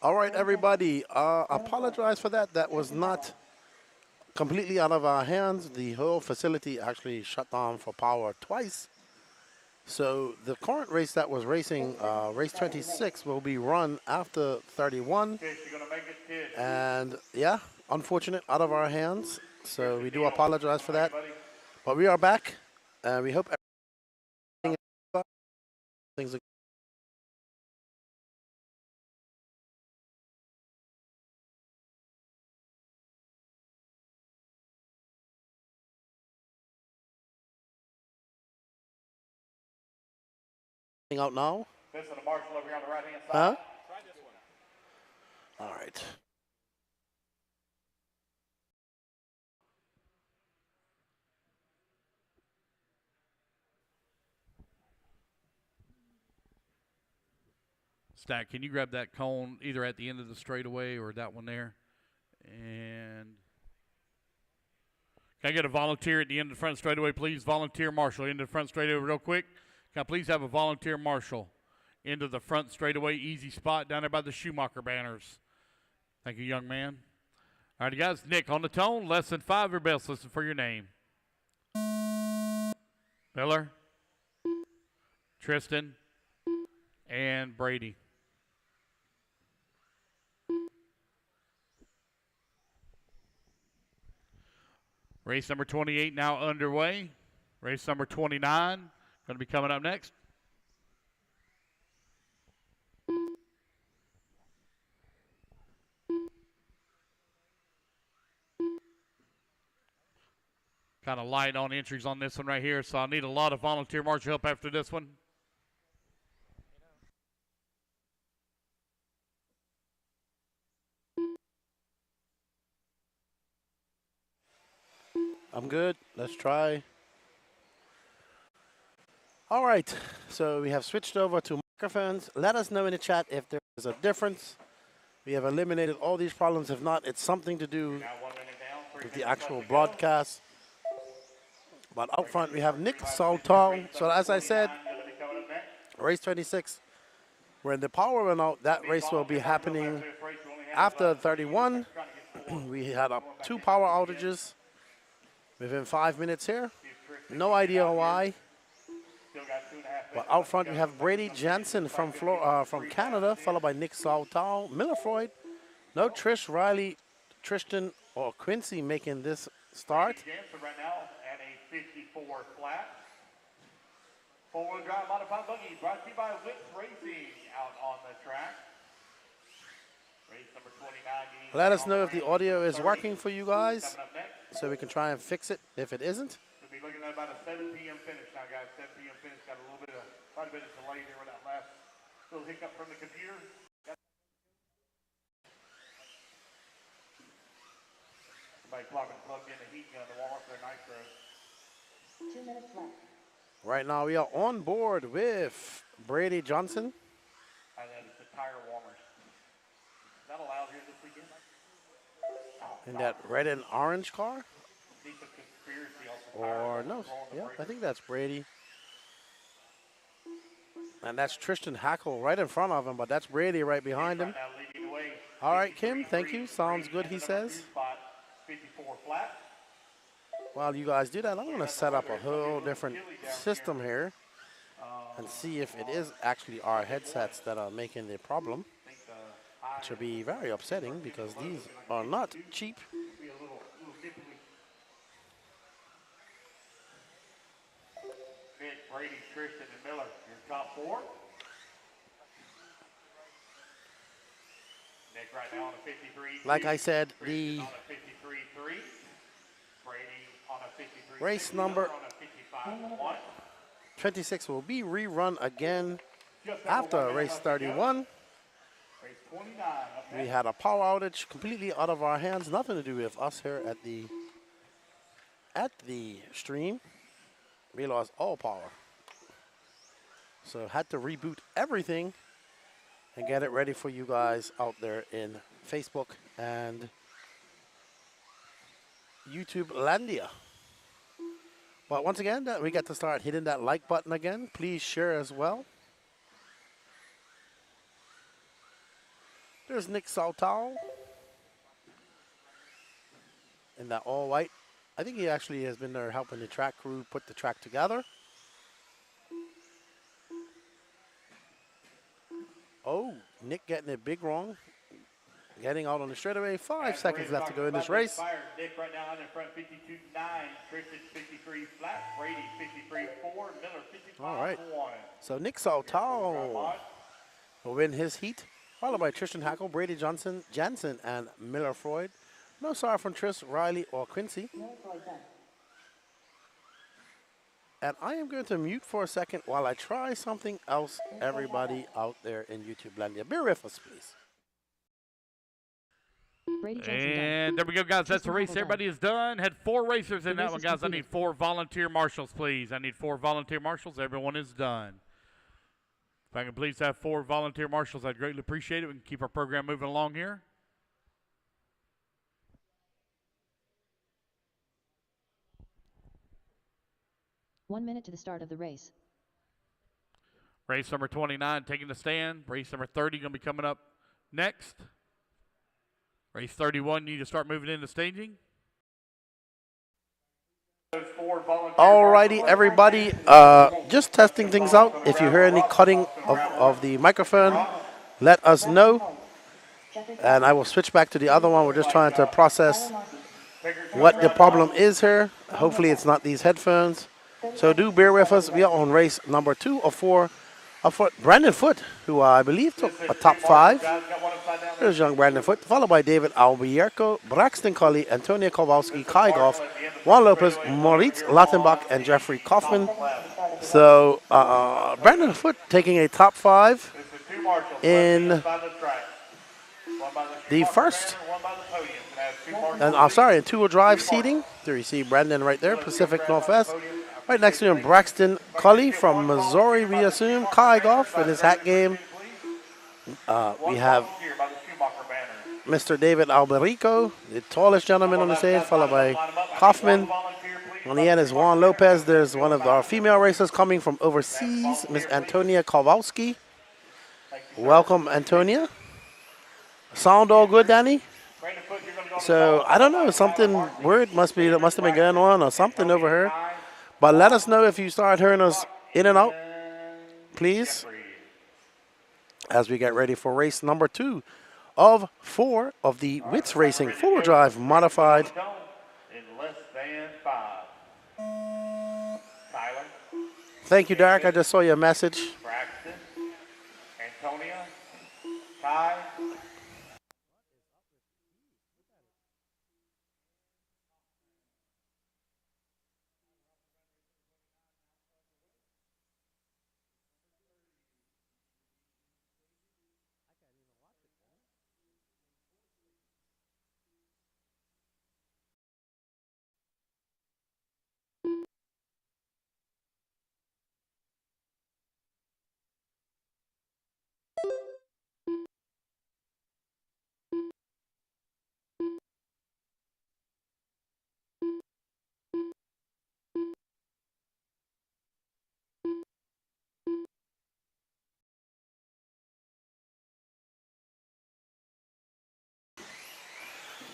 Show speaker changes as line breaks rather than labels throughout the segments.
All right, everybody. Apologize for that. That was not completely out of our hands. The whole facility actually shut down for power twice. So the current race that was racing, race 26, will be run after 31. And yeah, unfortunate, out of our hands. So we do apologize for that. But we are back, and we hope everything things are out now.
Listen to Marshall over here on the right-hand side.
Huh? All right.
Stack, can you grab that cone either at the end of the straightaway or that one there? And can I get a volunteer at the end of the front straightaway, please? Volunteer marshal into the front straightaway real quick. Can I please have a volunteer marshal into the front straightaway, easy spot down there by the Schumacher banners. Thank you, young man. All right, guys, Nick on the tone, less than 5 or best. Listen for your name. Miller, Tristan, and Brady. Race number 28 now underway. Race number 29 going to be coming up next. Kind of light on entries on this one right here, so I need a lot of volunteer marshal help after this one.
I'm good. Let's try. All right. So we have switched over to microphones. Let us know in the chat if there is a difference. We have eliminated all these problems. If not, it's something to do with the actual broadcast. But out front, we have Nick Saltall. So as I said, race 26, when the power went out, that race will be happening after 31. We had 2 power outages within 5 minutes here. No idea why. But out front, we have Brady Jansen from Canada, followed by Nick Saltall, Miller Freud. No Trish, Riley, Tristan, or Quincy making this start.
Jansen right now at a 54 flat. Four-wheel drive modified buggy brought to you by WRCE out on the track. Race number 29.
Let us know if the audio is working for you guys, so we can try and fix it if it isn't.
We'll be looking at about a 7 p.m. finish now, guys. 7 p.m. finish. Got a little bit of, quite a bit of delay there with that last little hiccup from the computer. Somebody plugged in the heat gun to warm up their nitro.
2 minutes left.
Right now, we are on board with Brady Johnson.
And then it's the tire warmers. Is that allowed here this weekend?
In that red and orange car?
Or
no, yeah, I think that's Brady. And that's Tristan Hackle right in front of him, but that's Brady right behind him. All right, Kim, thank you. Sounds good, he says. While you guys do that, I'm going to set up a whole different system here and see if it is actually our headsets that are making the problem. It should be very upsetting because these are not cheap.
Brady, Tristan, and Miller, your top 4. Nick right now on a 53.
Like I said, the
on a 53.3. Brady on a 53.
race number
on a 55.1.
26 will be rerun again after race 31.
Race 29.
We had a power outage completely out of our hands, nothing to do with us here at the stream. We lost all power. So had to reboot everything and get it ready for you guys out there in Facebook and YouTube Landia. But once again, we get to start hitting that like button again. Please share as well. There's Nick Saltao in that all white. I think he actually has been there helping the track crew put the track together. Oh, Nick getting it big wrong. Getting out on the straightaway. 5 seconds left to go in this race.
Nick right now in front 52.9, Tristan 53 flat, Brady 53.4, Miller 55.1.
All right. So Nick Saltao will win his heat, followed by Tristan Hackle, Brady Johnson, Jansen, and Miller Freud. No sorry from Tris, Riley, or Quincy. And I am going to mute for a second while I try something else, everybody out there in YouTube land. Bear with us, please.
And there we go, guys. That's the race. Everybody is done. Had 4 racers in that one, guys. I need 4 volunteer marshals, please. I need 4 volunteer marshals. Everyone is done. If I can please have 4 volunteer marshals, I'd greatly appreciate it. We can keep our program moving along here.
One minute to the start of the race.
Race number 29 taking the stand. Race number 30 going to be coming up next. Race 31, you need to start moving into staging.
Alrighty, everybody. Just testing things out. If you hear any cutting of the microphone, let us know. And I will switch back to the other one. We're just trying to process what the problem is here. Hopefully it's not these headphones. So do bear with us. We are on race number 2 of 4. Brandon Foote, who I believe took a top 5. There's young Brandon Foote, followed by David Albuquerque, Braxton Colley, Antonio Kowalski, Kai Goff, Juan Lopez, Moritz Lattenbach, and Jeffrey Kaufman. So Brandon Foote taking a top 5 in the first, and I'm sorry, in 2-wheel drive seating. There you see Brandon right there, Pacific Northwest. Right next to him, Braxton Colley from Missouri, we assume. Kai Goff in his hat game. We have Mr. David Alberico, the tallest gentleman on the stage, followed by Kaufman. On the end is Juan Lopez. There's one of our female racers coming from overseas, Miss Antonia Kowalski. Welcome, Antonia. Sound all good, Danny? So, I don't know, something weird must have been going on or something over here. But let us know if you start hearing us in and out, please, as we get ready for race number 2 of 4 of the WRCE Racing 4-wheel drive modified. Thank you, Derek. I just saw your message.
Braxton, Antonia, Kai.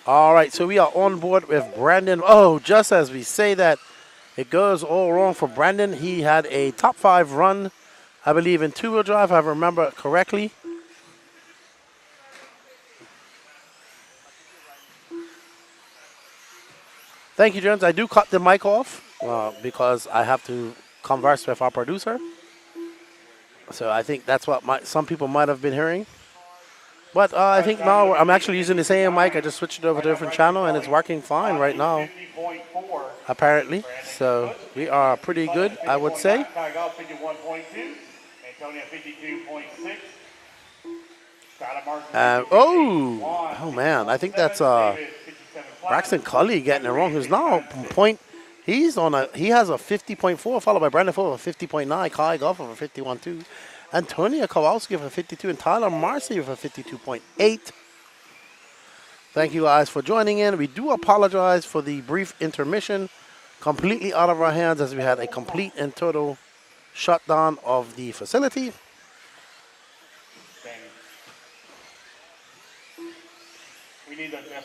All right, so we are on board with Brandon. Oh, just as we say that, it goes all wrong for Brandon. He had a top 5 run, I believe, in 2-wheel drive, if I remember correctly. Thank you, Jones. I do cut the mic off because I have to converse with our producer. So I think that's what some people might have been hearing. But I think now I'm actually using the same mic. I just switched it over to a different channel, and it's working fine right now, apparently. So we are pretty good, I would say. Oh man, I think that's Braxton Colley getting it wrong. Who's now point? He has a 50.4, followed by Brandon Foote with a 50.9, Kai Goff with a 51.2. Antonia Kowalski with a 52, and Tyler Marcy with a 52.8. Thank you guys for joining in. We do apologize for the brief intermission. Completely out of our hands as we had a complete and total shutdown of the facility.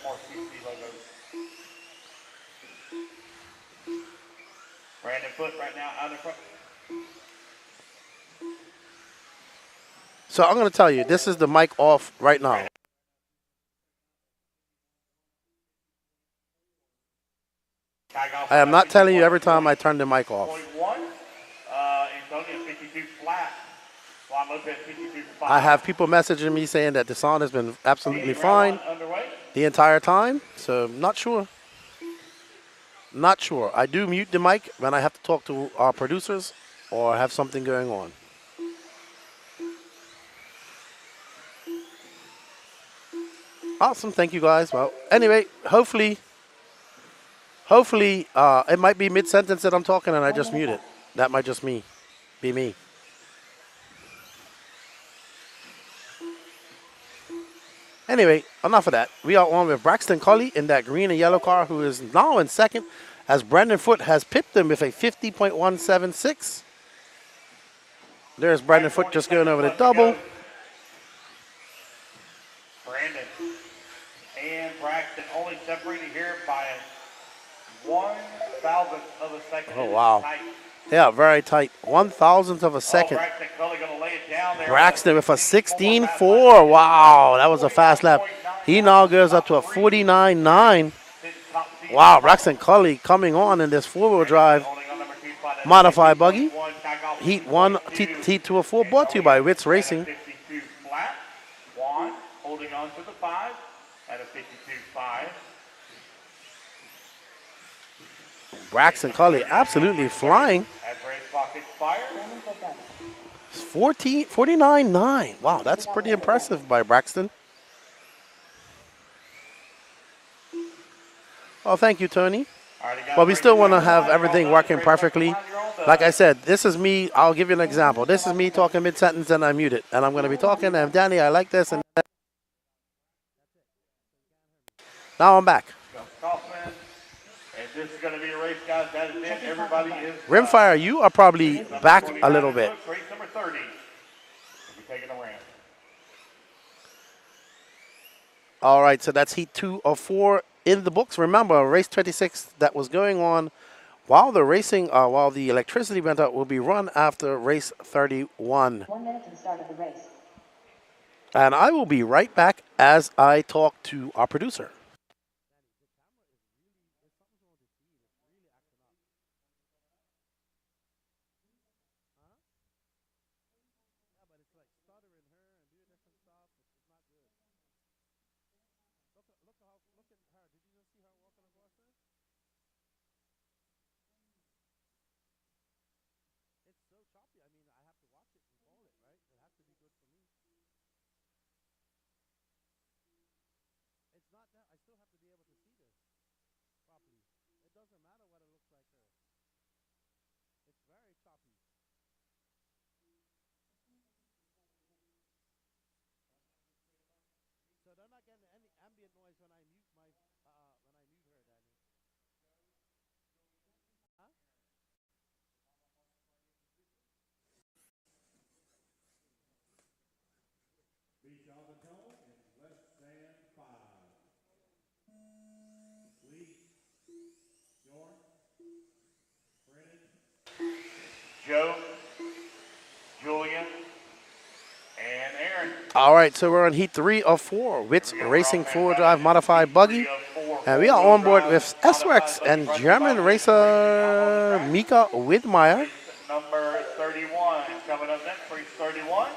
WRCE logos. Brandon Foot right now out in front.
So I'm going to tell you, this is the mic off right now. I am not telling you every time I turn the mic off.
Antonio 52 flat. Juan Lopez 52 5.
I have people messaging me saying that the sound has been absolutely fine the entire time, so not sure. Not sure. I do mute the mic when I have to talk to our producers or have something going on. Awesome, thank you guys. Well, anyway, hopefully, it might be mid-sentence that I'm talking and I just mute it. That might just be me. Anyway, enough of that. We are on with Braxton Cully in that green and yellow car, who is now in second, as Brandon Foot has pipped him with a 50.176. There's Brandon Foot just going over the double.
Brandon and Braxton only separated here by 1/1000th of a second.
Oh, wow. Yeah, very tight. 1/1000th of a second.
Braxton Cully gonna lay it down there.
Braxton with a 16.4. Wow, that was a fast lap. He now goes up to a 49.9. Wow, Braxton Cully coming on in this four-wheel drive modified buggy. Heat 1, Heat 2 of 4, brought to you by WRCE Racing.
52 flat. Juan holding on to the 5 at a 52.5.
Braxton Cully absolutely flying.
As race clock expired.
49.9. Wow, that's pretty impressive by Braxton. Well, thank you, Tony. But we still want to have everything working perfectly. Like I said, this is me. I'll give you an example. This is me talking mid-sentence and I mute it. And I'm going to be talking, and Danny, I like this. And now I'm back.
And this is going to be a race, guys. That is it. Everybody is.
Rimfire, you are probably back a little bit.
Race number 30. We'll be taking a ramp.
All right, so that's Heat 2 of 4 in the books. Remember, race 26 that was going on while the racing, while the electricity went out, will be run after race 31.
1 minute to the start of the race.
And I will be right back as I talk to our producer.
Joe, Julian, and Aaron.
All right, so we're on Heat 3 of 4, WRCE Racing 4-wheel-drive modified buggy. And we are on board with S-Works and German racer Mika Widmeyer.
Number 31 coming up next, race 31.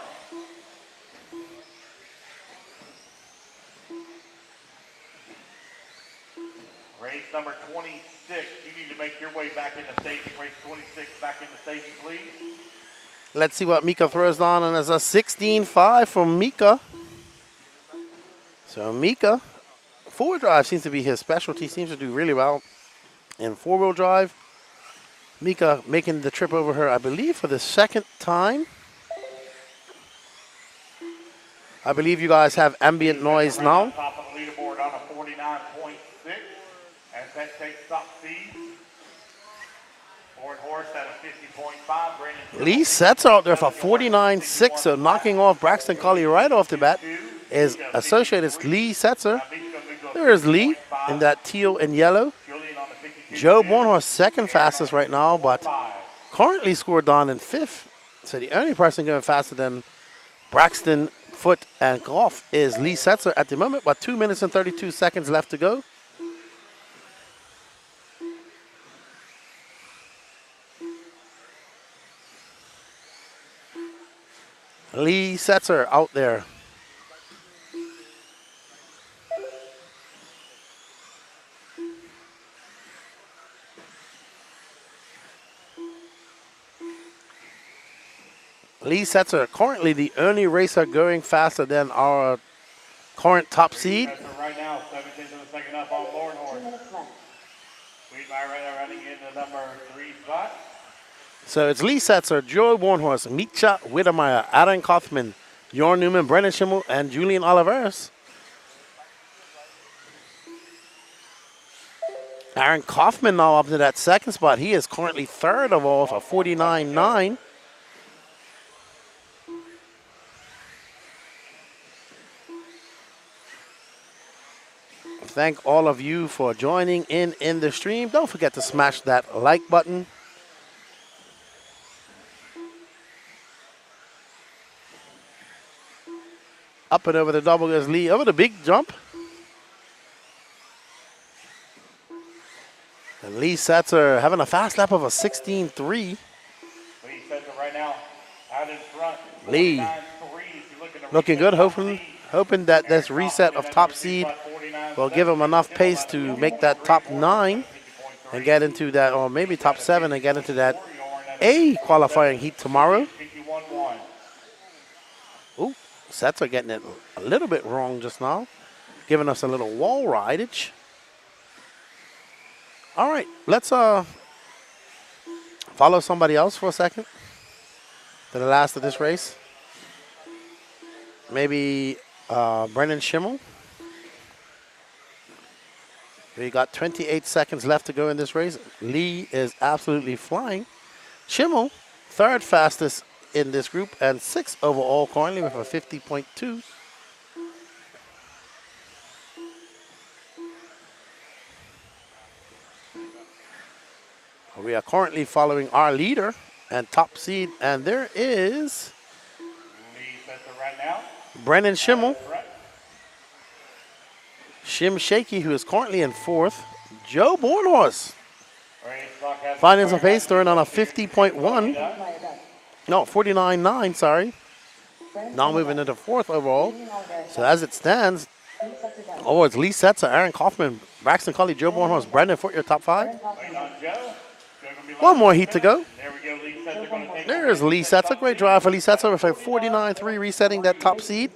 Race number 26. You need to make your way back into staging. Race 26 back into staging, please.
Let's see what Mika throws down, and it's a 16.5 from Mika. So Mika, four-wheel drive seems to be his specialty, seems to do really well in four-wheel drive. Mika making the trip over her, I believe, for the second time. I believe you guys have ambient noise now.
Top of the leaderboard on a 49.6 as that takes top speed. Ford Horse at a 50.5. Brandon
Lee sets out there for 49.6, so knocking off Braxton Cully right off the bat is Associated Lee Setzer. There's Lee in that teal and yellow.
Julian on the 52.
Joe Bornhorst second fastest right now, but
5.
currently scored down in fifth. So the only person going faster than Braxton, Foot, and Goff is Lee Setzer at the moment, but 2 minutes and 32 seconds left to go. Lee Setzer out there. Lee Setzer currently the only racer going faster than our current top seed.
Right now, 17th of the second up on Bornhorst. Lead by right now running in the number 3 spot.
So it's Lee Setzer, Joe Bornhorst, Misha Wiedermeyer, Aaron Kaufman, Jorn Newman, Brennan Schimmel, and Julian Oliveras. Aaron Kaufman now up to that second spot. He is currently third of all for 49.9. Thank all of you for joining in the stream. Don't forget to smash that like button. Up and over the double goes Lee. Over the big jump. And Lee Setzer having a fast lap of a 16.3.
Lee Setzer right now out in front.
Lee
49.3.
looking good, hoping that this reset of top seed will give him enough pace to make that top 9 and get into that, or maybe top 7 and get into that A qualifying heat tomorrow. Ooh, Setzer getting it a little bit wrong just now, giving us a little wall rideage. All right, let's follow somebody else for a second to the last of this race. Maybe Brennan Schimmel. We got 28 seconds left to go in this race. Lee is absolutely flying. Schimmel, third fastest in this group and 6th overall currently with a 50.2. We are currently following our leader and top seed, and there is Brennan Schimmel. Shim Shaky, who is currently in 4th. Joe Bornhorst finding some pace, throwing on a 50.1. No, 49.9, sorry. Now moving into 4th overall. So as it stands, it's Lee Setzer, Aaron Kaufman, Braxton Cully, Joe Bornhorst, Brendan Foot, your top 5. One more heat to go. There's Lee Setzer. Great drive for Lee Setzer with a 49.3 resetting that top seed.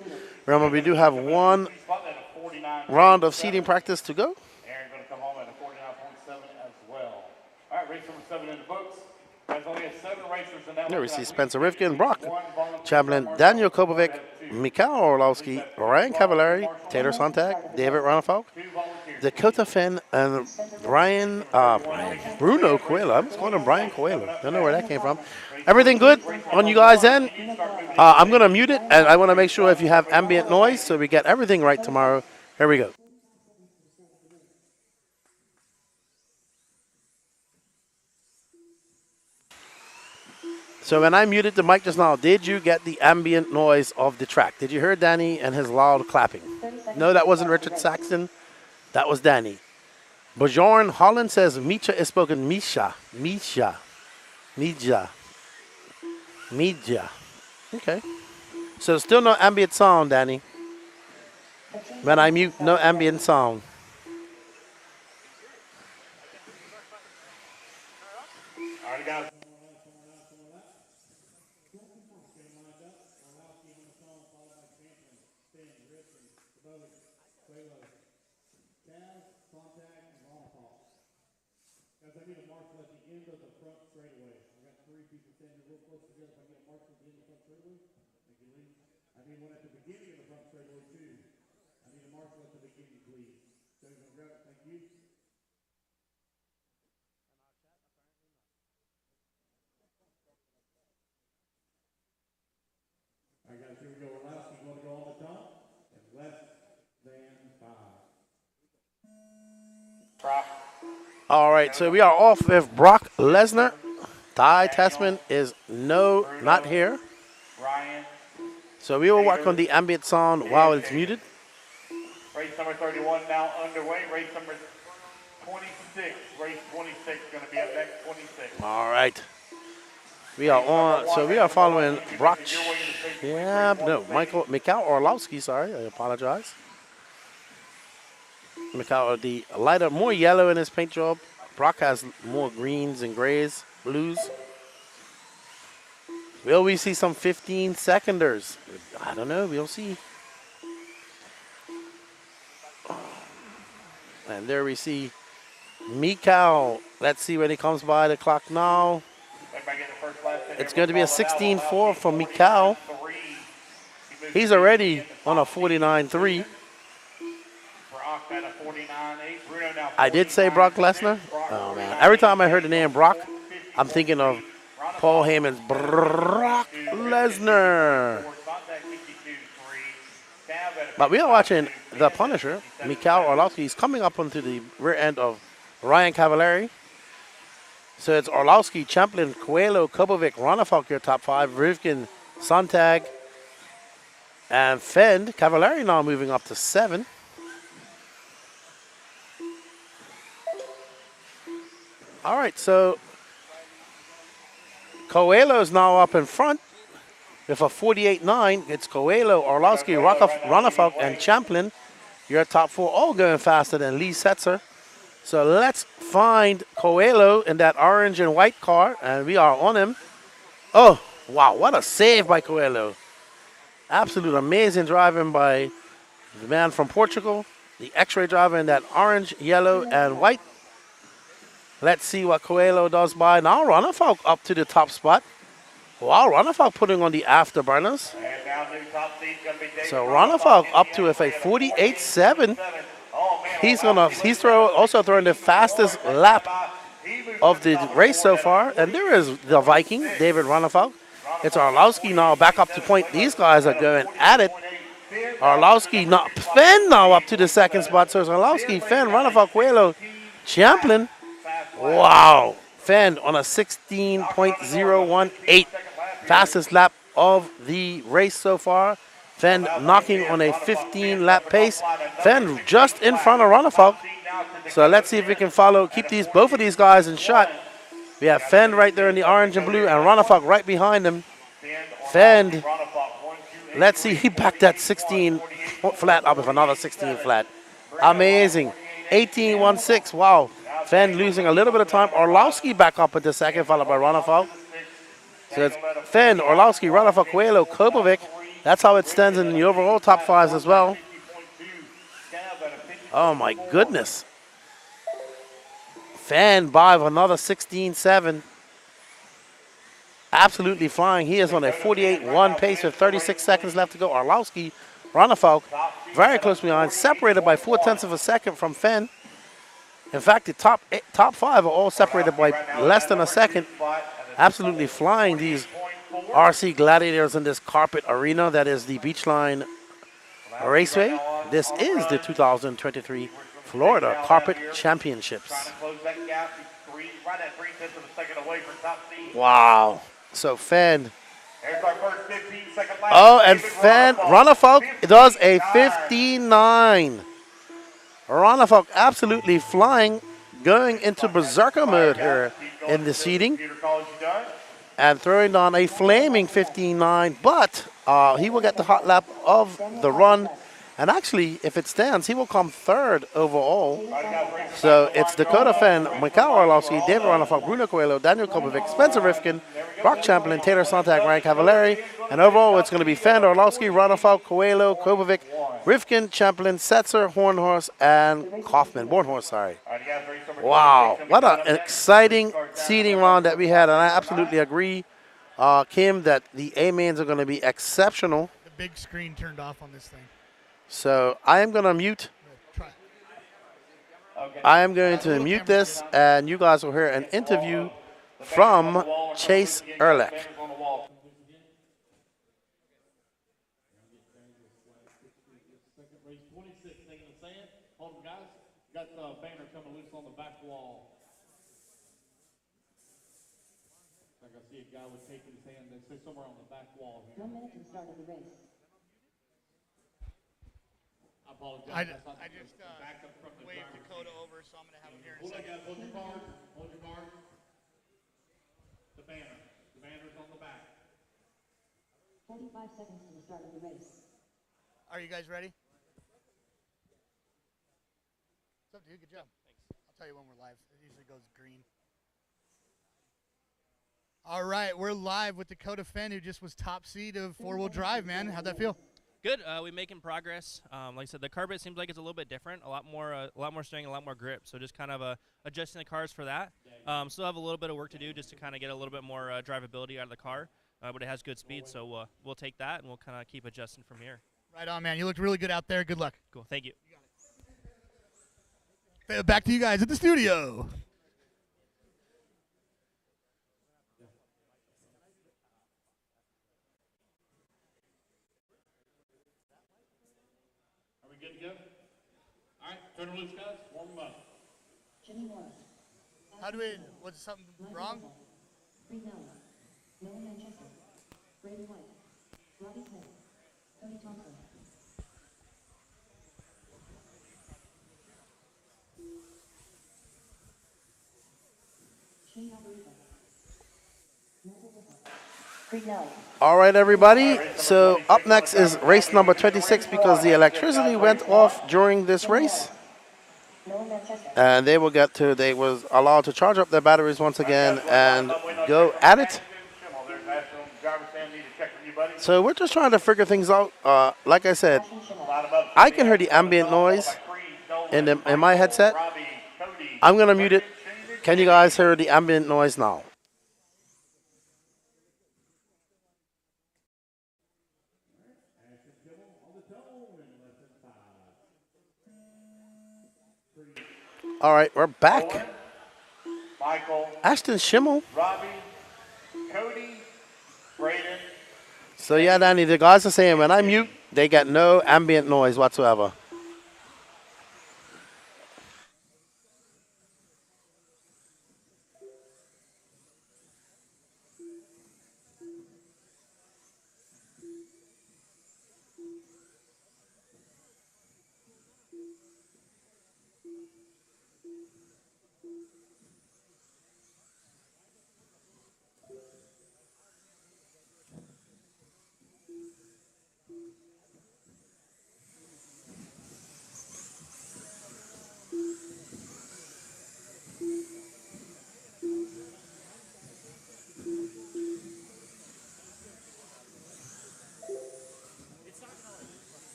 Remember, we do have one round of seeding practice to go.
Aaron's going to come home at a 49.7 as well. All right, race number 7 in the books. There's only 7 racers in that.
There we see Spencer Rifkin, Brock Chamberlain, Daniel Kopovic, Mikhail Orlowski, Ryan Cavallari, Taylor Sontag, David Ronafalk, Dakota Finn, and Bruno Coelho. I'm just calling him Brian Coelho. Don't know where that came from. Everything good on you guys' end? I'm going to mute it, and I want to make sure if you have ambient noise so we get everything right tomorrow. Here we go. So when I muted the mic just now, did you get the ambient noise of the track? Did you hear Danny and his loud clapping? No, that wasn't Richard Saxton. That was Danny. Bjorn Holland says Misha is spoken Misha. Misha. Mija. Mija. Okay. So still no ambient sound, Danny. When I mute, no ambient sound.
All right, guys. All right, guys, here we go. Orlowski going to go on the dump and less than 5.
All right, so we are off with Brock Lesnar. Ty Tessman is not here.
Ryan.
So we will work on the ambient sound while it's muted.
Race number 31 now underway. Race number 26. Race 26 going to be up next. 26.
All right. We are on, so we are following Brock. Yeah, no, Mikhail Orlowski, sorry, I apologize. Mikhail, the lighter, more yellow in his paint job. Brock has more greens and grays, blues. Will we see some 15-seconders? I don't know, we'll see. And there we see Mikhail. Let's see when he comes by the clock now. It's going to be a 16-4 for Mikhail. He's already on a 49-3. I did say Brock Lesnar. Oh, man. Every time I heard the name Brock, I'm thinking of Paul Heyman's Brock Lesnar. But we are watching the Punisher, Mikhail Orlowski. He's coming up onto the rear end of Ryan Cavallari. So it's Orlowski, Champlin, Coelho, Kobovic, Ronafalk, your top five, Rivkin, Sontag, and Fend. Cavallari now moving up to 7. All right, so Coelho is now up in front with a 48.9. It's Coelho, Orlowski, Ronafalk, and Champlin. Your top 4 all going faster than Lee Setzer. So let's find Coelho in that orange and white car, and we are on him. Oh, wow, what a save by Coelho. Absolute amazing driving by the man from Portugal, the X-ray driver in that orange, yellow, and white. Let's see what Coelho does by. Now Ronafalk up to the top spot. Wow, Ronafalk putting on the afterburners. So Ronafalk up to a 48.7. He's also throwing the fastest lap of the race so far. And there is the Viking, David Ronafalk. It's Orlowski now back up to point. These guys are going at it. Orlowski, Fenn now up to the second spot. So it's Orlowski, Fenn, Ronafalk, Coelho, Champlin. Wow. Fenn on a 16.018. Fastest lap of the race so far. Fenn knocking on a 15-lap pace. Fenn just in front of Ronafalk. So let's see if we can keep both of these guys in shot. We have Fenn right there in the orange and blue, and Ronafalk right behind him. Fenn, let's see, he backed that 16 flat up with another 16 flat. Amazing. 18.16, wow. Fenn losing a little bit of time. Orlowski back up at the second, followed by Ronafalk. So it's Fenn, Orlowski, Ronafalk, Coelho, Kobovic. That's how it stands in the overall top 5s as well. Oh, my goodness. Fenn by with another 16.7. Absolutely flying. He is on a 48.1 pace with 36 seconds left to go. Orlowski, Ronafalk, very close behind, separated by 0.4 of a second from Fenn. In fact, the top 5 are all separated by less than a second. Absolutely flying, these RC gladiators in this carpet arena that is the Beachline Raceway. This is the 2023 Florida Carpet Championships. Wow. So Fenn. Oh, and Fenn, Ronafalk does a 59. Ronafalk absolutely flying, going into berserker mode here in the seating. And throwing on a flaming 15.9, but he will get the hot lap of the run. And actually, if it stands, he will come 3rd overall. So it's Dakota Fenn, Mikhail Orlowski, David Ronafalk, Bruno Coelho, Daniel Kobovic, Spencer Rifkin, Brock Champlin, Taylor Sontag, Ryan Cavallari. And overall, it's going to be Fenn, Orlowski, Ronafalk, Coelho, Kobovic, Rifkin, Champlin, Setzer, Bornhorst, sorry. Wow, what an exciting seeding round that we had. And I absolutely agree, Kim, that the A-mains are going to be exceptional.
The big screen turned off on this thing.
So I am going to mute. I am going to mute this, and you guys will hear an interview from Chase Ehrlich.
Got the banner coming loose on the back wall.
Like I see a guy with tape in his hand, they say somewhere on the back wall here.
1 minute to the start of the race.
I apologize.
I
That's not
just
backup from the
waved
driver's
Dakota
seat.
over, so I'm gonna have him here in a
Hold on,
second.
guys. Hold your card. Hold your card. The banner. The banner's on the back.
45 seconds to the start of the race.
Are you guys ready? What's up, dude? Good job. Thanks. I'll tell you when we're live. It usually goes green. All right, we're live with Dakota Fenn, who just was top seed of four-wheel drive, man. How'd that feel?
Good. We're making progress. Like I said, the carpet seems like it's a little bit different. A lot more steering, a lot more grip. So just kind of adjusting the cars for that. Still have a little bit of work to do just to kind of get a little bit more drivability out of the car. But it has good speed, so we'll take that and we'll kind of keep adjusting from here.
Right on, man. You looked really good out there. Good luck.
Cool. Thank you.
Back to you guys at the studio.
Are we good to go? All right, turn her loose, guys. Warm them up.
Jimmy Morris.
How do we? Was something wrong?
Reed Nelson. Nolan Manchester. Braden White. Robbie Smith. Cody Thompson. Shane Alvarez. Reed Nelson.
All right, everybody. So up next is race number 26 because the electricity went off during this race. And they was allowed to charge up their batteries once again and go at it. So we're just trying to figure things out. Like I said, I can hear the ambient noise in my headset. I'm going to mute it. Can you guys hear the ambient noise now? All right, we're back.
Michael,
Ashton Schimmel.
Robbie, Cody, Braden.
So yeah, Danny, the guys are saying when I mute, they get no ambient noise whatsoever.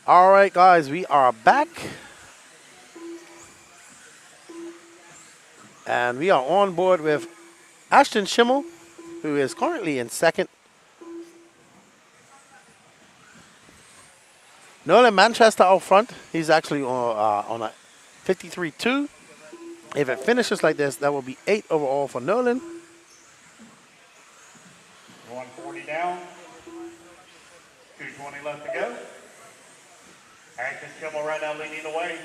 All right, guys, we are back. And we are on board with Ashton Schimmel, who is currently in second. Nolan Manchester out front. He's actually on a 53.2. If it finishes like this, that will be 8 overall for Nolan.
140 down. 220 left to go. Ashton Schimmel right now leading the way.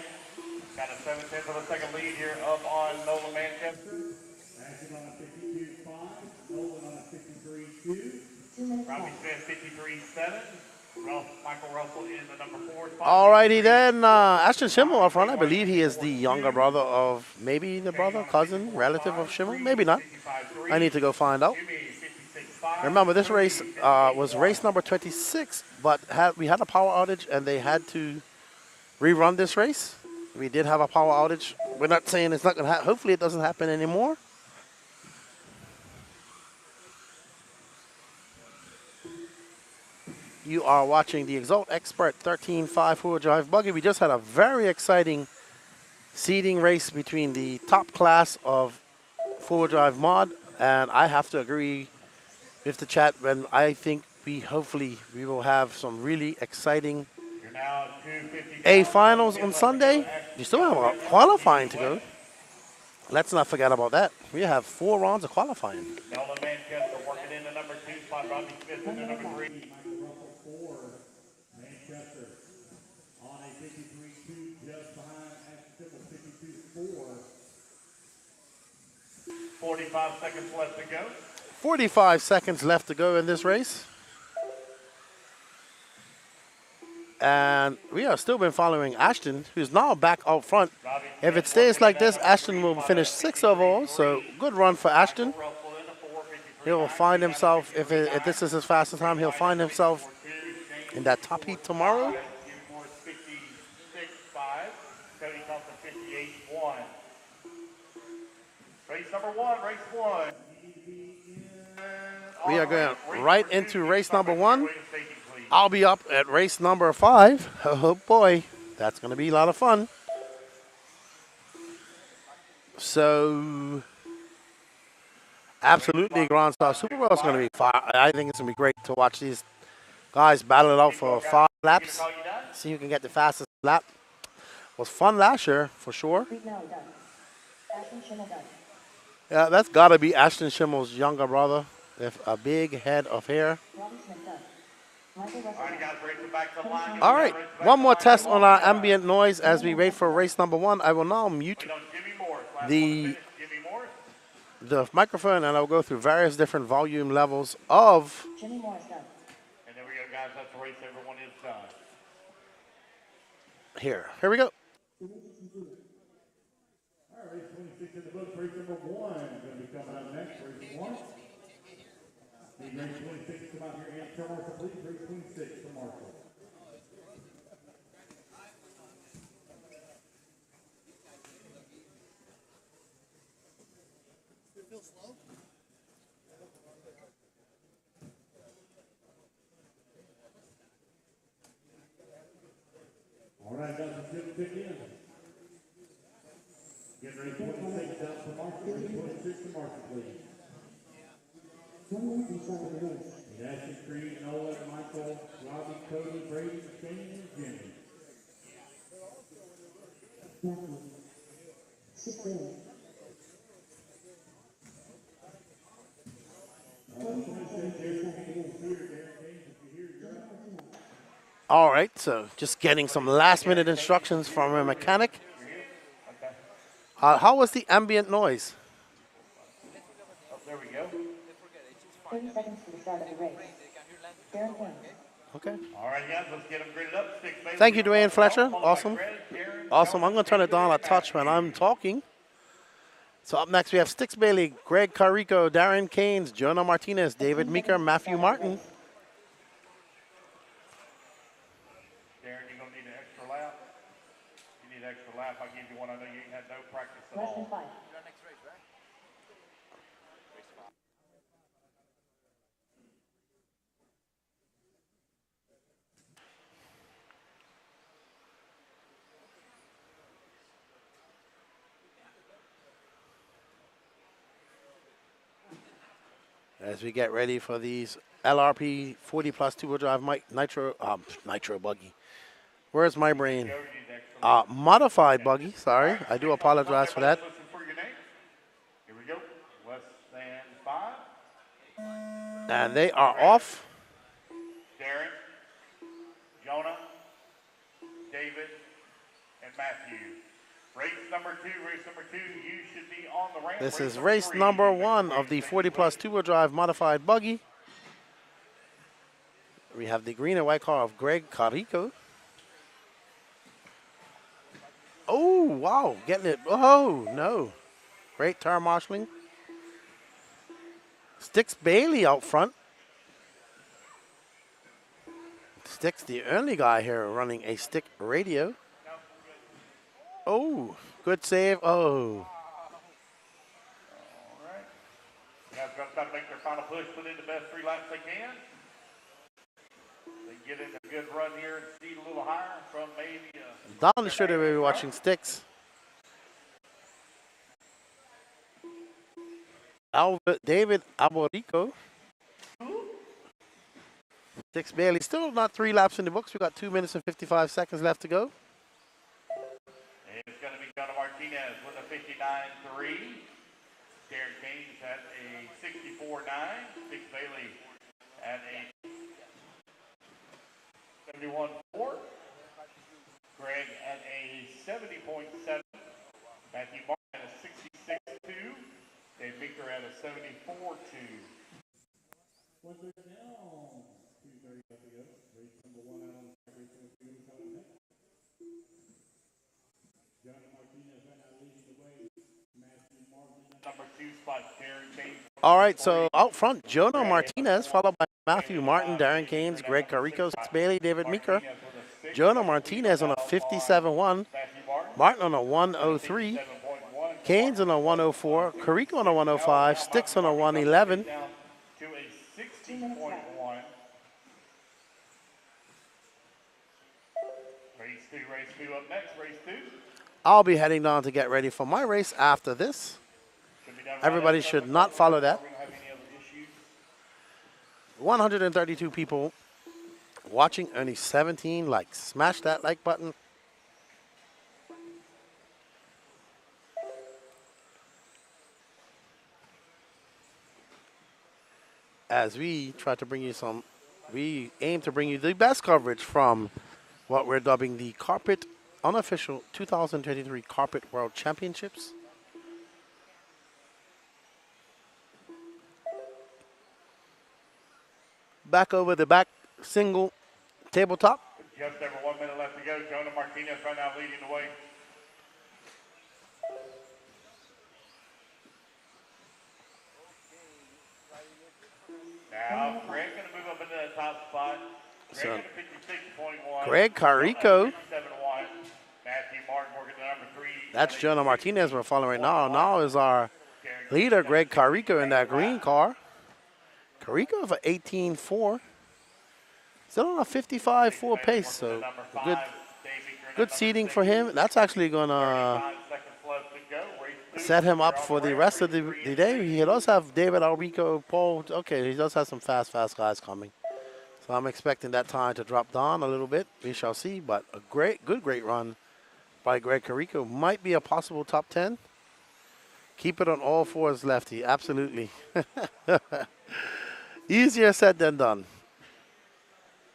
Got a 7/10 of a second lead here up on Nolan Manchester. Ashton on a 52.5. Nolan on a 53.2. Robbie Smith 53.7. Michael Russell in the number 4 spot.
All righty then. Ashton Schimmel up front. I believe he is the younger brother of maybe the brother, cousin, relative of Schimmel. Maybe not. I need to go find out. Remember, this race was race number 26, but we had a power outage and they had to rerun this race. We did have a power outage. We're not saying it's not going to happen. Hopefully it doesn't happen anymore. You are watching the Exalt Expert 13.5 4-wheel drive buggy. We just had a very exciting seeding race between the top class of 4-wheel drive mod, and I have to agree with the chat when I think hopefully we will have some really exciting
Now 250.
A finals on Sunday. You still have a qualifying to go. Let's not forget about that. We have 4 rounds of qualifying.
Nolan Manchester working in the number 2 spot. Robbie Smith in the number 3.
Manchester on a 53-2 just behind Ashton 52-4.
45 seconds left to go.
45 seconds left to go in this race. And we have still been following Ashton, who's now back out front. If it stays like this, Ashton will finish 6th overall. So good run for Ashton. He'll find himself, if this is his fastest time, he'll find himself in that top heat tomorrow.
Race number 1, race 1.
We are going right into race number 1. I'll be up at race number 5. Oh boy, that's going to be a lot of fun. So, absolutely, Grand Star Super Bowl is going to be fun. I think it's going to be great to watch these guys battle it out for 5 laps. See who can get the fastest lap. Was fun last year, for sure.
We've now done. Ashton Schimmel done.
Yeah, that's got to be Ashton Schimmel's younger brother with a big head of hair.
Robbie Smith done. Michael Russell
All right,
done.
guys, race it back to the line.
All right, one more test on our ambient noise as we wait for race number 1. I will now mute the microphone and I'll go through various different volume levels of.
Jimmy Morris done.
And there we go, guys. That's the race. Everyone is done.
Here we go.
All right, race 26 in the book. Race number 1 going to be coming up next. Race 1. Need race 26 come out here and show Marshall, please. Race 26 for Marshall. All right, guys, let's get pick in. Get ready, 26 out for Marshall. Race 26 for Marshall, please. Ashton, Creed, Nolan, Michael, Robbie, Cody, Brady, Shane, and Jimmy.
Matthew. 6th grade.
All right, so just getting some last-minute instructions from a mechanic. How was the ambient noise?
There we go.
30 seconds to the start of the race. Darren Payne.
Okay.
All right, guys, let's get them gridded up.
Thank you, Dwayne Fletcher. Awesome. Awesome. I'm going to turn it down a touch when I'm talking. So up next, we have Stix Bailey, Greg Carico, Darren Keynes, Jonah Martinez, David Meeker, Matthew Martin.
Darren, you're going to need an extra lap. You need an extra lap. I'll give you one. I know you ain't had no practice at
Less than
all.
5.
As we get ready for these LRP 40 plus two-wheel drive nitro buggy. Where's my brain? Modified buggy. Sorry, I do apologize for that.
Listen for your name. Here we go. Less than 5.
And they are off.
Darren, Jonah, David, and Matthew. Race number 2, you should be on the ramp.
This is race number 1 of the 40 plus two-wheel drive modified buggy. We have the green and white car of Greg Carico. Oh, wow, getting it. Oh, no. Great tire marshaling. Stix Bailey out front. Stix, the only guy here running a stick radio. Oh, good save. Oh.
All right. Guys going to try to make their final push, put in the best 3 laps they can. They get in a good run here and speed a little higher from maybe
Down the street, we'll be watching Stix. David Alborico. Six Bailey. Still not 3 laps in the books. We got 2 minutes and 55 seconds left to go.
It's going to be Jonah Martinez with a 59.3. Darren Keynes at a 64.9. Six Bailey at a 71.4. Greg at a 70.7. Matthew Martin at a 66.2. Dave Meeker at a 74.2.
Well, there's now 2:30 left to go. Race number 1 out on the track. Race number 2 coming next. John Martinez right now leading the way. Matthew Martin.
Number 2 spot, Darren Keynes.
All right, so out front, Jonah Martinez, followed by Matthew Martin, Darren Keynes, Greg Carrico, Six Bailey, David Meeker. Jonah Martinez on a 57.1. Martin on a 103. Keynes on a 104. Carrico on a 105. Sticks on a 111.
To a 60.1. Race 2 up next. Race 2.
I'll be heading down to get ready for my race after this. Everybody should not follow that. 132 people watching, only 17 likes. Smash that like button. As we try to bring you we aim to bring you the best coverage from what we're dubbing the unofficial 2023 Carpet World Championships. Back over the back single tabletop.
Just over 1 minute left to go. Jonah Martinez right now leading the way. Now, Greg going to move up into the top spot. Greg at a 56.1.
Greg Carrico.
57.1. Matthew Martin working to number 3.
That's Jonah Martinez we're following right now. Now is our leader, Greg Carrico, in that green car. Carrico for 18.4. Still on a 55.4 pace, so good seating for him. That's actually going to set him up for the rest of the day. He does have David Alrico, Paul. Okay, he does have some fast guys coming. So I'm expecting that time to drop down a little bit. We shall see, but a great run by Greg Carrico. Might be a possible top 10. Keep it on all fours, lefty. Absolutely. Easier said than done.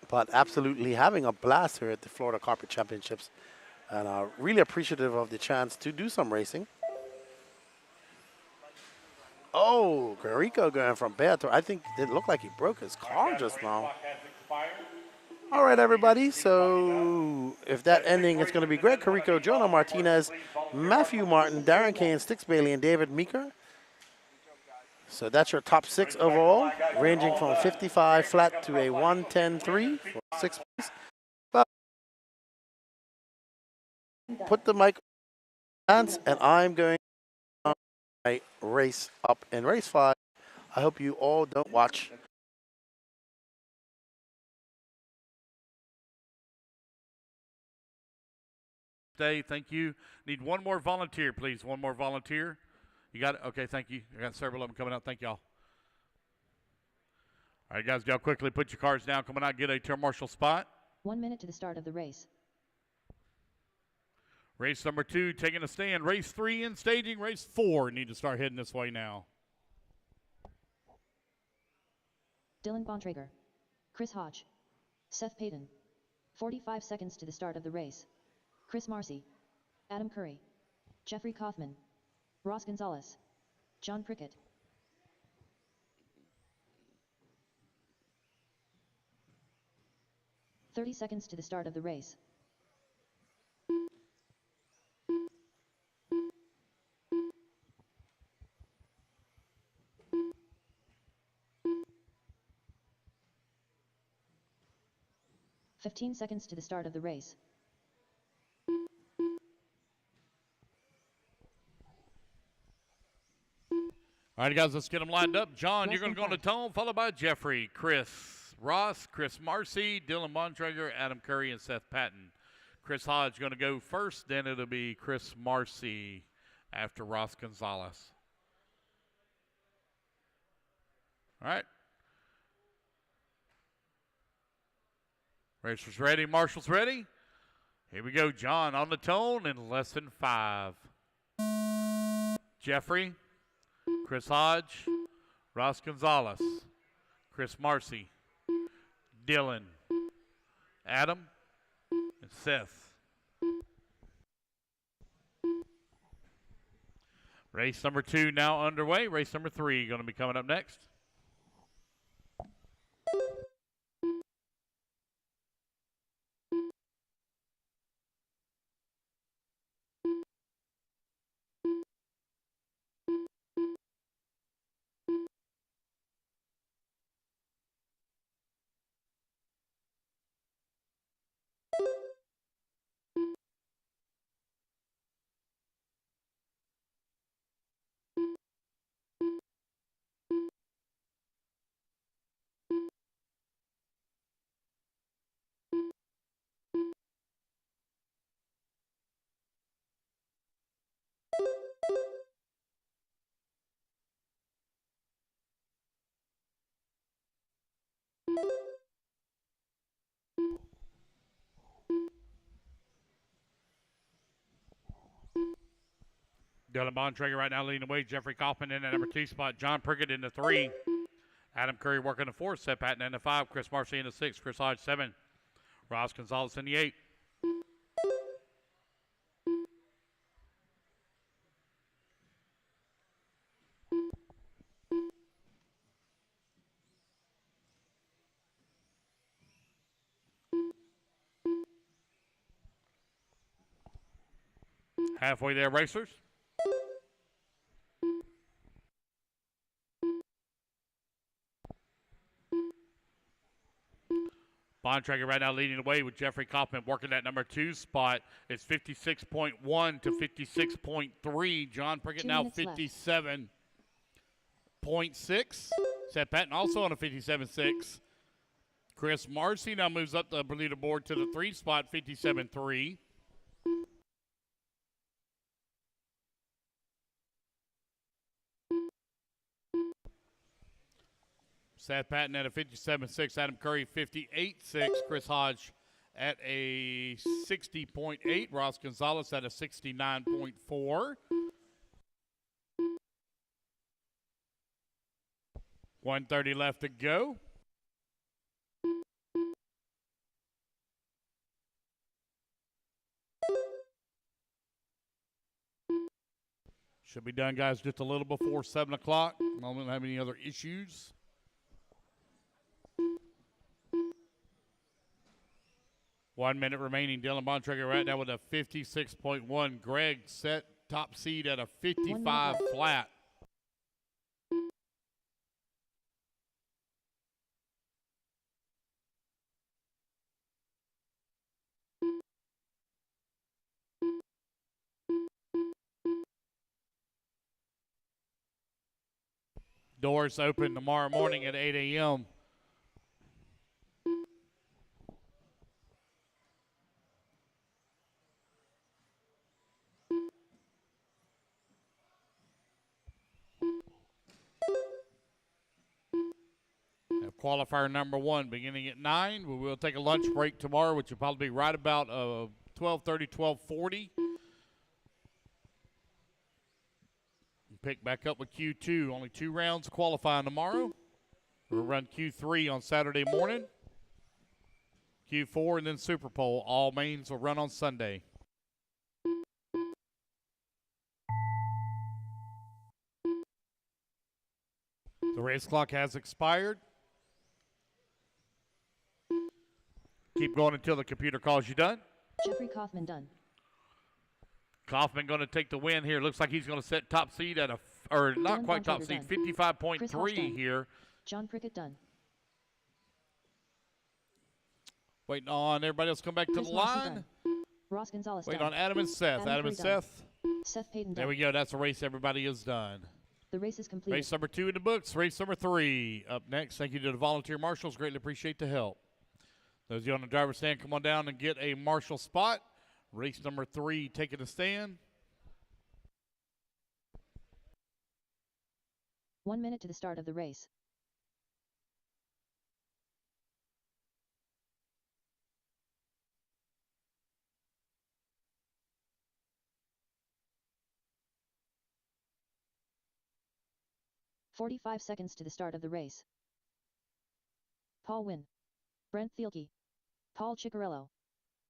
But absolutely having a blast here at the Florida Carpet Championships. And really appreciative of the chance to do some racing. Oh, Carrico going from bad to, I think it looked like he broke his car just now. All right, everybody. So if that ending, it's going to be Greg Carrico, Jonah Martinez, Matthew Martin, Darren Kane, Sticks Bailey, and David Meeker. So that's your top 6 overall, ranging from 55 flat to a 110.3 for 6th place. But put the mic on, and I'm going to my race up in race 5. I hope you all don't watch.
Thank you. Need one more volunteer, please. One more volunteer. You got it? Okay, thank you. I got several of them coming out. Thank y'all. All right, guys, y'all quickly put your cars down. Coming out, get a turn marshal spot.
1 minute to the start of the race.
Race number 2 taking a stand. Race 3 in staging. Race 4 need to start heading this way now.
Dylan Bontrager. Chris Hodge. Seth Payton. 45 seconds to the start of the race. Chris Marcy. Adam Curry. Jeffrey Kaufman. Ross Gonzalez. John Prickett. "30 seconds to the start of the race. "15 seconds to the start of the race.
All right, guys, let's get them lined up. John,
Less
you're going to
than
go on the
5.
tone, followed by Jeffrey, Chris, Ross, Chris Marcy, Dylan Bontrager, Adam Curry, and Seth Patton. Chris Hodge going to go first, then it'll be Chris Marcy after Ross Gonzalez. All right. Racers ready, marshals ready. Here we go, John on the tone in lesson 5. Jeffrey, Chris Hodge, Ross Gonzalez, Chris Marcy, Dylan, Adam, and Seth. Race number 2 now underway. Race number 3 going to be coming up next. Dylan Bontrager right now leading the way. Jeffrey Kaufman in the number 2 spot. John Prickett in the 3. Adam Curry working the 4. Seth Patton in the 5. Chris Marcy in the 6. Chris Hodge 7. Ross Gonzalez in the 8. Halfway there, racers. Bontrager right now leading the way with Jeffrey Kaufman working that number 2 spot. It's 56.1 to 56.3. John Prickett now 57.6. Seth Patton also on a 57.6. Chris Marcy now moves up the leaderboard to the 3 spot, 57.3. Seth Patton at a 57.6. Adam Curry 58.6. Chris Hodge at a 60.8. Ross Gonzalez at a 69.4. 1:30 left to go. Should be done, guys, just a little before 7 o'clock. I don't have any other issues. One minute remaining. Dylan Bontrager right now with a 56.1. Greg set top seed at a 55 flat. Doors open tomorrow morning at 8 a.m. Qualifier number 1 beginning at 9. We will take a lunch break tomorrow, which will probably be right about 12:30, 12:40. Pick back up with Q2. Only 2 rounds qualifying tomorrow. We'll run Q3 on Saturday morning. Q4 and then Super Pole. All mains will run on Sunday. The race clock has expired. Keep going until the computer calls you done.
Jeffrey Kaufman done.
Kaufman going to take the win here. Looks like he's going to set top seed at or not
Dylan
quite top
Bontrager
seed,
done.
55.3 here.
John Prickett done.
Waiting on everybody else come back to
Chris
the
Marcy
line.
done. Ross Gonzalez
Waiting
done.
on Adam and Seth. Adam and
Curry done.
Seth.
Seth Payton
There
done.
we go. That's a race everybody is done.
The race is completed.
Race number 2 in the books. Race number 3 up next. Thank you to the volunteer marshals. Greatly appreciate the help. Those of you on the driver's stand, come on down and get a marshal spot. Race number 3, taking a stand.
1 minute to the start of the race. 45 seconds to the start of the race. Paul Wynn, Brent Thielke, Paul Ciccarello,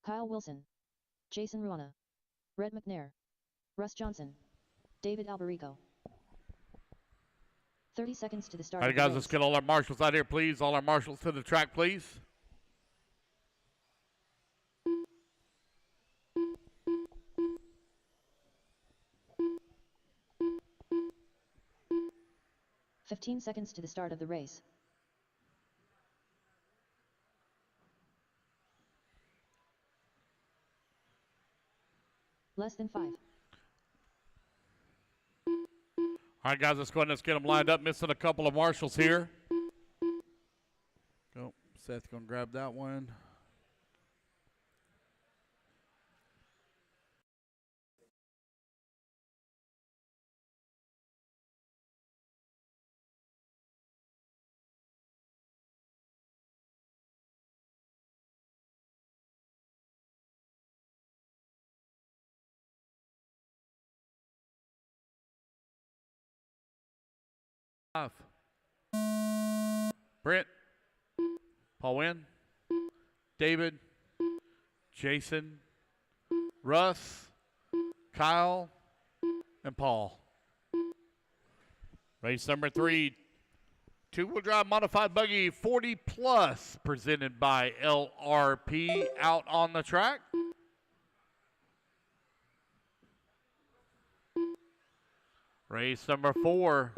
Kyle Wilson, Jason Ruana, Rhett McNair, Russ Johnson, David Alberico. 30 seconds to the start
All right,
of the
guys,
race.
let's get all our marshals out here, please. All our marshals to the track, please.
"15 seconds to the start of the race. Less than 5.
All right, guys, let's go ahead and let's get them lined up. Missing a couple of marshals here. Go. Seth's going to grab that one. Brent, Paul Wynn, David, Jason, Russ, Kyle, and Paul. Race number 3, two-wheel drive modified buggy 40 plus, presented by LRP out on the track. Race number 4.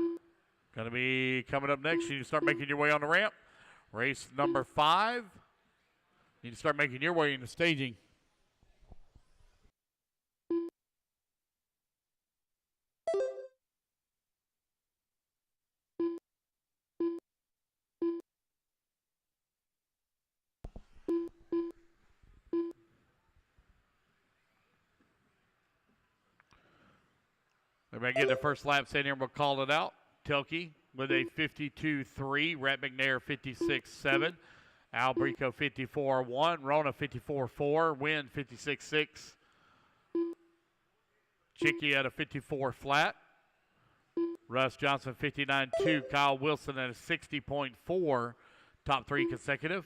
Going to be coming up next. You need to start making your way on the ramp. Race number 5. You need to start making your way into staging. Everybody get their first laps in here. We'll call it out. Tilke with a 52.3, Rhett McNair 56.7, Albrico 54.1, Rona 54.4, Wynn 56.6, Chicky at a 54 flat, Russ Johnson 59.2, Kyle Wilson at a 60.4, top 3 consecutive.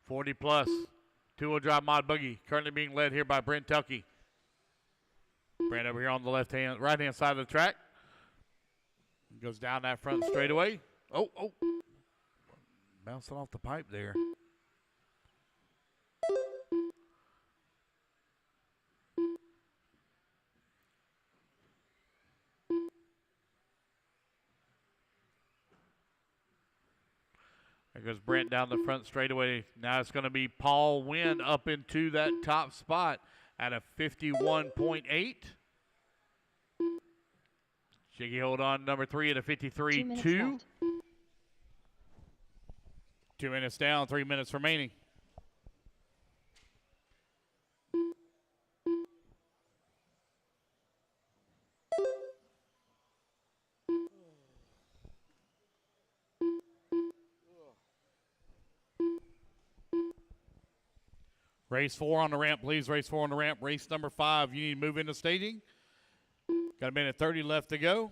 40 plus, two-wheel drive mod buggy, currently being led here by Brent Tilke. Brent over here on the right-hand side of the track. Goes down that front straightaway. Oh. Bouncing off the pipe there. There goes Brent down the front straightaway. Now it's going to be Paul Wynn up into that top spot at a 51.8. Shiggy hold on, number 3 at a 53.2. 2 minutes down, 3 minutes remaining. Race 4 on the ramp, please. Race 4 on the ramp. Race number 5, you need to move into staging. Got a minute 30 left to go.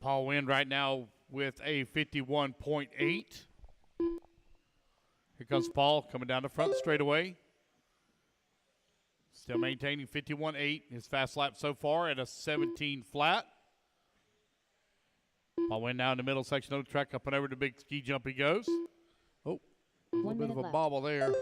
Paul Wynn right now with a 51.8. Here comes Paul coming down the front straightaway. Still maintaining 51.8. His fast lap so far at a 17 flat. Paul Wynn now in the middle section of the track. Up and over the big ski jump he goes. Oh, a little bit of a bobble there.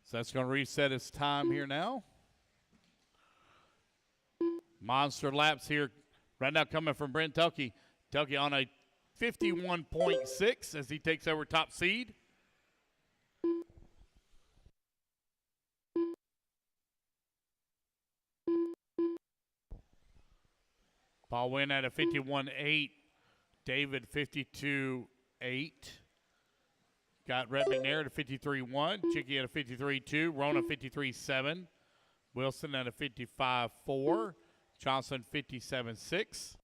So that's going to reset his time here now. Monster laps here right now coming from Brent Tilke. Tilke on a 51.6 as he takes over top seed. Paul Wynn at a 51.8. David 52.8. Got Rhett McNair at a 53.1. Chicky at a 53.2. Rona 53.7. Wilson at a 55.4. Johnson 57.6.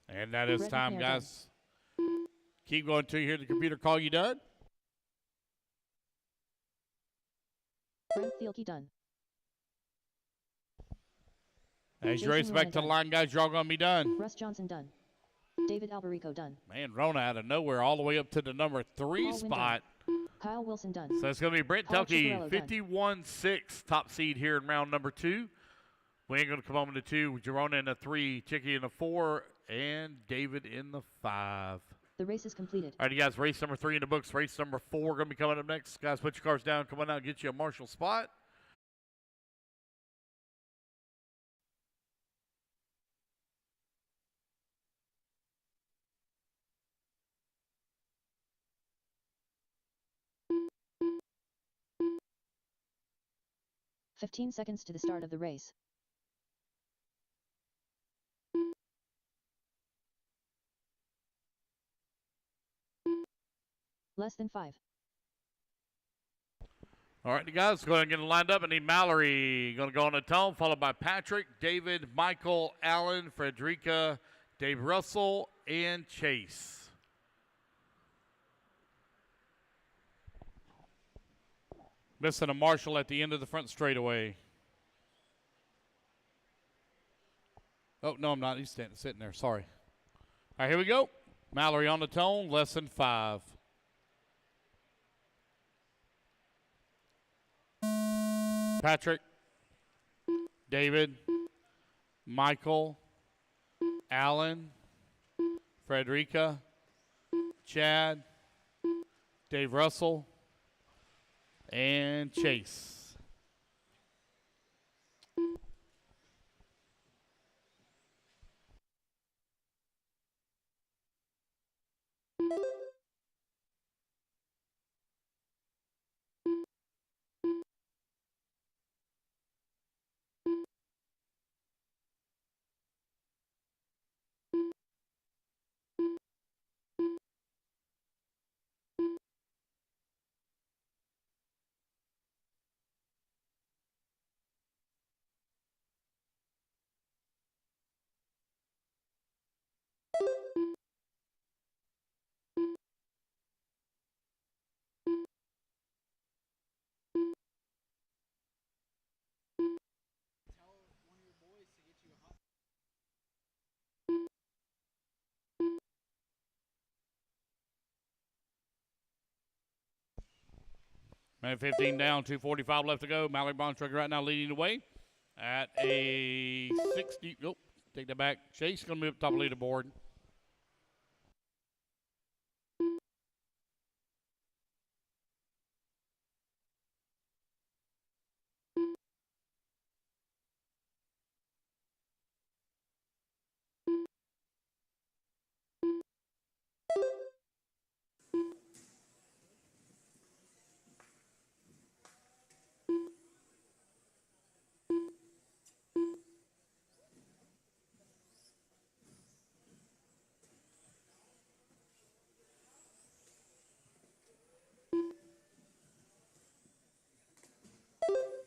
And that is
Red
time,
McNair
guys. Keep going till you hear the computer call you done.
Brent Thielke done.
As you
Jason
race back
Rona
to the
done.
line, guys, you're all going to be done.
Russ Johnson done. David Alberico done.
Man, Rona out of nowhere all the way up to the number 3
Paul Wynn
spot.
done. Kyle Wilson done.
So it's going to be Brent
Paul
Thielke,
Ciccarello
51.6, top seed here in round number 2. Wayne going to come home in the 2, Jerona in the 3, Chicky in the 4, and David in the 5.
The race is completed.
All right, you guys, race number 3 in the books. Race number 4 going to be coming up next. Guys, put your cars down. Come on out and get you a Marshall spot.
"15 seconds to the start of the race. Less than 5.
All right, you guys, go ahead and get it lined up. I need Mallory going to go on the tone, followed by Patrick, David, Michael, Allen, Frederica, Dave Russell, and Chase. Missing a Marshall at the end of the front straightaway. Oh, no, I'm not. He's sitting there. Sorry. All right, here we go. Mallory on the tone, less than 5. Patrick, David, Michael, Allen, Frederica, Chad, Dave Russell, and Chase. Minute 15 down, 2:45 left to go. Mallory Bontrager right now leading the way at a 60. Nope, take that back. Chase going to move up top of the leaderboard.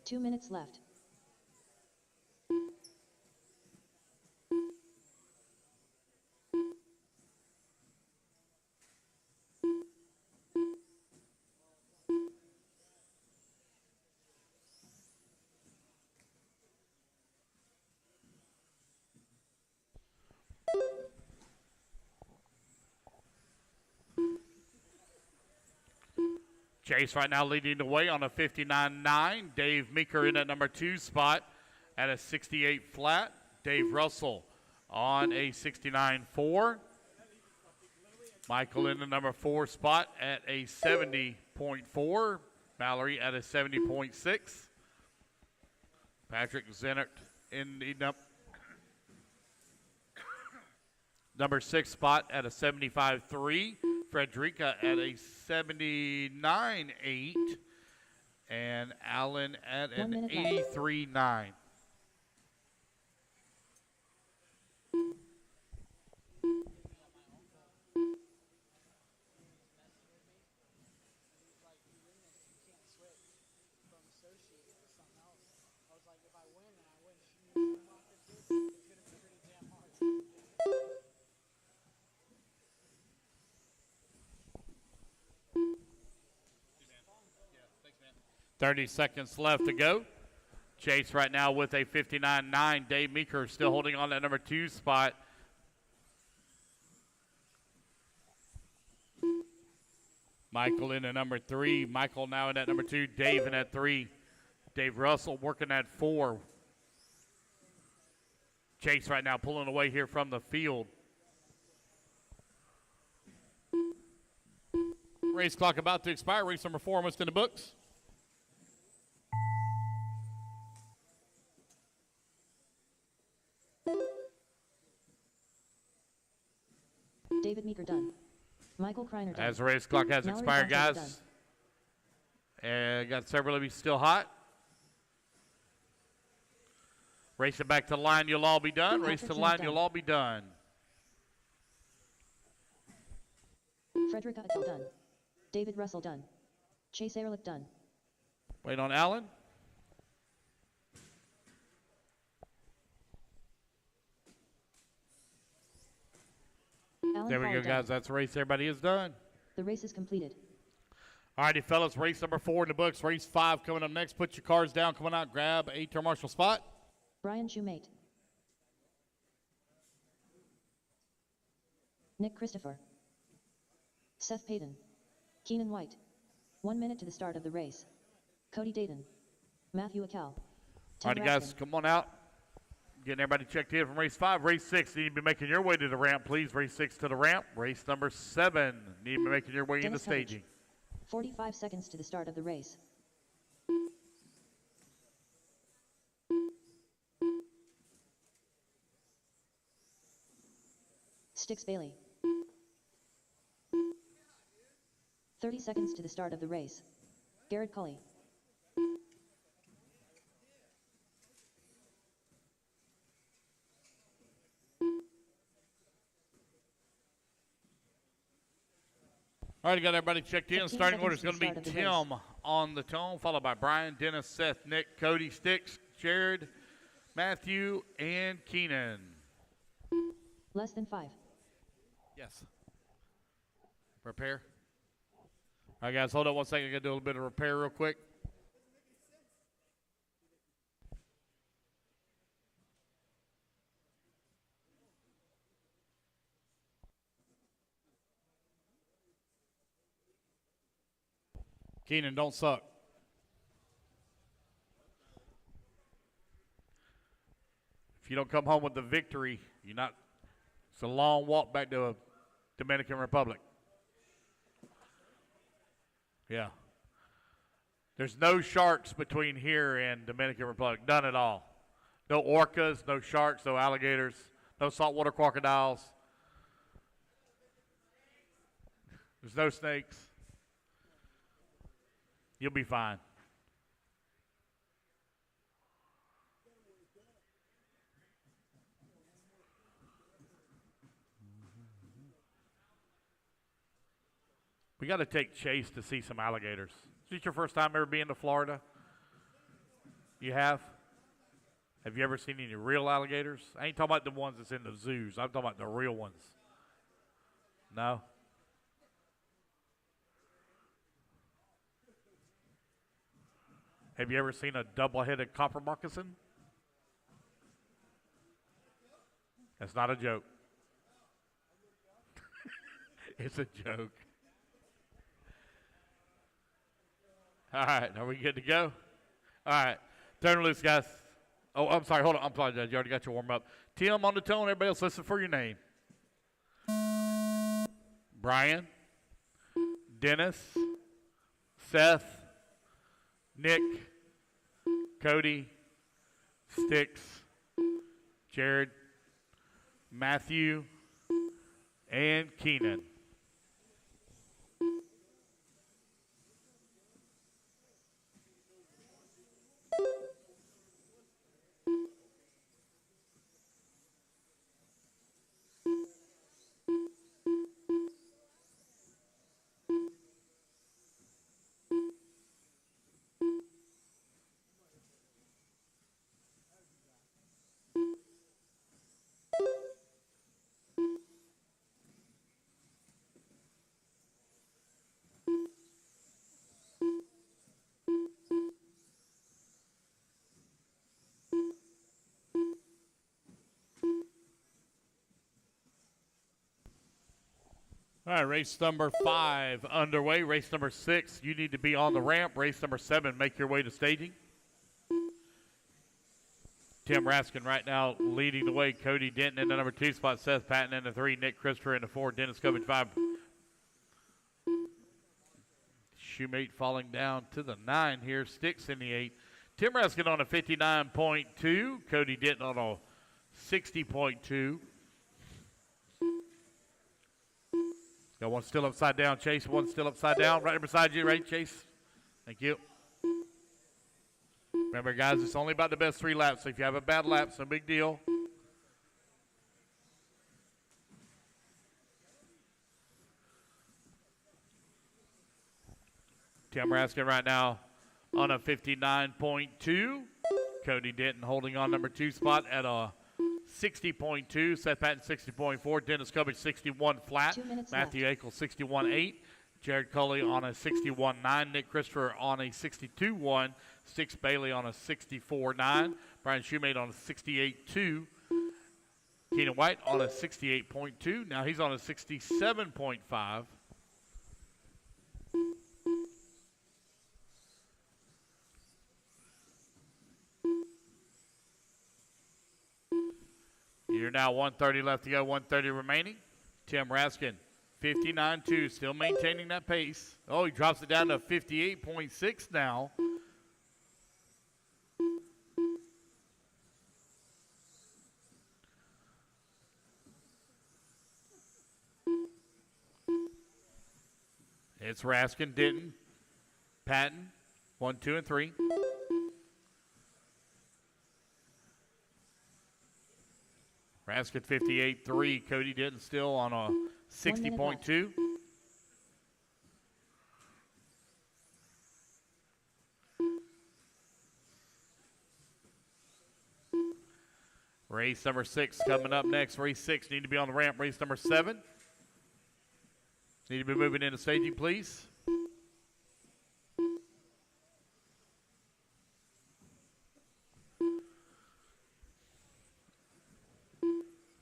Two minutes left.
Chase right now leading the way on a 59.9. Dave Meeker in at number 2 spot at a 68 flat. Dave Russell on a 69.4. Michael in the number 4 spot at a 70.4. Mallory at a 70.6. Patrick Zenert in the number 6 spot at a 75.3. Frederica at a 79.8, and Allen at an 83.9. 30 seconds left to go. Chase right now with a 59.9. Dave Meeker still holding on that number 2 spot. Michael in at number 3. Michael now in at number 2. Dave in at 3. Dave Russell working at 4. Chase right now pulling away here from the field. Race clock about to expire. Race number 4 almost in the books.
David Meeker done. Michael Kreiner done.
As the race clock has
Mallory
expired,
Bontrager
guys. And got several of you still hot. Racing back to the line, you'll all be done. Race to the line, you'll all be done.
Frederick Attell done. David Russell done. Chase Ehrlich done.
Wait on Allen.
Alan
There we
Fowler
go, guys. That's the race. Everybody is done.
The race is completed.
All righty, fellas. Race number 4 in the books. Race 5 coming up next. Put your cars down. Come on out. Grab a turn marshal spot.
Brian Shoemate. Nick Christopher. Seth Payton. Keenan White. 1 minute to the start of the race. Cody Dayton. Matthew Acal.
All righty, guys. Come on out. Getting everybody checked in from race 5. Race 6, you need to be making your way to the ramp, please. Race 6 to the ramp. Race number 7, need to be making your way into
Dennis Hedge.
staging.
45 seconds to the start of the race. Stix Bailey. 30 seconds to the start of the race. Garrett Cully.
All right, got everybody checked in.
15
Starting order is
seconds
going
to
to
the
be
start of
Tim on the tone, followed by Brian, Dennis, Seth, Nick, Cody, Stix, Jared, Matthew, and Keenan.
Less than 5.
Yes. Repair. All right, guys, hold on one second. I'm going to do a little bit of repair real quick. Keenan, don't suck. If you don't come home with the victory, you're not. It's a long walk back to Dominican Republic. Yeah. There's no sharks between here and Dominican Republic. None at all. No orcas, no sharks, no alligators, no saltwater crocodiles. There's no snakes. You'll be fine. We got to take Chase to see some alligators. Is this your first time ever being to Florida? You have? Have you ever seen any real alligators? I ain't talking about the ones that's in the zoos. I'm talking about the real ones. No? Have you ever seen a double-headed copper moccasin? That's not a joke. It's a joke. All right, are we good to go? All right, turn loose, guys. Oh, I'm sorry, hold on. I'm sorry, you already got your warm-up. Tim on the tone, everybody else listen for your name. Brian, Dennis, Seth, Nick, Cody, Stix, Jared, Matthew, and Keenan. All right, race number 5 underway. Race number 6, you need to be on the ramp. Race number 7, make your way to staging. Tim Raskin right now leading the way. Cody Denton in the number 2 spot. Seth Patton in the 3. Nick Christopher in the 4. Dennis Covey 5. Shoemate falling down to the 9 here. Sticks in the 8. Tim Raskin on a 59.2. Cody Denton on a 60.2. Got one still upside down, Chase. One still upside down. Right beside you, right, Chase? Thank you. Remember, guys, it's only about the best 3 laps. So if you have a bad lap, it's no big deal. Tim Raskin right now on a 59.2. Cody Denton holding on number 2 spot at a 60.2. Seth Patton 60.4. Dennis Cubbage 61 flat. Matthew Akel 61.8. Jared Culley on a 61.9. Nick Christopher on a 62.1. Six Bailey on a 64.9. Brian Shoemate on a 68.2. Keenan White on a 68.2. Now he's on a 67.5. You're now 130 left to go, 130 remaining. Tim Raskin, 59.2, still maintaining that pace. Oh, he drops it down to 58.6 now. It's Raskin, Denton, Patton, 1, 2, and 3. Raskin 58.3. Cody Denton still on a 60.2. Race number 6 coming up next. Race 6 need to be on the ramp. Race number 7. Need to be moving into staging, please.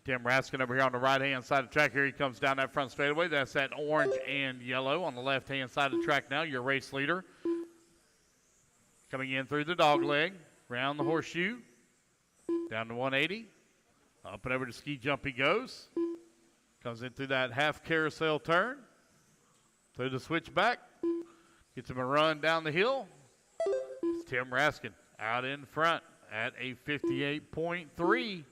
Tim Raskin over here on the right-hand side of the track. Here he comes down that front straightaway. That's that orange and yellow on the left-hand side of the track now. Your race leader. Coming in through the dog leg. Round the horseshoe. Down to 180. Up and over to ski jump he goes. Comes in through that half carousel turn. Through the switchback. Gets him a run down the hill. It's Tim Raskin out in front at a 58.3.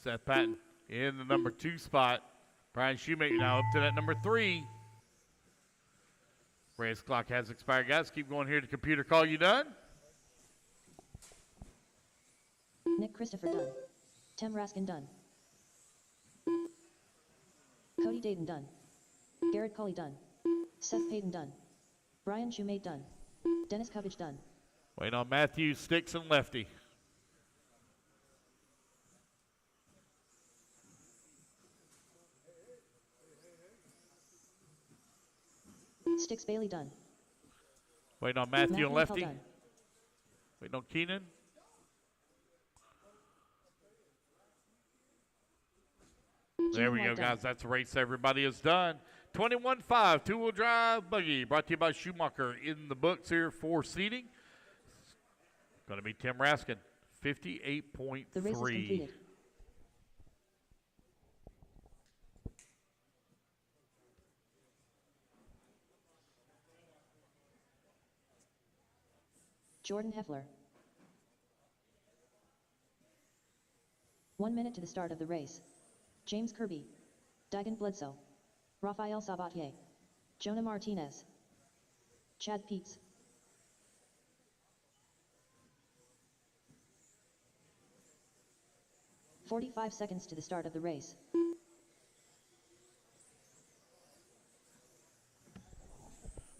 Seth Patton in the number 2 spot. Brian Shoemaker now up to that number 3. Race clock has expired, guys. Keep going here to computer call. You done?
Nick Christopher done. Tim Raskin done. Cody Denton done. Garrett Culley done. Seth Payton done. Brian Shoemate done. Dennis Covage done.
Wait on Matthew, Sticks, and Lefty.
Sticks Bailey done.
Wait on Matthew and Lefty.
Done.
Wait on Keenan. There we go, guys. That's the race everybody is done. 21.5 two-wheel drive buggy brought to you by Schumacher in the books here for seating. Going to be Tim Raskin, 58.3.
The race is completed. Jordan Heffler. 1 minute to the start of the race. James Kirby. Digan Bledsoe. Rafael Sabatier. Jonah Martinez. Chad Peets. "45 seconds to the start of the race.
All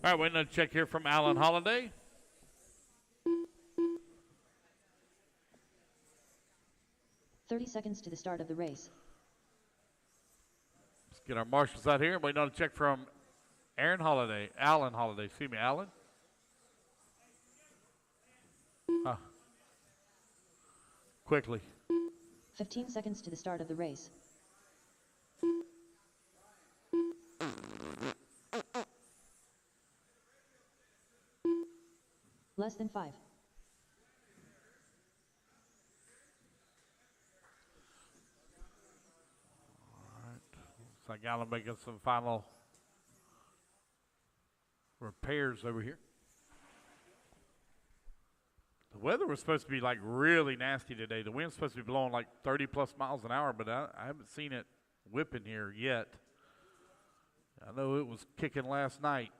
right, we're going to check here from Alan Holiday.
"30 seconds to the start of the race.
Let's get our marshals out here. Waiting on a check from Alan Holiday. Excuse me, Alan. Quickly.
15 seconds to the start of the race. Less than 5.
So Gallen making some final repairs over here. The weather was supposed to be like really nasty today. The wind's supposed to be blowing like 30 plus miles an hour, but I haven't seen it whipping here yet. I know it was kicking last night.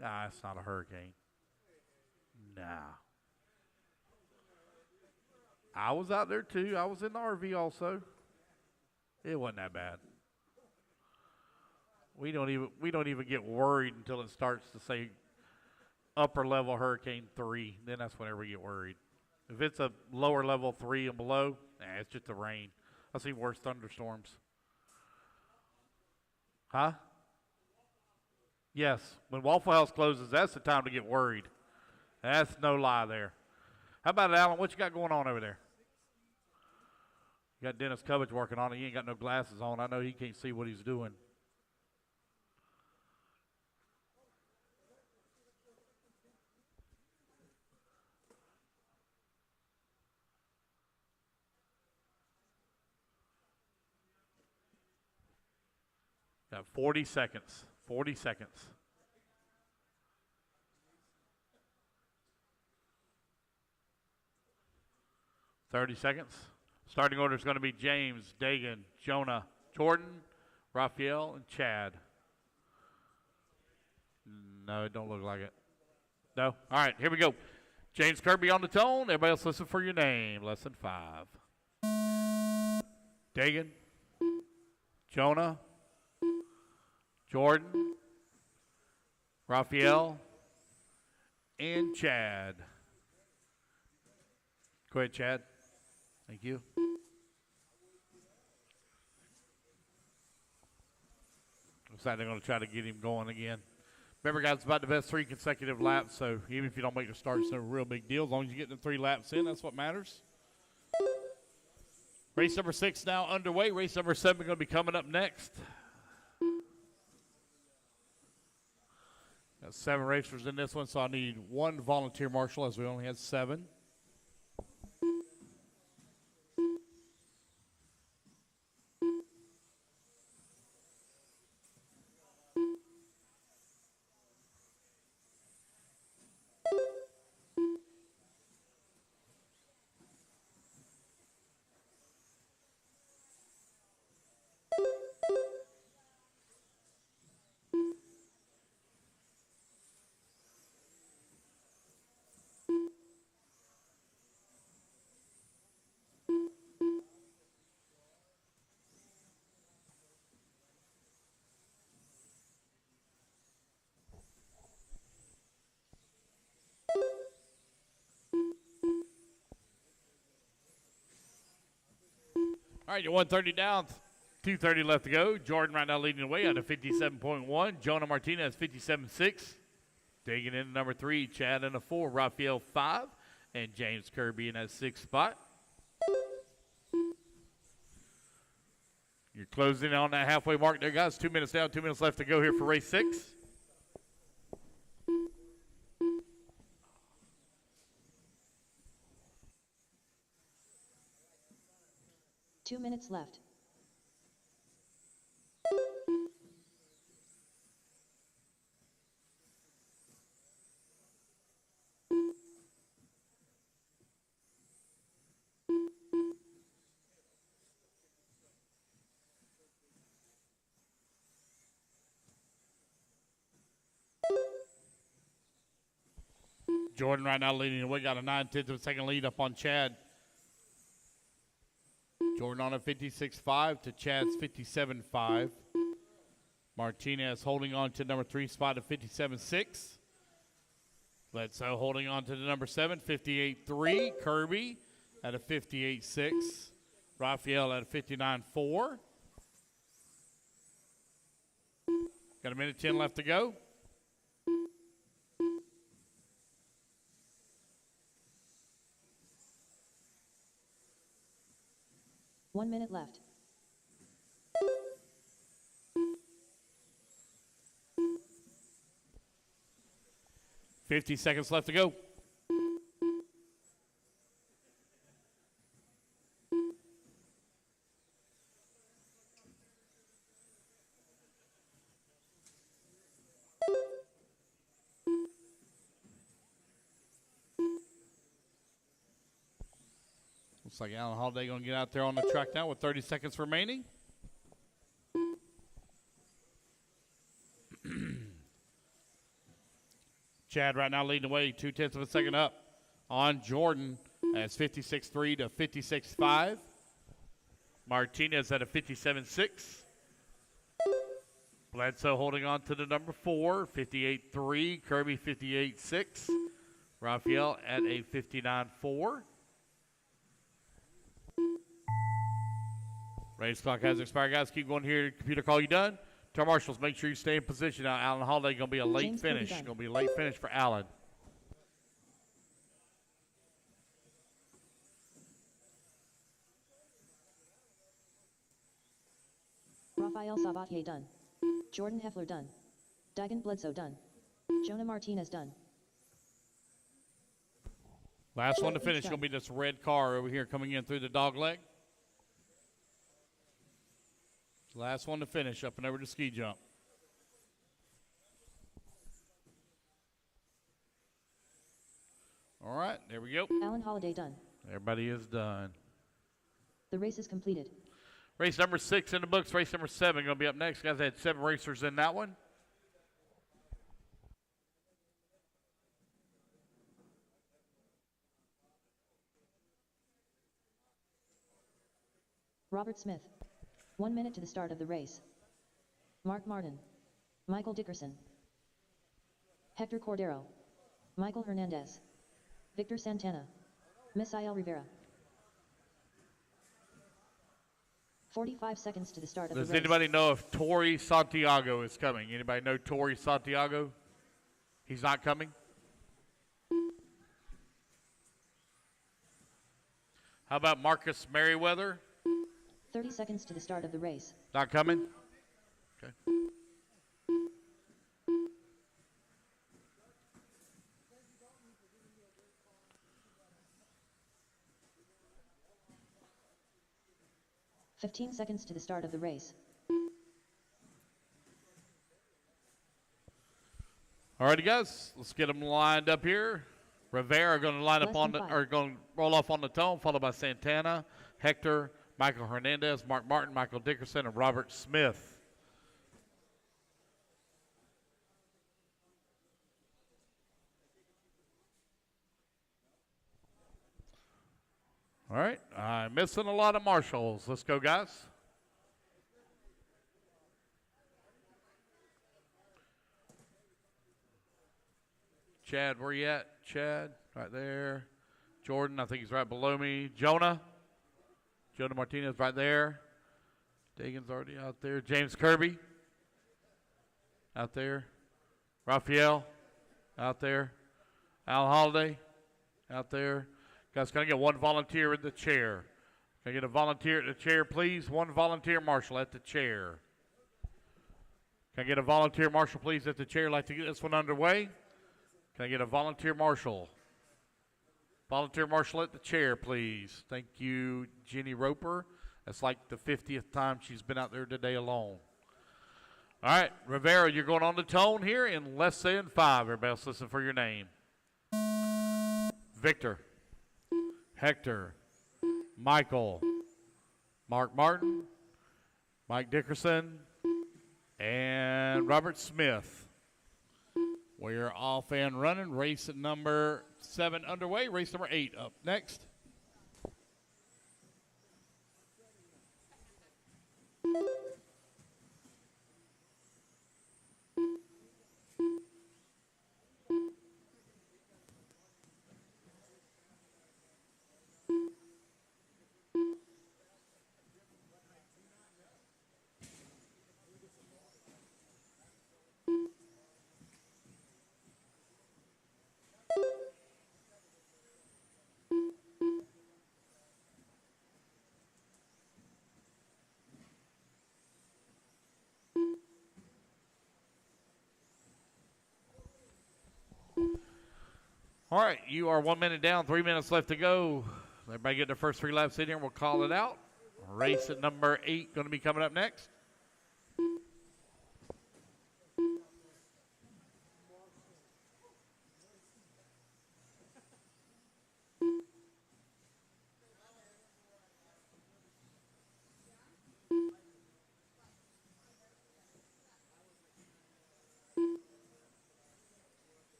Nah, it's not a hurricane. Nah. I was out there too. I was in the RV also. It wasn't that bad. We don't even get worried until it starts to say upper level hurricane 3. Then that's whenever we get worried. If it's a lower level 3 and below, it's just the rain. I've seen worse thunderstorms. Huh? Yes. When Waffle House closes, that's the time to get worried. That's no lie there. How about it, Alan? What you got going on over there? You got Dennis Covich working on it. He ain't got no glasses on. I know he can't see what he's doing. Got 40 seconds. 40 seconds. $30 seconds. Starting order is going to be James, Dagan, Jonah, Jordan, Raphael, and Chad. No, it don't look like it. No? All right, here we go. James Kirby on the tone. Everybody else listen for your name. Lesson 5. Dagan, Jonah, Jordan, Raphael, and Chad. Go ahead, Chad. Thank you. Looks like they're going to try to get him going again. Remember, guys, it's about the best 3 consecutive laps, so even if you don't make the start, it's no real big deal. As long as you get the 3 laps in, that's what matters. Race number 6 now underway. Race number 7 going to be coming up next. Got 7 racers in this one, so I need 1 volunteer marshal as we only had 7. All right, you're 130 down, 2:30 left to go. Jordan right now leading the way at a 57.1. Jonah Martinez 57.6. Digging in number 3, Chad in a 4, Raphael 5, and James Kirby in that 6th spot. You're closing on that halfway mark there, guys. 2 minutes down, 2 minutes left to go here for race 6.
Two minutes left.
Jordan right now leading the way, got a 9/10 of a second lead up on Chad. Jordan on a 56.5 to Chad's 57.5. Martinez holding on to number 3 spot at 57.6. Bledsoe holding on to the number 7, 58.3. Kirby at a 58.6. Raphael at a 59.4. Got a minute 10 left to go.
One minute left.
50 seconds left to go. Looks like Alan Holiday going to get out there on the track now with 30 seconds remaining. Chad right now leading the way, 0.2 of a second up on Jordan. That's 56.3 to 56.5. Martinez at a 57.6. Bledsoe holding on to the number 4, 58.3. Kirby 58.6. Raphael at a 59.4. Race clock has expired, guys. Keep going here. Computer call you done. To our marshals, make sure you stay in position now. Alan Holiday going to be a late
James
finish.
Kirby
Going to be a late finish for Alan.
Rafael Sabatier done. Jordan Heffler done. Dagan Bledsoe done. Jonah Martinez done.
Last one to finish
done.
going to be this red car over here coming in through the dog leg. Last one to finish up and over to ski jump. All right, there we go.
Alan Holiday done.
Everybody is done.
The race is completed.
Race number 6 in the books. Race number 7 going to be up next. Guys, I had 7 racers in that one.
Robert Smith. 1 minute to the start of the race. Mark Martin. Michael Dickerson. Hector Cordero. Michael Hernandez. Victor Santana. Misael Rivera. 45 seconds to the start of the race.
Does anybody know if Tori Santiago is coming? Anybody know Tori Santiago? He's not coming? How about Marcus Merriweather?
30 seconds to the start of the race.
Not coming? Okay.
$15 seconds to the start of the race.
All righty, guys. Let's get them lined up here. Rivera going to line up on the, or going to roll off on the tone, followed by Santana, Hector, Michael Hernandez, Mark Martin, Michael Dickerson, and Robert Smith. All right, I'm missing a lot of marshals. Let's go, guys. Chad, where you at? Chad, right there. Jordan, I think he's right below me. Jonah Martinez right there. Dagan's already out there. James Kirby out there. Raphael out there. Al Holiday out there. Guys, can I get one volunteer at the chair? Can I get a volunteer at the chair, please? One volunteer marshal at the chair. Can I get a volunteer marshal, please, at the chair? I'd like to get this one underway. Can I get a volunteer marshal? Volunteer marshal at the chair, please. Thank you, Jenny Roper. That's like the 50th time she's been out there today alone. All right, Rivera, you're going on the tone here in less than 5. Everybody else listen for your name. Victor. Hector. Michael. Mark Martin. Mike Dickerson. And Robert Smith. We're off and running. Race number 7 underway. Race number 8 up next. All right, you are 1 minute down, 3 minutes left to go. Everybody get their first 3 laps in here, and we'll call it out. Race at number 8 going to be coming up next.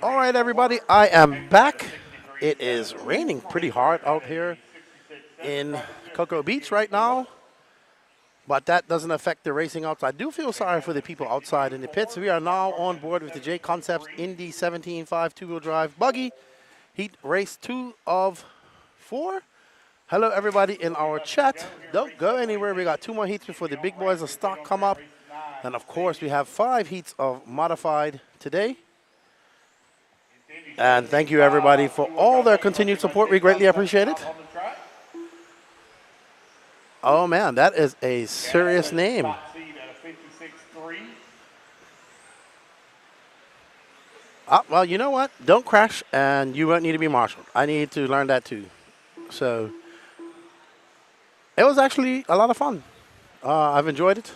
All right, everybody, I am back. It is raining pretty hard out here in Cocoa Beach right now, but that doesn't affect the racing outside. I do feel sorry for the people outside in the pits. We are now on board with the J Concepts Indy 17.5 two-wheel drive buggy, heat race 2 of 4. Hello, everybody in our chat. Don't go anywhere. We got 2 more heats before the big boys of stock come up. And, of course, we have 5 heats of modified today. And thank you, everybody, for all their continued support. We greatly appreciate it. Oh, man, that is a serious name. Well, you know what? Don't crash, and you won't need to be marshaled. I need to learn that, too. So it was actually a lot of fun. I've enjoyed it.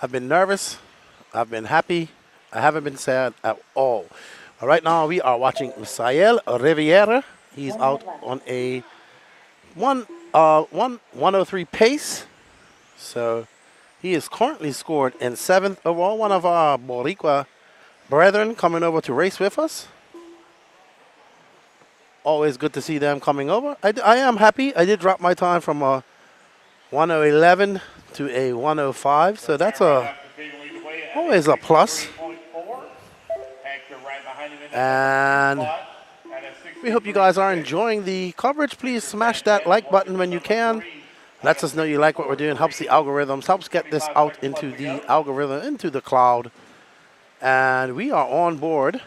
I've been nervous. I've been happy. I haven't been sad at all. Right now, we are watching Misael Riviera. He's out on a 103 pace. So he is currently scored in 7th overall. One of our Boricua brethren coming over to race with us. Always good to see them coming over. I am happy. I did drop my time from a 1:11 to a 1:05. So that's always a plus. And we hope you guys are enjoying the coverage. Please smash that like button when you can. Lets us know you like what we're doing. Helps the algorithms. Helps get this out into the algorithm, into the cloud. And we are on board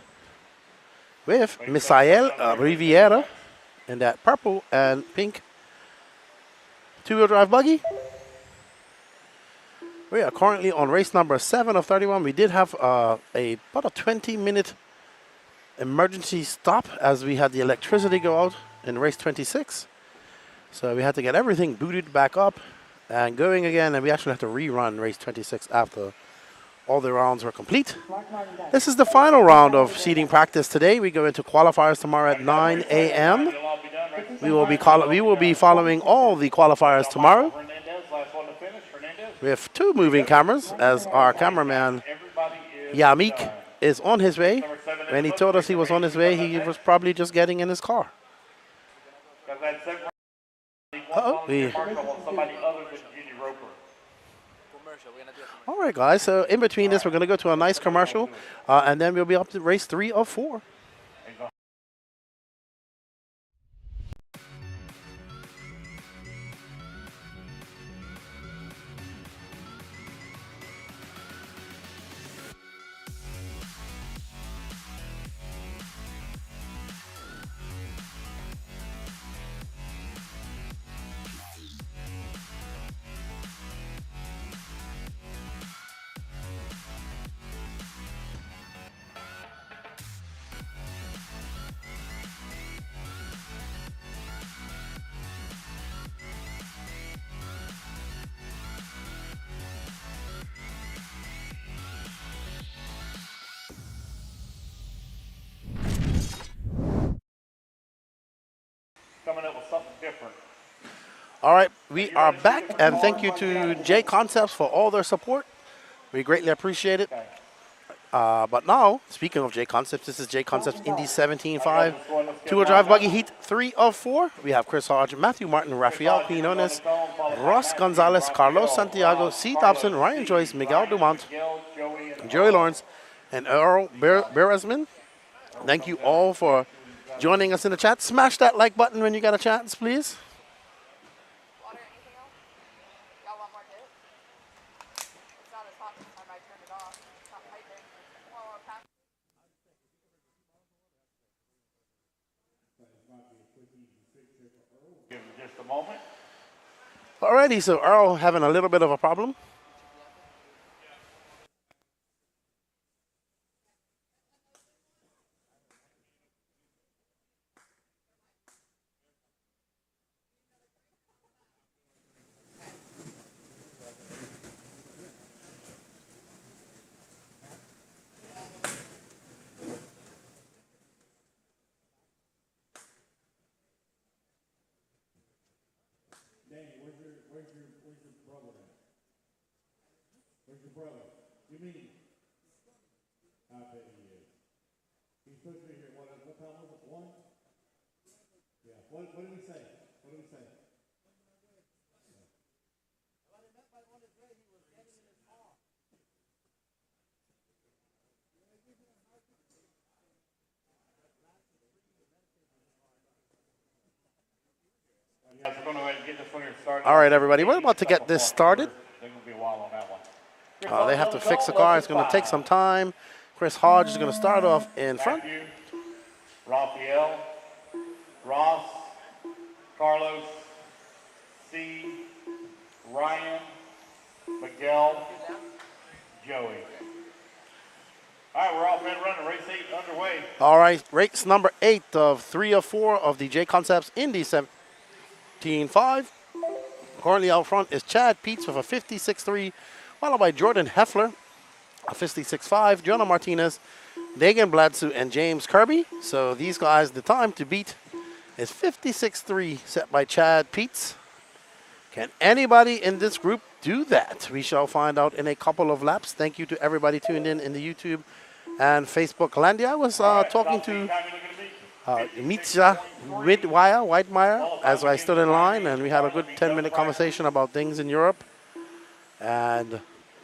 with Misael Riviera in that purple and pink two-wheel drive buggy. We are currently on race number 7 of 31. We did have about a 20-minute emergency stop as we had the electricity go out in race 26. So we had to get everything booted back up and going again, and we actually have to rerun race 26 after all the rounds were complete. This is the final round of seeding practice today. We go into qualifiers tomorrow at 9 a.m. We will be following all the qualifiers tomorrow. We have 2 moving cameras as our cameraman Yamik is on his way. When he told us he was on his way, he was probably just getting in his car. All right, guys. So in between this, we're going to go to a nice commercial, and then we'll be up to race 3 of 4.
Coming up with something different.
All right, we are back, and thank you to J Concepts for all their support. We greatly appreciate it. But now, speaking of J Concepts, this is J Concepts Indy 17.5 two-wheel drive buggy heat 3 of 4. We have Chris Hodge, Matthew Martin, Rafael Quinones, Ross Gonzalez, Carlos Santiago, C. Dobson, Ryan Joyce, Miguel Dumont, Joey Lawrence, and Earl Beresman. Thank you all for joining us in the chat. Smash that like button when you got a chance, please.
Water, anything else? Y'all want more dip? It's not as hot this time. I turned it off. It's not piping. Well, I'll pass.
Give him just a moment.
Alrighty, so Earl having a little bit of a problem.
Danny, where's your brother at? Where's your brother? You mean? I bet he is. He's supposed to be here. What time was it? 1? Yeah. What did he say? What did he say?
Guys, we're going to go ahead and get this one here started.
All right, everybody, we're about to get this started.
There's going to be a while on that one.
They have to fix the car. It's going to take some time. Chris Hodge is going to start off in front.
Matthew, Raphael, Ross, Carlos, C, Ryan, Miguel, Joey. All right, we're off and running. Race 8 underway.
All right, race number 8 of 3 of 4 of the J Concepts Indy 17.5. Currently out front is Chad Peets with a 56.3, followed by Jordan Heffler, a 56.5, Jonah Martinez, Dagan Bladsu, and James Kirby. So these guys, the time to beat is 56.3 set by Chad Peets. Can anybody in this group do that? We shall find out in a couple of laps. Thank you to everybody tuned in the YouTube and Facebook land. I was talking to Mitja Whitemeyer as I stood in line, and we had a good 10-minute conversation about things in Europe and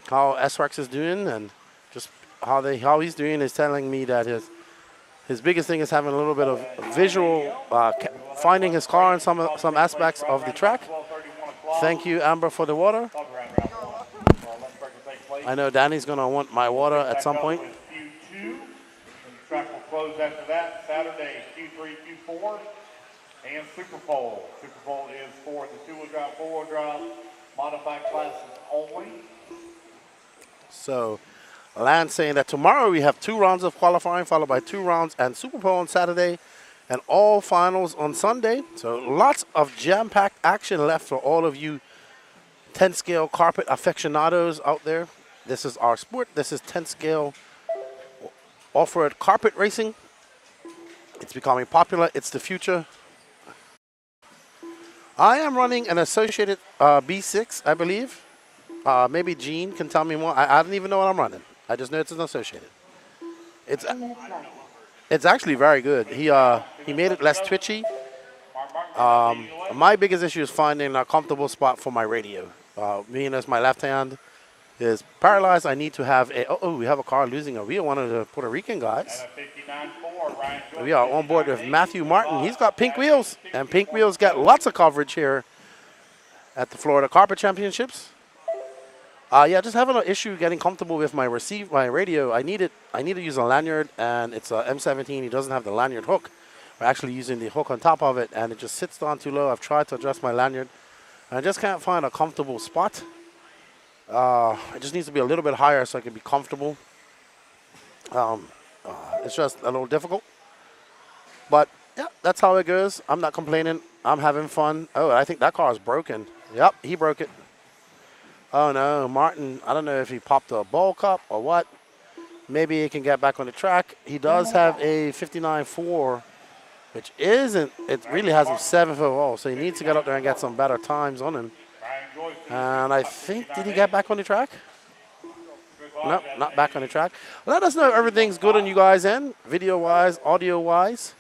how SRAX is doing, and just how he's doing. Is telling me that his biggest thing is having a little bit of visual, finding his car in some aspects of the track. Thank you, Amber, for the water. I know Danny's going to want my water at some point.
Q2, and the track will close after that. Saturday, Q3, Q4, and Super Bowl. Super Bowl is for the 2-wheel drive, 4-wheel drive, modified classes only.
So, Lance saying that tomorrow we have 2 rounds of qualifying, followed by 2 rounds and Super Bowl on Saturday, and all finals on Sunday. So lots of jam-packed action left for all of you 10-scale carpet aficionados out there. This is our sport. This is 10-scale off-road carpet racing. It's becoming popular. It's the future. I am running an Associated B6, I believe. Maybe Gene can tell me more. I don't even know what I'm running. I just know it's an Associated. It's actually very good. He made it less twitchy. My biggest issue is finding a comfortable spot for my radio. Being as my left hand is paralyzed, I need to have a. We have a car losing a wheel. One of the Puerto Rican guys. We are on board with Matthew Martin. He's got pink wheels, and pink wheels get lots of coverage here at the Florida Carpet Championships. Yeah, just having an issue getting comfortable with my radio. I need to use a lanyard, and it's a M17. He doesn't have the lanyard hook. We're actually using the hook on top of it, and it just sits down too low. I've tried to adjust my lanyard, and I just can't find a comfortable spot. It just needs to be a little bit higher so I can be comfortable. It's just a little difficult. But, yeah, that's how it goes. I'm not complaining. I'm having fun. Oh, I think that car is broken. Yep, he broke it. Oh, no, Martin, I don't know if he popped a ball cup or what. Maybe he can get back on the track. He does have a 59.4, which isn't, it really has him 7th overall, so he needs to get up there and get some better times on him. And I think, did he get back on the track? No, not back on the track. Let us know if everything's good on you guys' end, video-wise, audio-wise.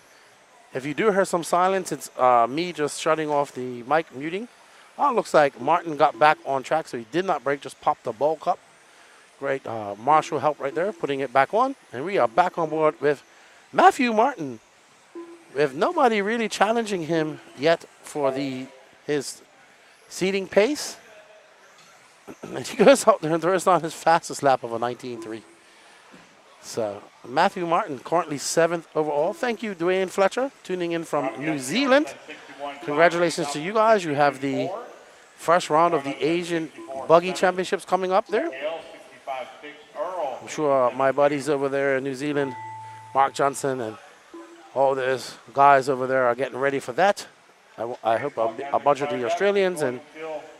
If you do hear some silence, it's me just shutting off the mic muting. Oh, it looks like Martin got back on track, so he did not break, just popped the ball cup. Great Marshall help right there, putting it back on. And we are back on board with Matthew Martin with nobody really challenging him yet for his seating pace. And he goes out there and throws on his fastest lap of a 19.3. So Matthew Martin, currently 7th overall. Thank you, Dwayne Fletcher, tuning in from New Zealand. Congratulations to you guys. You have the first round of the Asian Buggy Championships coming up there. I'm sure my buddies over there in New Zealand, Mark Johnson and all those guys over there are getting ready for that. I hope a bunch of the Australians and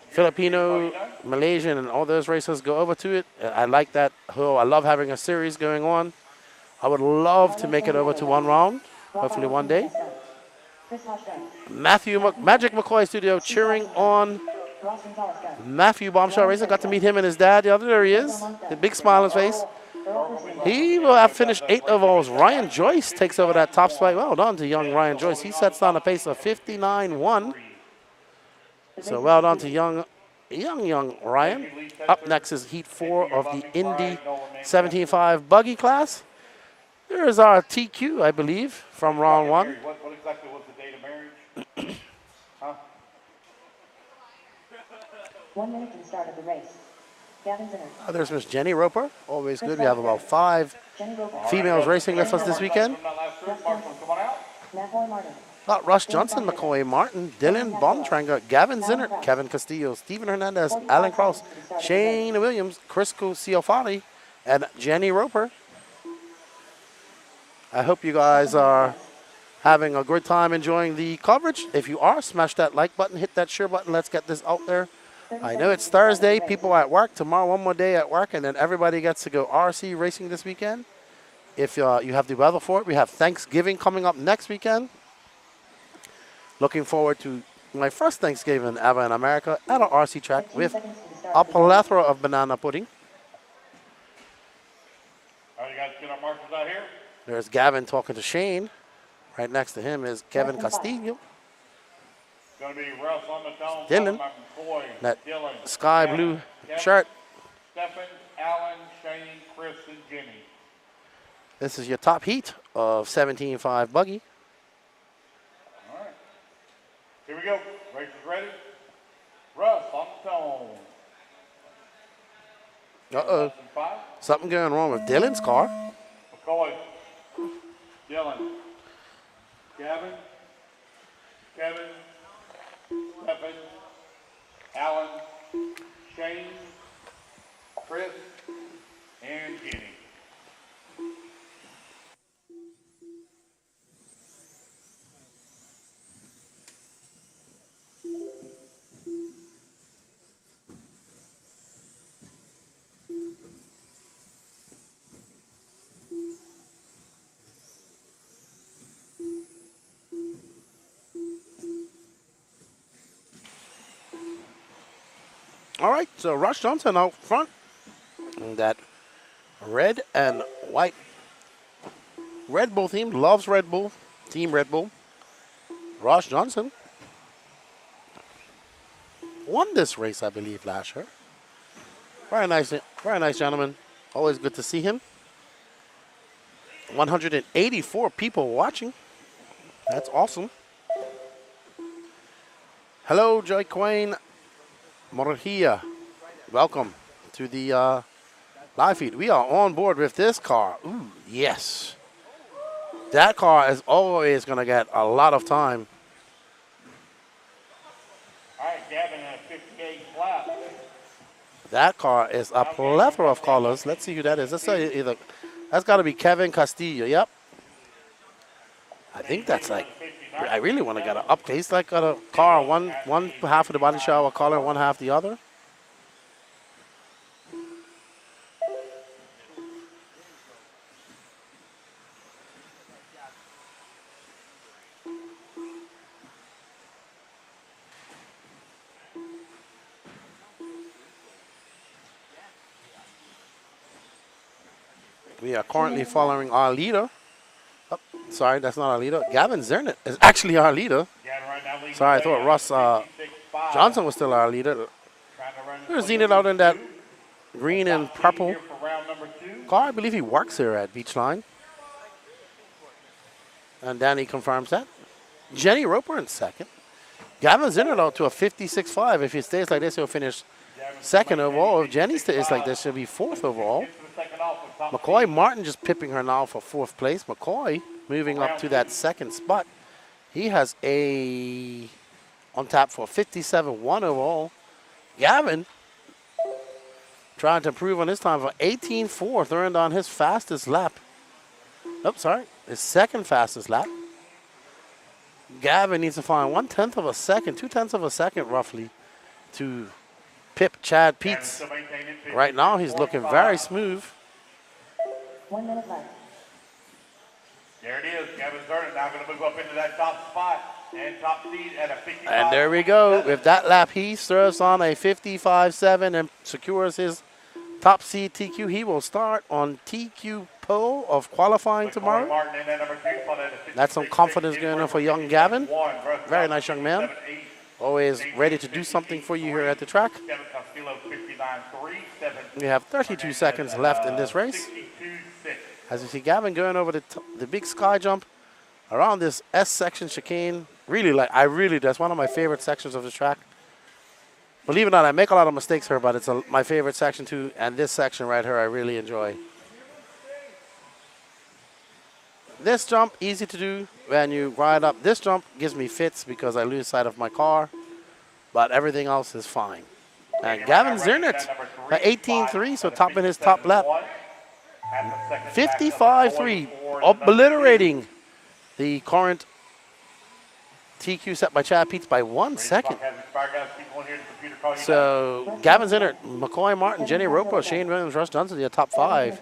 Filipino, Malaysian, and all those racers go over to it. I like that. I love having a series going on. I would love to make it over to one round, hopefully one day. Magic McCoy Studio cheering on Matthew Bombshell Racer. Got to meet him and his dad the other. There he is. The big smile on his face. He will have finished 8 overalls. Ryan Joyce takes over that top spot. Well done to young Ryan Joyce. He sets down a pace of 59.1. So well done to young Ryan. Up next is Heat 4 of the Indy 17.5 Buggy class. There's our TQ, I believe, from round 1.
What exactly was the date of marriage? Huh?
1 minute to the start of the race. Gavin Zinner.
There's Miss Jenny Roper. Always good. We have about 5 females racing with us this weekend. Got Russ Johnson, McCoy Martin, Dylan Bontranger, Gavin Zinner, Kevin Castillo, Stephen Hernandez, Alan Krause, Shane Williams, Crisco Ciofari, and Jenny Roper. I hope you guys are having a good time enjoying the coverage. If you are, smash that like button, hit that share button. Let's get this out there. I know it's Thursday, people at work. Tomorrow, one more day at work, and then everybody gets to go RC racing this weekend. If you have the weather for it, we have Thanksgiving coming up next weekend. Looking forward to my first Thanksgiving ever in America at an RC track with a plethora of banana pudding.
All right, you guys get our marshals out here.
There's Gavin talking to Shane. Right next to him is Kevin Castillo.
Going to be Russ on the tone.
Dylan,
McCoy,
that
Dylan,
sky
Kevin,
blue
Kevin,
shirt.
Stephen, Alan, Shane, Chris, and Jenny.
This is your top heat of 17.5 Buggy.
All right. Here we go. Racers ready? Russ on the tone.
Uh-oh.
Russ in 5.
Something going wrong with Dylan's car.
McCoy, Dylan, Gavin, Kevin, Stephen, Alan, Shane, Chris, and Jenny.
All right, so Russ Johnson out front. And that red and white Red Bull team loves Red Bull. Team Red Bull. Russ Johnson won this race, I believe, last year. Very nice gentleman. Always good to see him. 184 people watching. That's awesome. Hello, Joy Quayne Morgia. Welcome to the live feed. We are on board with this car. Ooh, yes. That car is always going to get a lot of time.
All right, Gavin at 58 flat.
That car is a plethora of colors. Let's see who that is. That's got to be Kevin Castillo. Yep. I think that's like, I really want to get an update. He's like got a car, one half of the body shower color, one half the other. We are currently following our leader. Oh, sorry, that's not our leader. Gavin Zernitt is actually our leader. Sorry, I thought Russ Johnson was still our leader. There's Zenit out in that green and purple car. I believe he works here at Beachline. And Danny confirms that. Jenny Roper in second. Gavin Zinner, though, to a 56.5. If he stays like this, he'll finish second overall. If Jenny stays like this, she'll be fourth overall. McCoy Martin just pipping her now for fourth place. McCoy moving up to that second spot. He has a on tap for 57.1 overall. Gavin trying to improve on his time for 18.4, throwing down his fastest lap. Oh, sorry, his second fastest lap. Gavin needs to find 1/10 of a second, 2/10 of a second roughly to pip Chad Peets. Right now he's looking very smooth.
1 minute left.
There it is. Gavin Zernin now going to move up into that top spot and top seed at a 55.
And there we go. With that lap, he throws on a 55.7 and secures his top seed TQ. He will start on TQ pole of qualifying tomorrow. That's some confidence going on for young Gavin. Very nice young man. Always ready to do something for you here at the track. We have 32 seconds left in this race. As you see Gavin going over the big sky jump around this S section chicane. That's one of my favorite sections of the track. Believe it or not, I make a lot of mistakes here, but it's my favorite section too. And this section right here, I really enjoy. This jump, easy to do when you ride up. This jump gives me fits because I lose sight of my car, but everything else is fine. And Gavin Zernert at 18.3, so topping his top lap. 55.3, obliterating the current TQ set by Chad Peets by 1 second. So Gavin Zernert, McCoy Martin, Jenny Roper, Shane Williams, Russ Johnson, the top 5.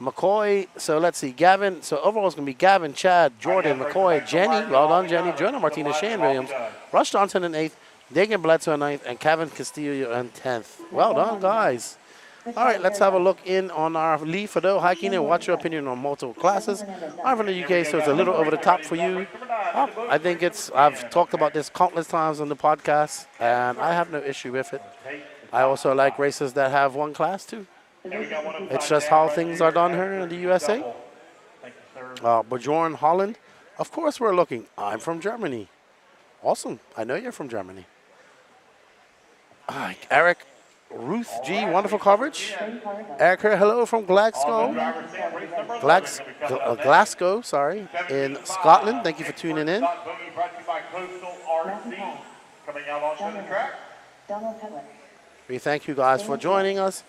McCoy, so let's see, Gavin, so overall it's going to be Gavin, Chad, Jordan, McCoy, Jenny, well done Jenny, Jonah Martinez, Shane Williams, Russ Johnson in 8th, Dagan Bledsoe in 9th, and Kevin Castillo in 10th. Well done, guys. All right, let's have a look in on our Lee Fado hiking and what's your opinion on multiple classes. I'm from the UK, so it's a little over the top for you. I think I've talked about this countless times on the podcast, and I have no issue with it. I also like races that have one class too. It's just how things are done here in the USA. Bjorn Holland, of course we're looking. I'm from Germany. Awesome, I know you're from Germany. Eric Ruth G, wonderful coverage. Eric here, hello from Glasgow, sorry, in Scotland. Thank you for tuning in. We thank you guys for joining us.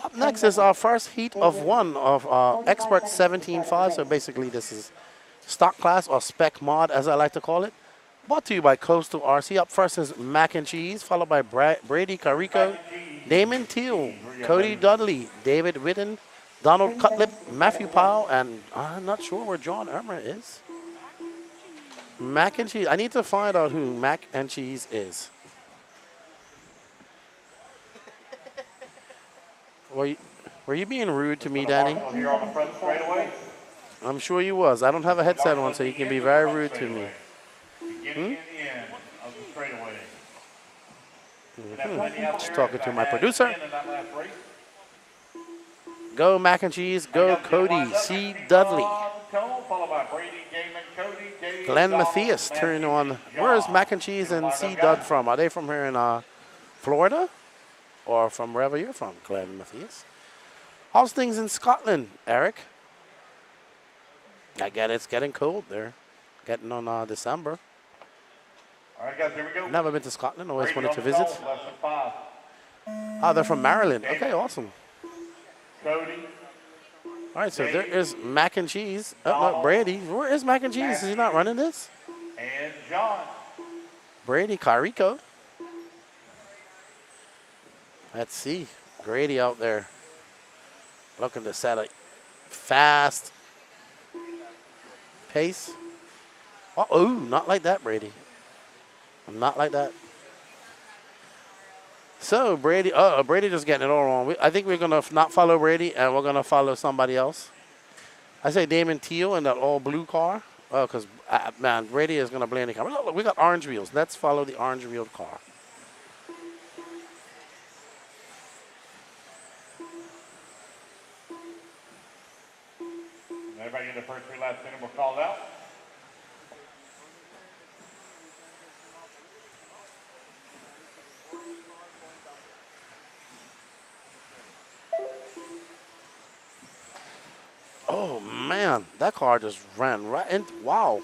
Up next is our first heat of one of Expert 17.5. So basically this is stock class or spec mod as I like to call it. Brought to you by Coastal RC. Up first is Mac and Cheese, followed by Brady Carico, Damon Teal, Cody Dudley, David Whitten, Donald Cutlip, Matthew Powell, and I'm not sure where John Irmer is. Mac and Cheese. I need to find out who Mac and Cheese is. Were you being rude to me, Danny? I'm sure you was. I don't have a headset on, so you can be very rude to me. Just talking to my producer. Go Mac and Cheese, go Cody C. Dudley. Glenn Matthias turning on. Where is Mac and Cheese and C. Dud from? Are they from here in Florida? Or from wherever you're from, Glenn Matthias? How's things in Scotland, Eric? I get it's getting cold there. Getting on December.
All right, guys, here we go.
Never been to Scotland. Always wanted to visit. They're from Maryland. Okay, awesome.
Cody.
All right, so there is Mac and Cheese. No, Brady. Where is Mac and Cheese? Is he not running this?
And John.
Brady Carico. Let's see. Grady out there. Looking to set a fast pace. Oh, not like that, Brady. Not like that. So, Brady, Brady just getting it all wrong. I think we're going to not follow Brady, and we're going to follow somebody else. I say Damon Teal in that all-blue car. Oh, because, man, Brady is going to blame the car. Look, we got orange wheels. Let's follow the orange-wheeled car.
Everybody in the first 3 laps in were called out.
man, that car just ran right in. Wow.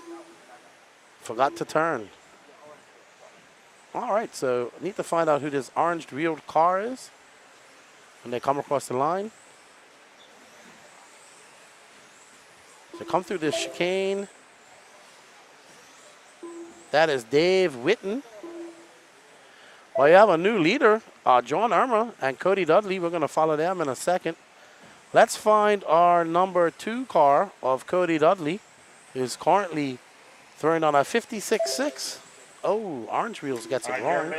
Forgot to turn. All right, so need to find out who this orange wheeled car is when they come across the line. So come through this chicane. That is Dave Witten. Well, you have a new leader, John Irma and Cody Dudley. We're going to follow them in a second. Let's find our number 2 car of Cody Dudley, who's currently throwing on a 56.6. Oh, Orange Wheels gets it wrong.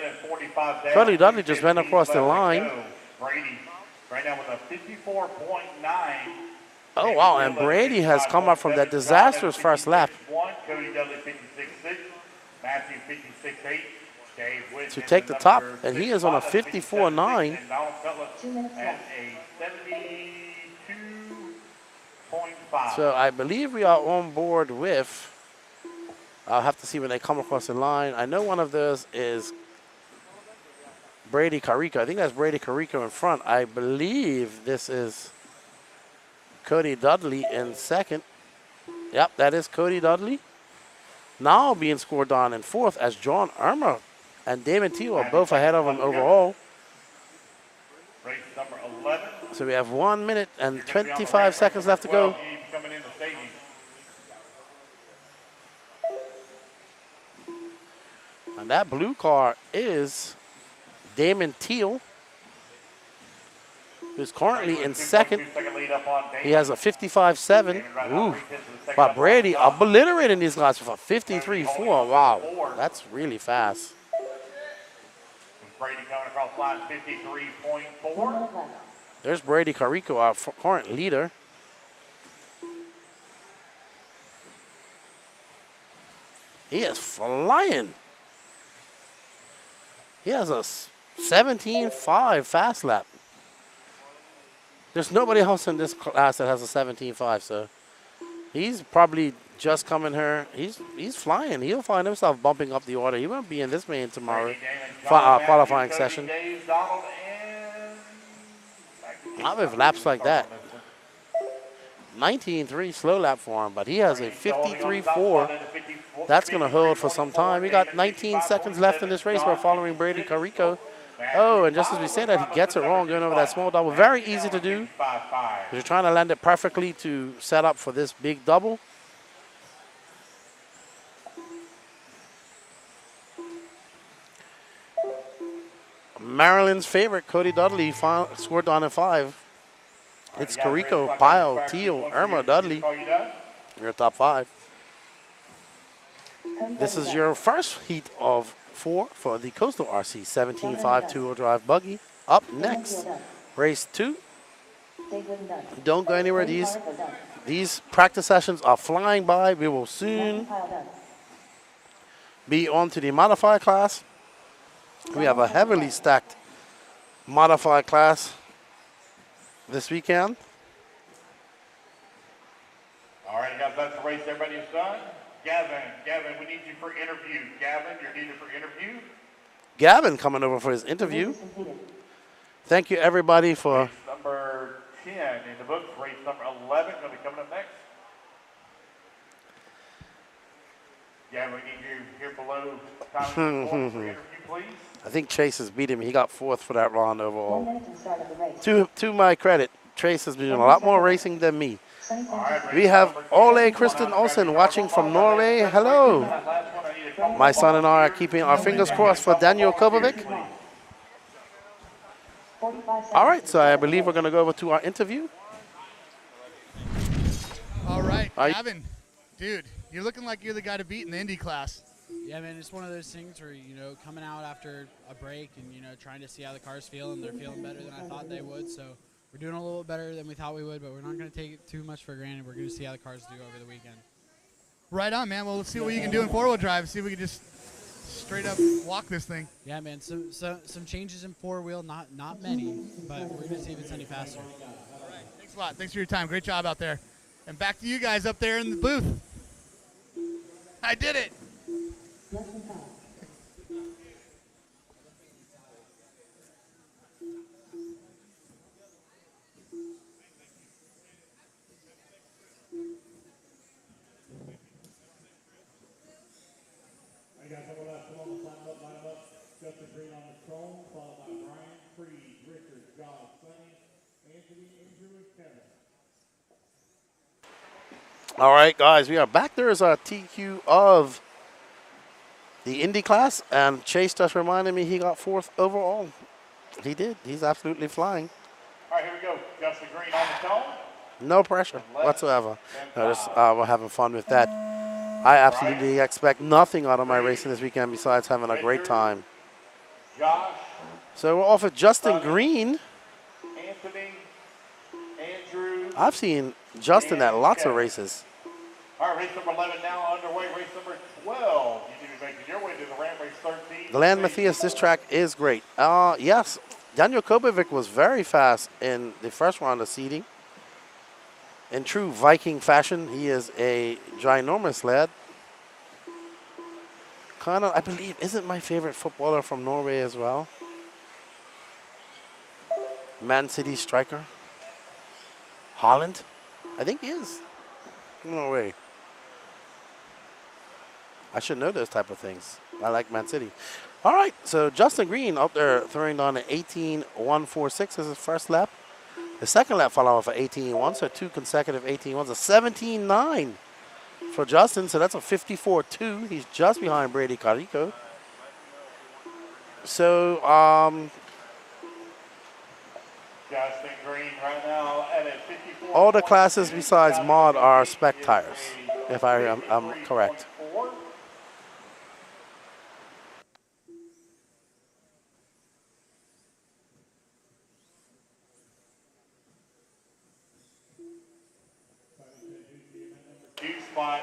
Cody Dudley just went across the line.
Brady right now with a 54.9.
Oh, wow, and Brady has come up from that disastrous first lap
Cody Dudley 56.6. Matthew 56.8. Dave Witt
to take the top, and he is on a 54.9.
and Donald Cutlass
2 minutes
at
left.
a 72.5.
So I believe we are on board with, I'll have to see when they come across the line. I know one of those is Brady Carico. I think that's Brady Carico in front. I believe this is Cody Dudley in second. Yep, that is Cody Dudley. Now being scored on in fourth as John Irma and Damon Teal are both ahead of him overall.
Race number 11.
So we have 1 minute and 25 seconds left to go.
Coming in the staging.
And that blue car is Damon Teal, who's currently in second. He has a 55.7. Ooh. But Brady obliterating these guys with a 53.4. Wow, that's really fast.
Brady coming across line 53.4.
There's Brady Carico, our current leader. He is flying. He has a 17.5 fast lap. There's nobody else in this class that has a 17.5, so he's probably just coming here. He's flying. He'll find himself bumping up the order. He won't be in this main tomorrow qualifying session. Not with laps like that. 19.3 slow lap for him, but he has a 53.4. That's going to hold for some time. We got 19 seconds left in this race. We're following Brady Carico. Oh, and just as we say that, he gets it wrong going over that small double. Very easy to do. You're trying to land it perfectly to set up for this big double. Maryland's favorite, Cody Dudley, scored on at 5. It's Carico, Pyle, Teal, Irma, Dudley. Your top 5. This is your first heat of 4 for the Coastal RC 17.5 two-wheel drive buggy. Up next, race 2. Don't go anywhere. These practice sessions are flying by. We will soon be on to the modified class. We have a heavily stacked modified class this weekend.
All right, guys, that's the race. Everybody's done. Gavin, we need you for interview. Gavin, you're needed for interview.
Gavin coming over for his interview. Thank you, everybody, for...
Race number 10 in the book. Race number 11 going to be coming up next. Gavin, we need you here below. For interview, please.
I think Chase has beat him. He got 4th for that round overall. To my credit, Chase has been doing a lot more racing than me. We have Ole Kristen Olsen watching from Norway. Hello. My son and I are keeping our fingers crossed for Daniel Kobovic. All right, so I believe we're going to go over to our interview.
All right, Gavin, dude, you're looking like you're the guy to beat in the Indy class.
Yeah, man, it's one of those things where, coming out after a break and, trying to see how the car's feeling. They're feeling better than I thought they would, so we're doing a little bit better than we thought we would, but we're not going to take it too much for granted. We're going to see how the cars do over the weekend.
Right on, man. Well, let's see what you can do in four-wheel drive. See if we can just straight up walk this thing.
Yeah, man, so some changes in four-wheel, not many, but we're going to see if it's any faster.
All right, thanks a lot. Thanks for your time. Great job out there. And back to you guys up there in the booth. I did it.
All right, guys, we are back. There is our TQ of the Indy class, and Chase just reminded me he got 4th overall. He did. He's absolutely flying.
All right, here we go. Justin Green on the tone.
No pressure whatsoever. We're having fun with that. I absolutely expect nothing out of my racing this weekend besides having a great time.
Josh,
So we're off at Justin Green.
Anthony, Andrew.
I've seen Justin at lots of races.
All right, race number 11 now underway. Race number 12. You need to be making your way to the ramp. Race 13.
Glenn Matthias, this track is great. Yes, Daniel Kobovic was very fast in the first round of seeding. In true Viking fashion, he is a ginormous lad. Kind of, I believe, isn't my favorite footballer from Norway as well? Man City striker. Holland? I think he is. Norway. I should know those type of things. I like Man City. All right, so Justin Green out there throwing down an 18.146 as his first lap. The second lap followed off an 18.1, so 2 consecutive 18.1s, a 17.9 for Justin, so that's a 54.2. He's just behind Brady Carico. So,
Justin Green right now at a 54.
all the classes besides mod are spec tires, if I'm correct.
Spot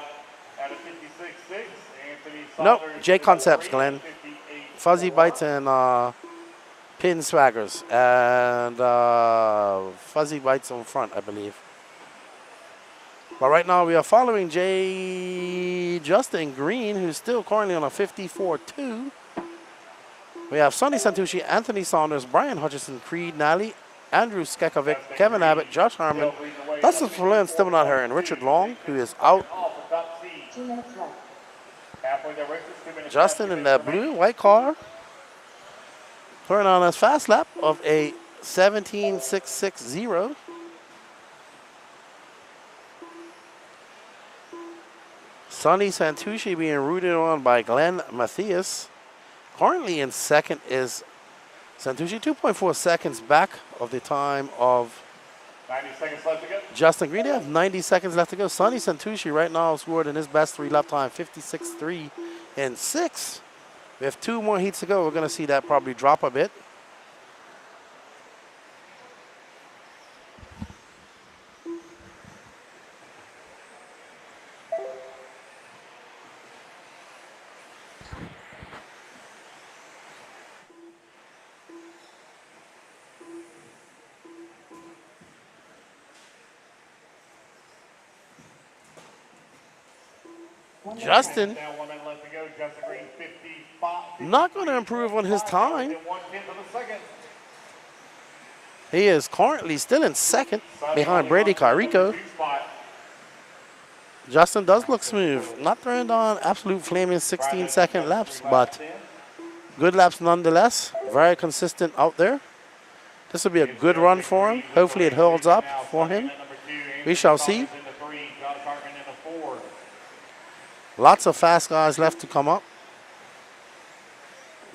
at a 56.6. Anthony
Nope,
Saunders
J Concepts, Glenn. Fuzzy Bites and Pin Swaggers. And Fuzzy Bites on front, I believe. But right now we are following Justin Green, who's still currently on a 54.2. We have Sonny Santucci, Anthony Saunders, Brian Hutchison, Creed Nally, Andrew Skekovic, Kevin Abbott, Josh Harmon, Dustin Flynn still not here, and Richard Long, who is out.
2 minutes left.
Justin in the blue and white car, throwing on his fast lap of a 17.660. Sonny Santucci being rooted on by Glenn Matthias. Currently in second is Santucci, 2.4 seconds back of the time of
90 seconds left to go.
Justin Green. They have 90 seconds left to go. Sonny Santucci right now scored in his best 3-lap time, 56.3 and 6. We have 2 more heats to go. We're going to see that probably drop a bit. Justin not going to improve on his time. He is currently still in second behind Brady Carico. Justin does look smooth. Not throwing down absolute flaming 16-second laps, but good laps nonetheless. Very consistent out there. This will be a good run for him. Hopefully it holds up for him. We shall see. Lots of fast guys left to come up.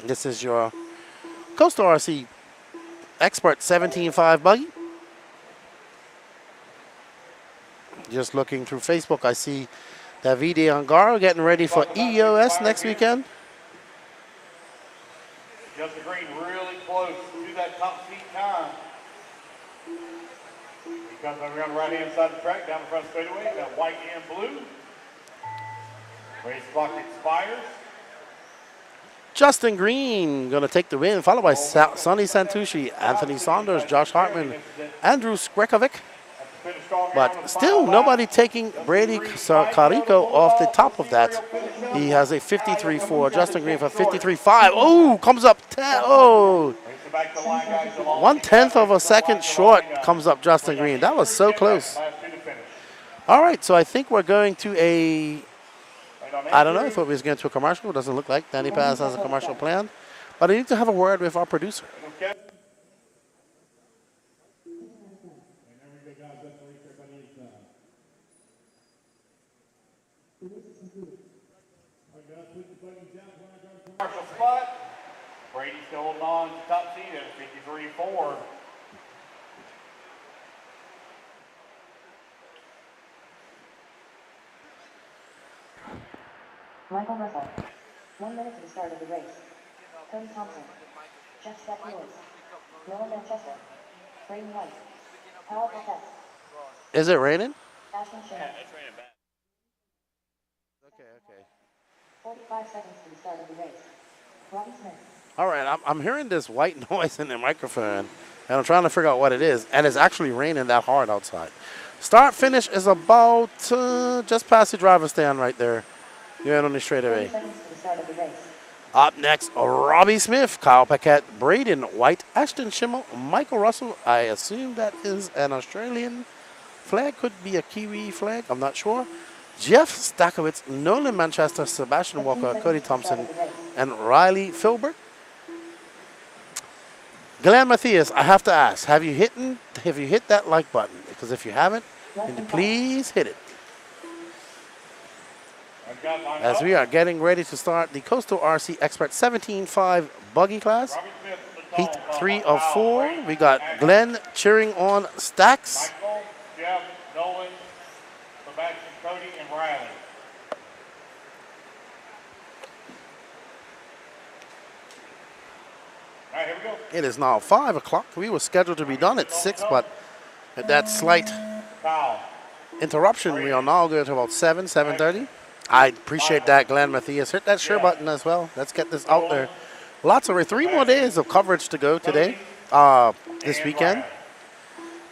This is your Coastal RC Expert 17.5 buggy. Just looking through Facebook, I see Davide Angaro getting ready for EOS next weekend.
Justin Green really close to that top seat time. He comes over on the right-hand side of the track, down the front straightaway, got white and blue. Race clock expires.
Justin Green going to take the win, followed by Sonny Santucci, Anthony Saunders, Josh Hartman, Andrew Skrekovic. But still nobody taking Brady Carico off the top of that. He has a 53.4. Justin Green for 53.5. Oh, comes up 10. Oh, 1/10 of a second short comes up Justin Green. That was so close. All right, so I think we're going to a... I don't know if it was going to a commercial. It doesn't look like Danny Paz has a commercial planned. But I need to have a word with our producer.
Marshall spot. Brady still holding on to top seat at 53-4.
Michael Russell. 1 minute to the start of the race. Cody Thompson. Jeff Lewis. Noah Manchester. Braden White. Kyle Paquette.
Is it raining?
Ashton Shannon.
It's raining bad.
Okay.
45 seconds to the start of the race. Robbie Smith.
All right, I'm hearing this white noise in the microphone, and I'm trying to figure out what it is, and it's actually raining that hard outside. Start finish is about just past the driver's stand right there. You're in on the straightaway.
30 seconds to the start of the race.
Up next, Robbie Smith, Kyle Paquette, Braden White, Ashton Schimmel, Michael Russell. I assume that is an Australian flag, could be a Kiwi flag, I'm not sure. Jeff Stakowitz, Nolan Manchester, Sebastian Walker, Cody Thompson, and Riley Filbert. Glenn Matthias, I have to ask, have you hit that like button? Because if you haven't, can you please hit it? As we are getting ready to start the Coastal RC Expert 17.5 buggy class. Heat 3 of 4. We got Glenn cheering on Stacks.
Michael, Jeff, Nolan, Sebastian, Cody, and Riley. All right, here we go.
It is now 5 o'clock. We were scheduled to be done at 6, but at that slight
Foul.
interruption, we are now going to about 7:30. I appreciate that, Glenn Matthias. Hit that share button as well. Let's get this out there. Lots of 3 more days of coverage to go today, this weekend.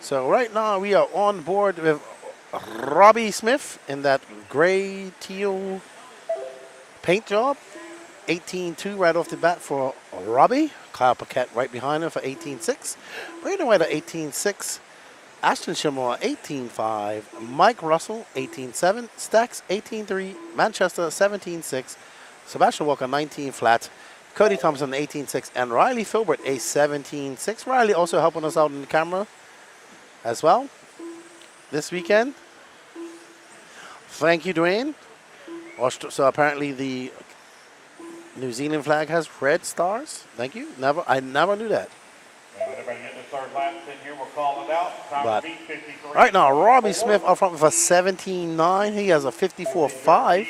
So right now we are on board with Robbie Smith in that gray teal paint job. 18.2 right off the bat for Robbie. Kyle Paquette right behind him for 18.6. Braden White at 18.6. Ashton Schimmel at 18.5. Mike Russell 18.7. Stacks 18.3. Manchester 17.6. Sebastian Walker 19 flat. Cody Thompson 18.6. And Riley Filbert a 17.6. Riley also helping us out in the camera as well this weekend. Thank you, Dwayne. So apparently the New Zealand flag has red stars. Thank you. I never knew that.
Everybody getting the third laps in here. We'll call it out. Time
But
to beat 53.
right now, Robbie Smith up front with a 17.9. He has a 54.5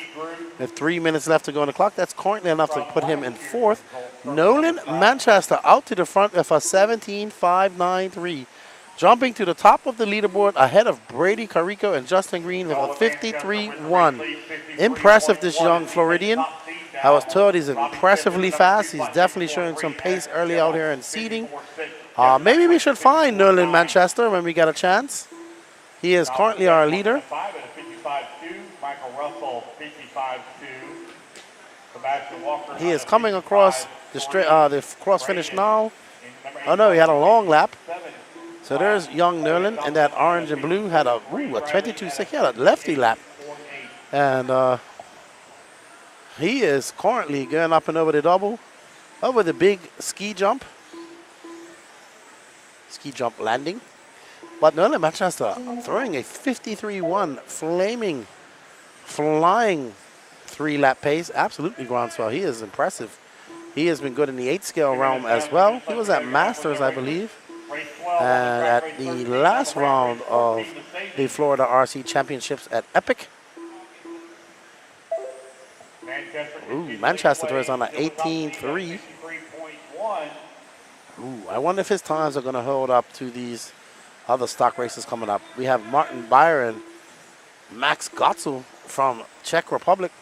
with 3 minutes left to go on the clock. That's currently enough to put him in 4th. Nolan Manchester out to the front with a 17.593. Jumping to the top of the leaderboard ahead of Brady Carico and Justin Green with a 53.1. Impressive, this young Floridian. I was told he's impressively fast. He's definitely showing some pace early out here in seeding. Maybe we should find Nolan Manchester when we get a chance. He is currently our leader.
55.2. Michael Russell 55.2. Sebastian Walker.
He is coming across the cross finish now. Oh no, he had a long lap. So there's young Nolan, and that orange and blue had a 22.6. He had a lefty lap. And he is currently going up and over the double, over the big ski jump landing. But Nolan Manchester throwing a 53.1, flying 3-lap pace. Absolutely groundswell. He is impressive. He has been good in the 8-scale realm as well. He was at Masters, I believe. And at the last round of the Florida RC Championships at Epic. Manchester throws on an 18.3. I wonder if his times are going to hold up to these other stock races coming up. We have Martin Beyer and Max Gotzel from Czech Republic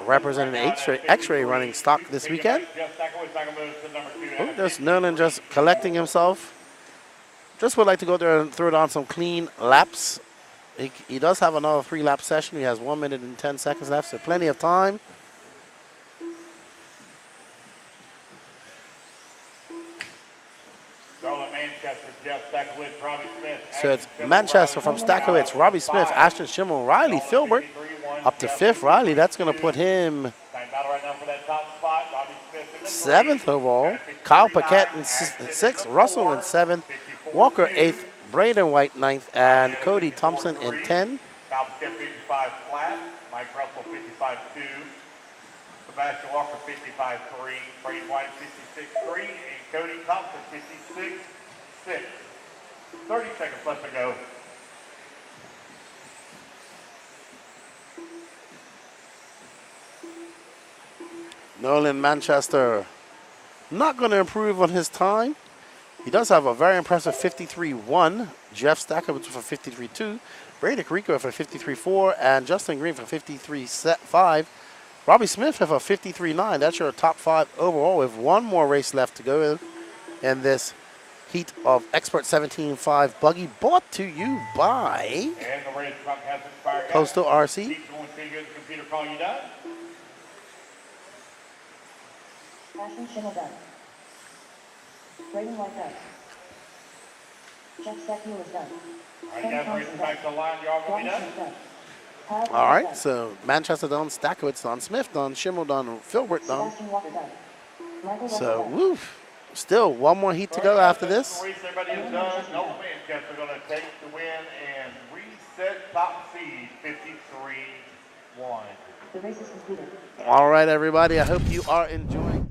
representing X-Ray running stock this weekend. There's Nolan just collecting himself. Just would like to go there and throw down some clean laps. He does have another 3-lap session. He has 1 minute and 10 seconds left, so plenty of time. So it's Manchester from Stakowitz, Robbie Smith, Ashton Schimmel, Riley Filbert up to 5th. Riley, that's going to put him 7th overall. Kyle Paquette in 6th, Russell in 7th, Walker 8th, Braden White 9th, and Cody Thompson in 10.
Kyle Paquette 55 flat, Mike Russell 55.2, Sebastian Walker 55-3, Brady White 56-3, and Cody Thompson 56-6. 30 seconds left to go.
Nolan Manchester not going to improve on his time. He does have a very impressive 53-1. Jeff Stackowitz for 53-2. Brady Carrico for 53-4. And Justin Green for 53-5. Robbie Smith for 53-9. That's your top 5 overall with one more race left to go in this heat of Expert 17.5 buggy, brought to you by
And the race clock has expired.
Postal RC.
Keep going, see you. The computer call you done.
Ashton Schimmel done. Braden White done. Jeff Stackowitz is done.
All right, guys, race back to the line. Y'all gonna be done?
All right, so Manchester done, Stackowitz done, Smith done, Schimmel done, Filbert done.
Sebastian Walker done.
So, woof. Still one more heat to go after this.
Race everybody is done. No Manchester going to take the win and reset top seed 53-1.
The race is completed.
All right, everybody. I hope you are enjoying.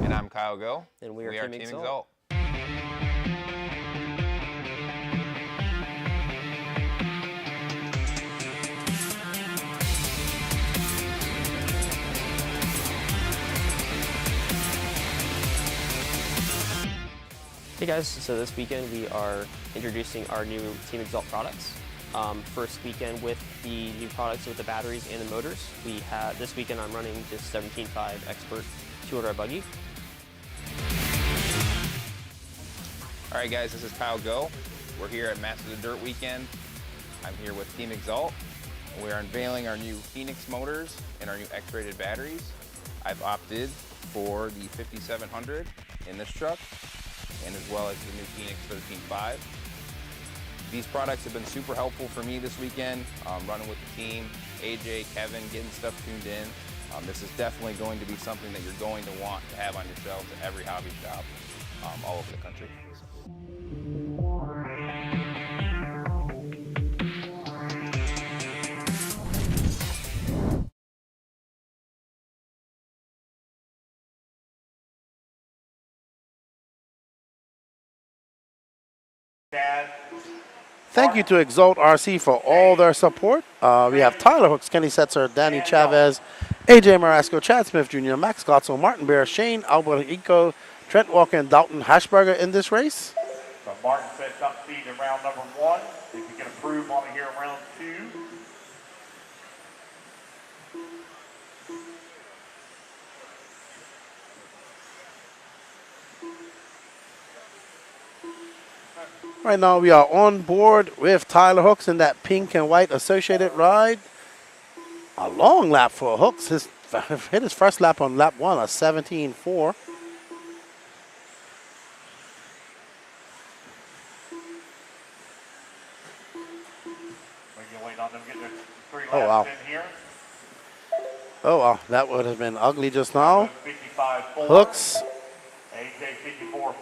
And I'm Kyle Go.
And we are Team Exalt.
Exalt.
Hey guys, so this weekend we are introducing our new Team Exalt products. First weekend with the new products with the batteries and the motors. This weekend I'm running this 17.5 Expert 200 buggy.
All right, guys, this is Kyle Go. We're here at Masters of Dirt weekend. I'm here with Team Exalt. We're unveiling our new Phoenix motors and our new X-rated batteries. I've opted for the 5700 in this truck, and as well as the new Phoenix 13.5. These products have been super helpful for me this weekend, running with the team, AJ, Kevin, getting stuff tuned in. This is definitely going to be something that you're going to want to have on your shelves at every hobby shop all over the country.
Thank you to Exalt RC for all their support. We have Tyler Hooks, Kenny Setzer, Danny Chavez, AJ Marasco, Chad Smith Jr., Max Gotzel, Martin Bear, Shane Alberico, Trent Walker, and Dalton Hashberger in this race.
So Martin sets up seed in round number 1. If you can improve on it here in round 2.
Right now we are on board with Tyler Hooks in that pink and white associated ride. A long lap for Hooks. Hit his first lap on lap 1, a 17.4. Oh, wow. Oh, wow. That would have been ugly just now. Hooks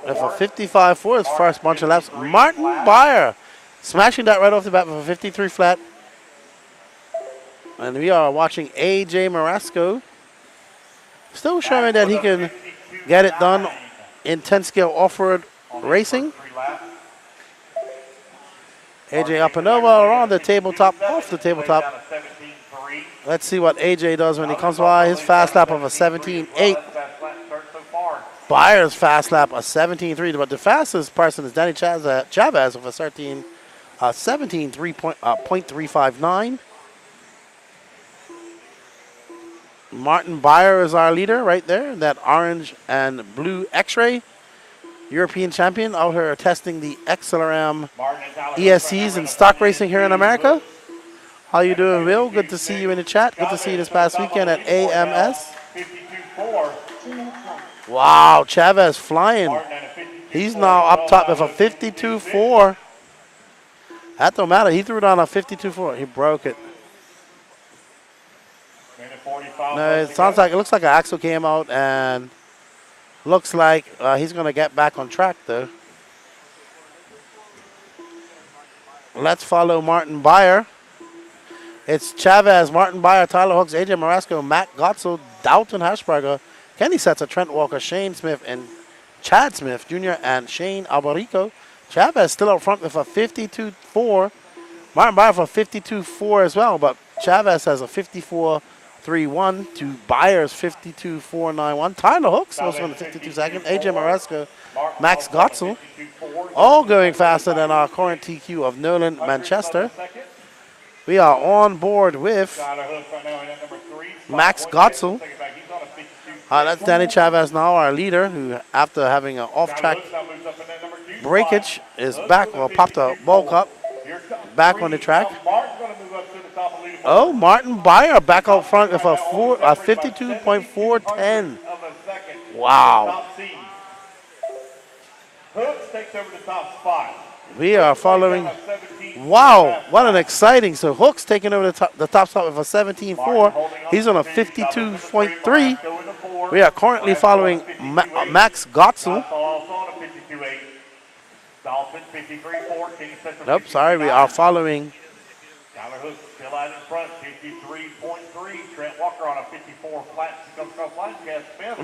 with a 55.4, his first bunch of laps. Martin Beyer smashing that right off the bat with a 53 flat. And we are watching AJ Marasco. Still showing that he can get it done in 10-scale off-road racing. AJ up and over, around the tabletop, off the tabletop. Let's see what AJ does when he comes by. His fast lap of a 17.8. Byers' fast lap a 17.3. But the fastest person is Danny Chavez with a 17.359. Martin Beyer is our leader right there. That orange and blue X-ray. European champion out here testing the XLRM ESCs and stock racing here in America. How you doing, Will? Good to see you in the chat. Good to see you this past weekend at AMS. Wow, Chavez flying. He's now up top with a 52.4. That don't matter. He threw down a 52.4. He broke it. No, it looks like an axle came out and Looks like he's going to get back on track, though. Let's follow Martin Beyer. It's Chavez, Martin Beyer, Tyler Hooks, AJ Marasco, Matt Gotzel, Dalton Hashberger, Kenny Setzer, Trent Walker, Shane Smith, and Chad Smith Jr. and Shane Albarico. Chavez still up front with a 52-4. Martin Beyer for 52-4 as well, but Chavez has a 54-3-1 to Beyer's 52-4-9-1. Tyler Hooks also on the 52-second. AJ Marasco, Max Gotzel, all going faster than our current TQ of Nolan Manchester. We are on board with Max Gotzel. That's Danny Chavez now, our leader, who after having an off-track breakage is back, or popped a bulk up, back on the track. Oh, Martin Beyer back out front with a 52.410. Wow.
Hooks takes over the top spot.
We are following. Wow, what an exciting. So Hooks taking over the top spot with a 17.4. He's on a 52.3. We are currently following Max Gotzel. Nope, sorry, we are following.
Tyler Hooks still out in front, 53.3. Trent Walker on a 54 flat.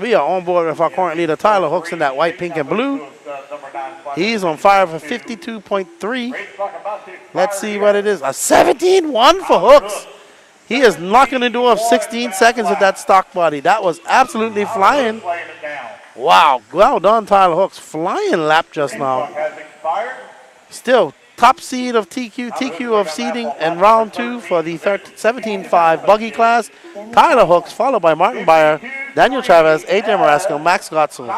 We are on board with our current leader, Tyler Hooks, in that white, pink, and blue. He's on fire for 52.3. Let's see what it is. A 17.1 for Hooks. He is knocking the door of 16 seconds with that stock body. That was absolutely flying. Wow, well done, Tyler Hooks. Flying lap just now. Still, top seed of TQ of seeding in round 2 for the 17.5 buggy class. Tyler Hooks, followed by Martin Beyer, Daniel Chavez, AJ Marasco, Max Gotzel.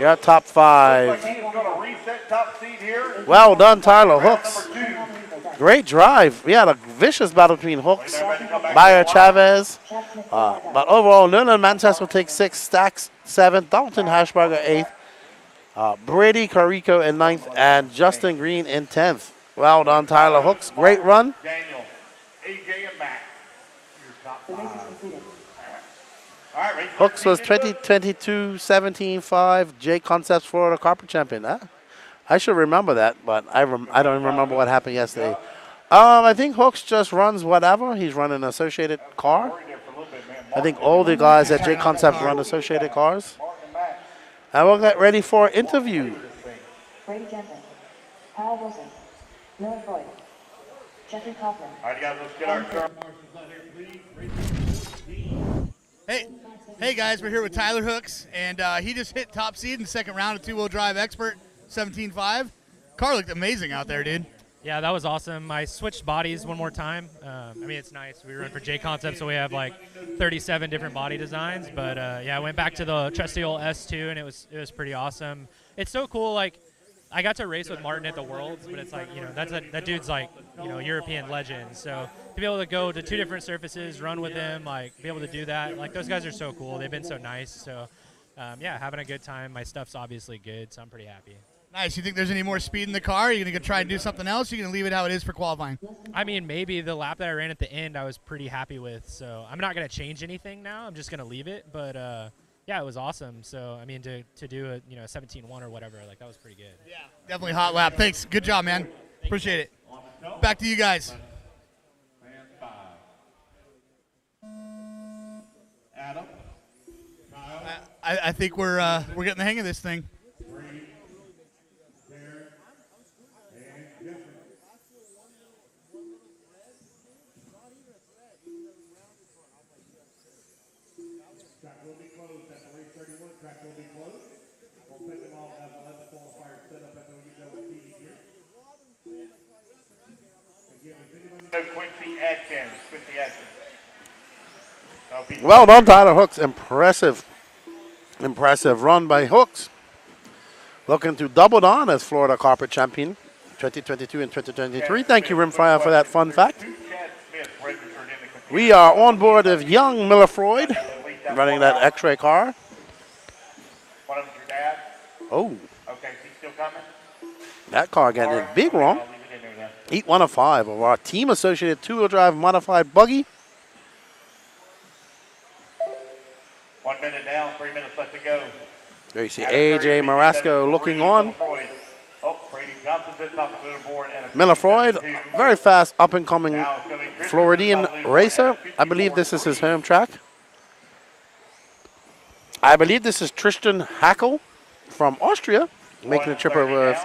You're top 5. Well done, Tyler Hooks. Great drive. We had a vicious battle between Hooks, Beyer, Chavez. But overall, Nolan Manchester will take 6, Stacks 7, Dalton Hashberger 8th, Brady Carico in 9th, and Justin Green in 10th. Well done, Tyler Hooks. Great run.
Daniel, AJ, and Max.
Hooks was 2022 17.5 J Concepts Florida Carpet Champion. I should remember that, but I don't even remember what happened yesterday. I think Hooks just runs whatever. He's running an associated car. I think all the guys at J Concepts run associated cars. And we'll get ready for interview.
Brady Jensen, Kyle Wilson, Miller Boyd, Jeffrey Kaufman.
All right, guys, let's get our car.
Hey guys, we're here with Tyler Hooks, and he just hit top seed in the second round of two-wheel drive expert, 17.5. Car looked amazing out there, dude.
Yeah, that was awesome. I switched bodies one more time. I mean, it's nice. We run for J Concept, so we have like 37 different body designs. But yeah, I went back to the trusty old S2, and it was pretty awesome. It's so cool. Like, I got to race with Martin at the Worlds, but it's like, you know, that dude's like, you know, European legend. So to be able to go to 2 different surfaces, run with him, like be able to do that, like those guys are so cool. They've been so nice. So yeah, having a good time. My stuff's obviously good, so I'm pretty happy.
Nice. You think there's any more speed in the car? Are you going to try and do something else? Or are you going to leave it how it is for qualifying?
I mean, maybe the lap that I ran at the end I was pretty happy with. So I'm not going to change anything now. I'm just going to leave it. But yeah, it was awesome. So, I mean, to do a 17.1 or whatever, like that was pretty good.
Yeah, definitely hot lap. Thanks. Good job, man. Appreciate it. Back to you guys.
Adam.
I think we're getting the hang of this thing.
Well done, Tyler Hooks. Impressive run by Hooks. Looking to double down as Florida Carpet Champion 2022 and 2023. Thank you, Rimfire, for that fun fact. We are on board of young Miller Freud running that X-ray car.
One of them's your dad?
Oh,
Okay, is he still coming?
that car getting it big wrong. Eat 1 of 5 of our team associated 2-wheel drive modified buggy.
1 minute down, 3 minutes left to go.
There you see AJ Marasco looking on.
Oh, Brady Johnson's at top of the leaderboard. And
Miller Freud, very fast up-and-coming Floridian racer. I believe this is his home track. I believe this is Tristan Hackel from Austria, making a trip over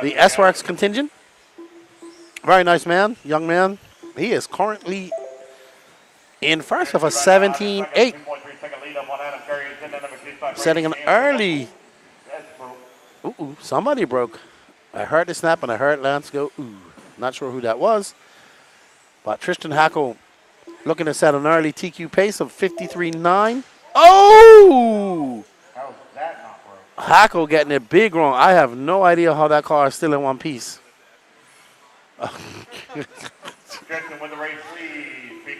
the WRCE contingent. Very nice man, young man. He is currently in first of a 17.8. Setting an early. Ooh, somebody broke. I heard the snap and I heard Lance go, ooh. Not sure who that was. But Tristan Hackel looking to set an early TQ pace of 53.9. Oh!
How's that not broke?
Hackel getting it big wrong. I have no idea how that car is still in one piece.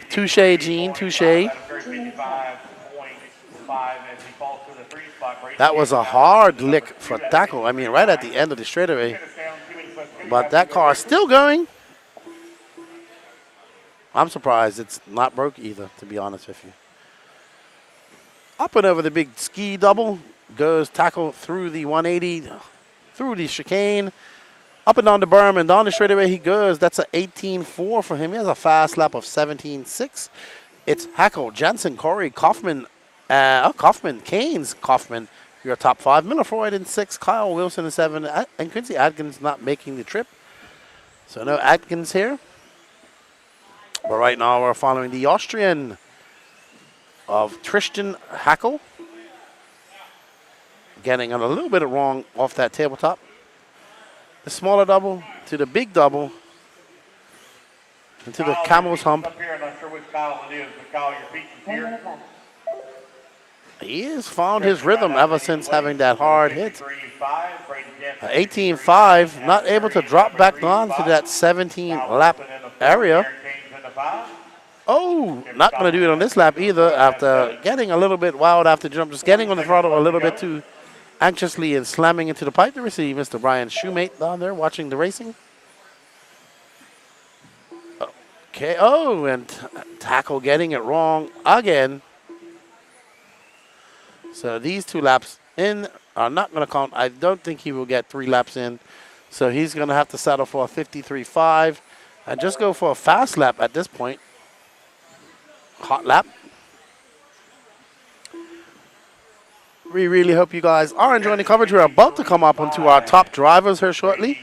Touche, Gene, touche. That was a hard lick for Hackel. I mean, right at the end of the straightaway. But that car is still going. I'm surprised it's not broke either, to be honest with you. Up and over the big ski double goes Hackel through the 180, through the chicane, up and down the berm and down the straightaway he goes. That's an 18.4 for him. He has a fast lap of 17.6. It's Hackel, Jensen, Corey, Kaufman, Keynes, Kaufman, your top 5. Miller Freud in 6, Kyle Wilson in 7, and Quincy Atkins not making the trip. So no Atkins here. But right now we're following the Austrian of Tristan Hackel. Getting a little bit wrong off that tabletop. The smaller double to the big double. Into the camel's hump.
Up here, I'm not sure which Kyle it is, but Kyle, your feet is here.
He has found his rhythm ever since having that hard hit. 18.5, not able to drop back down to that 17 lap area. Oh, not going to do it on this lap either after getting a little bit wild after jump, just getting on the throttle a little bit too anxiously and slamming into the pipe to receive Mr. Brian Shoemate down there watching the racing. Okay, oh, and Hackel getting it wrong again. So these 2 laps in are not going to count. I don't think he will get 3 laps in. So he's going to have to settle for a 53.5 and just go for a fast lap at this point. Hot lap. We really hope you guys are enjoying the coverage. We're about to come up onto our top drivers here shortly.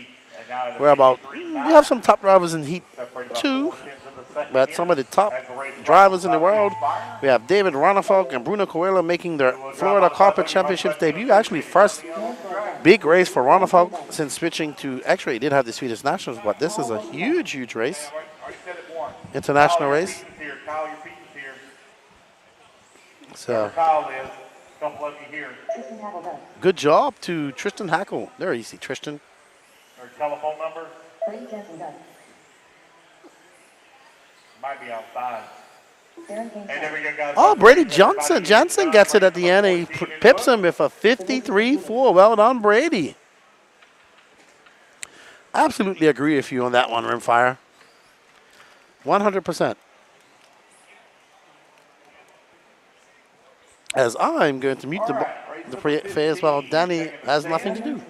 We have some top drivers in Heat 2. But some of the top drivers in the world, we have David Ronnefolk and Bruno Coelho making their Florida Carpet Championships debut. Actually, first big race for Ronnefolk since switching to X-Ray. He did have the Swedish Nationals, but this is a huge, huge race. International race. So, good job to Tristan Hackel. There you see Tristan.
Their telephone number? Might be outside.
Oh, Brady Johnson. Johnson gets it at the end. He pips him with a 53.4. Well done, Brady. Absolutely agree with you on that one, Rimfire. 100%. As I'm going to mute the play as well. Danny has nothing to do.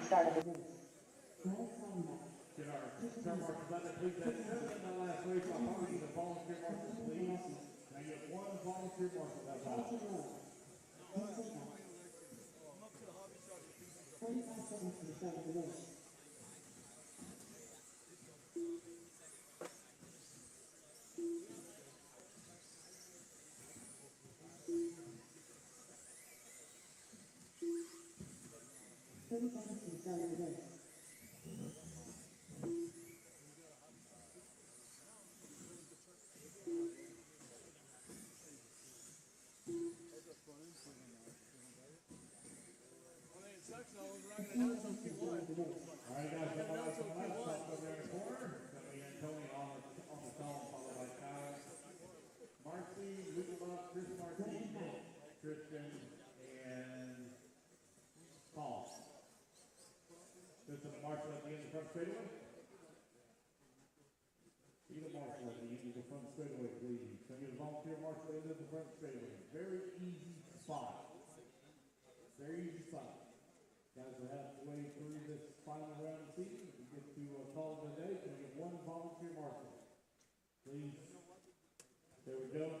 Very easy spot. Guys are halfway through this final round of season. If we get to call it a day, can we get one volunteer marshal? Please. There we go.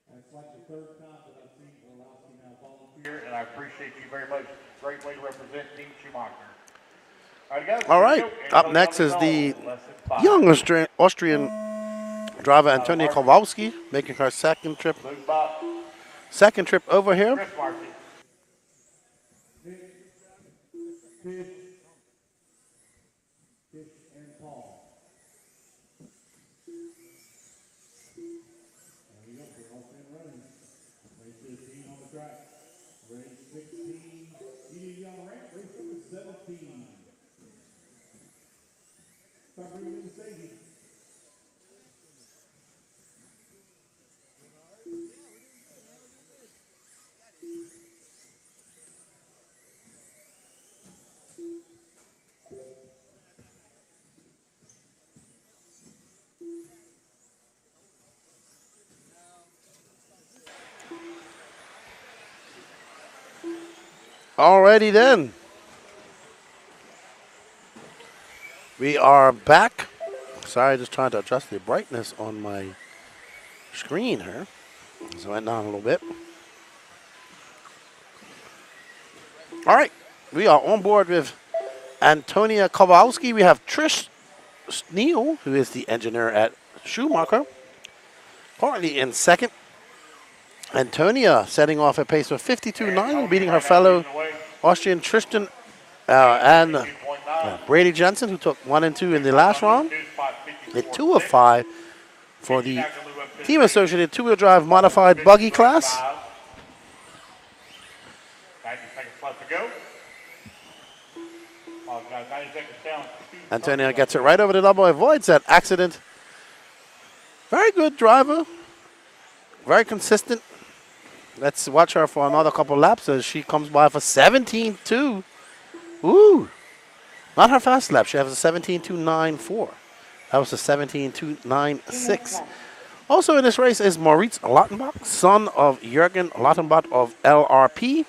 That's like the third time that I've seen WRCE now volunteer.
And I appreciate you very much. Great way to represent Team Schumacher. All right, guys.
All right. Up next is the young Austrian driver Antonia Kowalski making her second trip over here.
Chris Marcy.
Fish and Paul. There we go. We're all in running. Race 15 on the track. Race 16. Eating young rank. Race number 17. Start bringing in the stadium.
Alrighty then. We are back. Sorry, just trying to adjust the brightness on my screen here. So it went down a little bit. All right, we are on board with Antonia Kowalski. We have Trish Neal, who is the engineer at Schumacher, currently in second. Antonia setting off a pace of 52.9, beating her fellow Austrian Tristan and Brady Jensen, who took 1 and 2 in the last round. A 2 of 5 for the Team Associated two-wheel drive modified buggy class.
90 seconds left to go. Oh, guys, 90 seconds down.
Antonia gets it right over the double, avoids that accident. Very good driver. Very consistent. Let's watch her for another couple laps as she comes by for 17.2. Ooh. Not her fast lap. She has a 17.294. That was a 17.296. Also in this race is Moritz Lautenbach, son of Jürgen Lautenbach of LRP.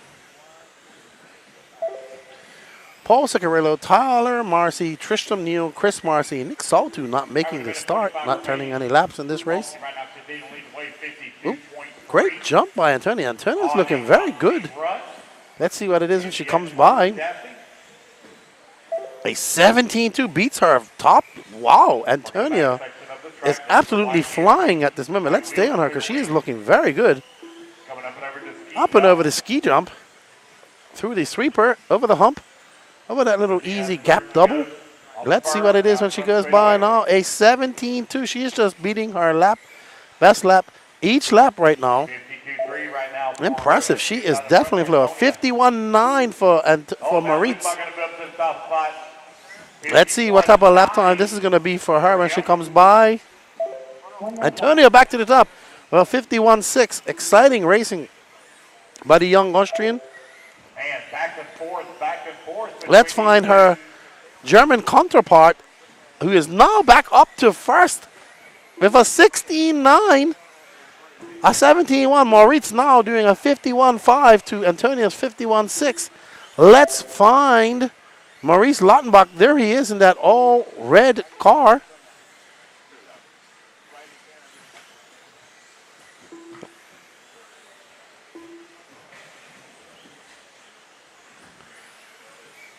Paul Ciccarello, Tyler Marcy, Tristram Neal, Chris Marcy, Nick Saltu not making the start, not turning any laps in this race. Ooh, great jump by Antonia. Antonia's looking very good. Let's see what it is when she comes by. A 17.2 beats her top. Wow, Antonia is absolutely flying at this moment. Let's stay on her because she is looking very good. Up and over the ski jump. Through the sweeper, over the hump. Over that little easy gap double. Let's see what it is when she goes by now. A 17.2. She is just beating her lap. Best lap each lap right now. Impressive. She is definitely flow. 51.9 for Moritz. Let's see what type of lap time this is going to be for her when she comes by. Antonia back to the top. Well, 51.6. Exciting racing by the young Austrian.
And back and forth, back and forth.
Let's find her German counterpart, who is now back up to first with a 16.9. A 17.1. Moritz now doing a 51.5 to Antonia's 51.6. Let's find Maurice Lautenbach. There he is in that all red car.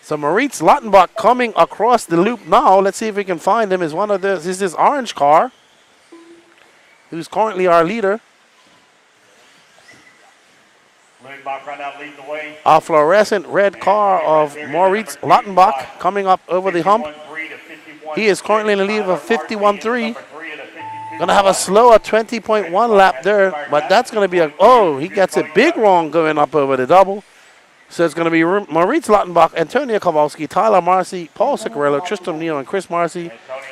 So Moritz Lautenbach coming across the loop now. Let's see if we can find him. Is one of this is this orange car, who's currently our leader.
Right now leading the way.
A fluorescent red car of Moritz Lautenbach coming up over the hump. He is currently in the lead of a 51.3. Going to have a slower 20.1 lap there, but that's going to be a, oh, he gets it big wrong going up over the double. So it's going to be Moritz Lautenbach, Antonia Kowalski, Tyler Marcy, Paul Ciccarello, Tristram Neal, and Chris Marcy.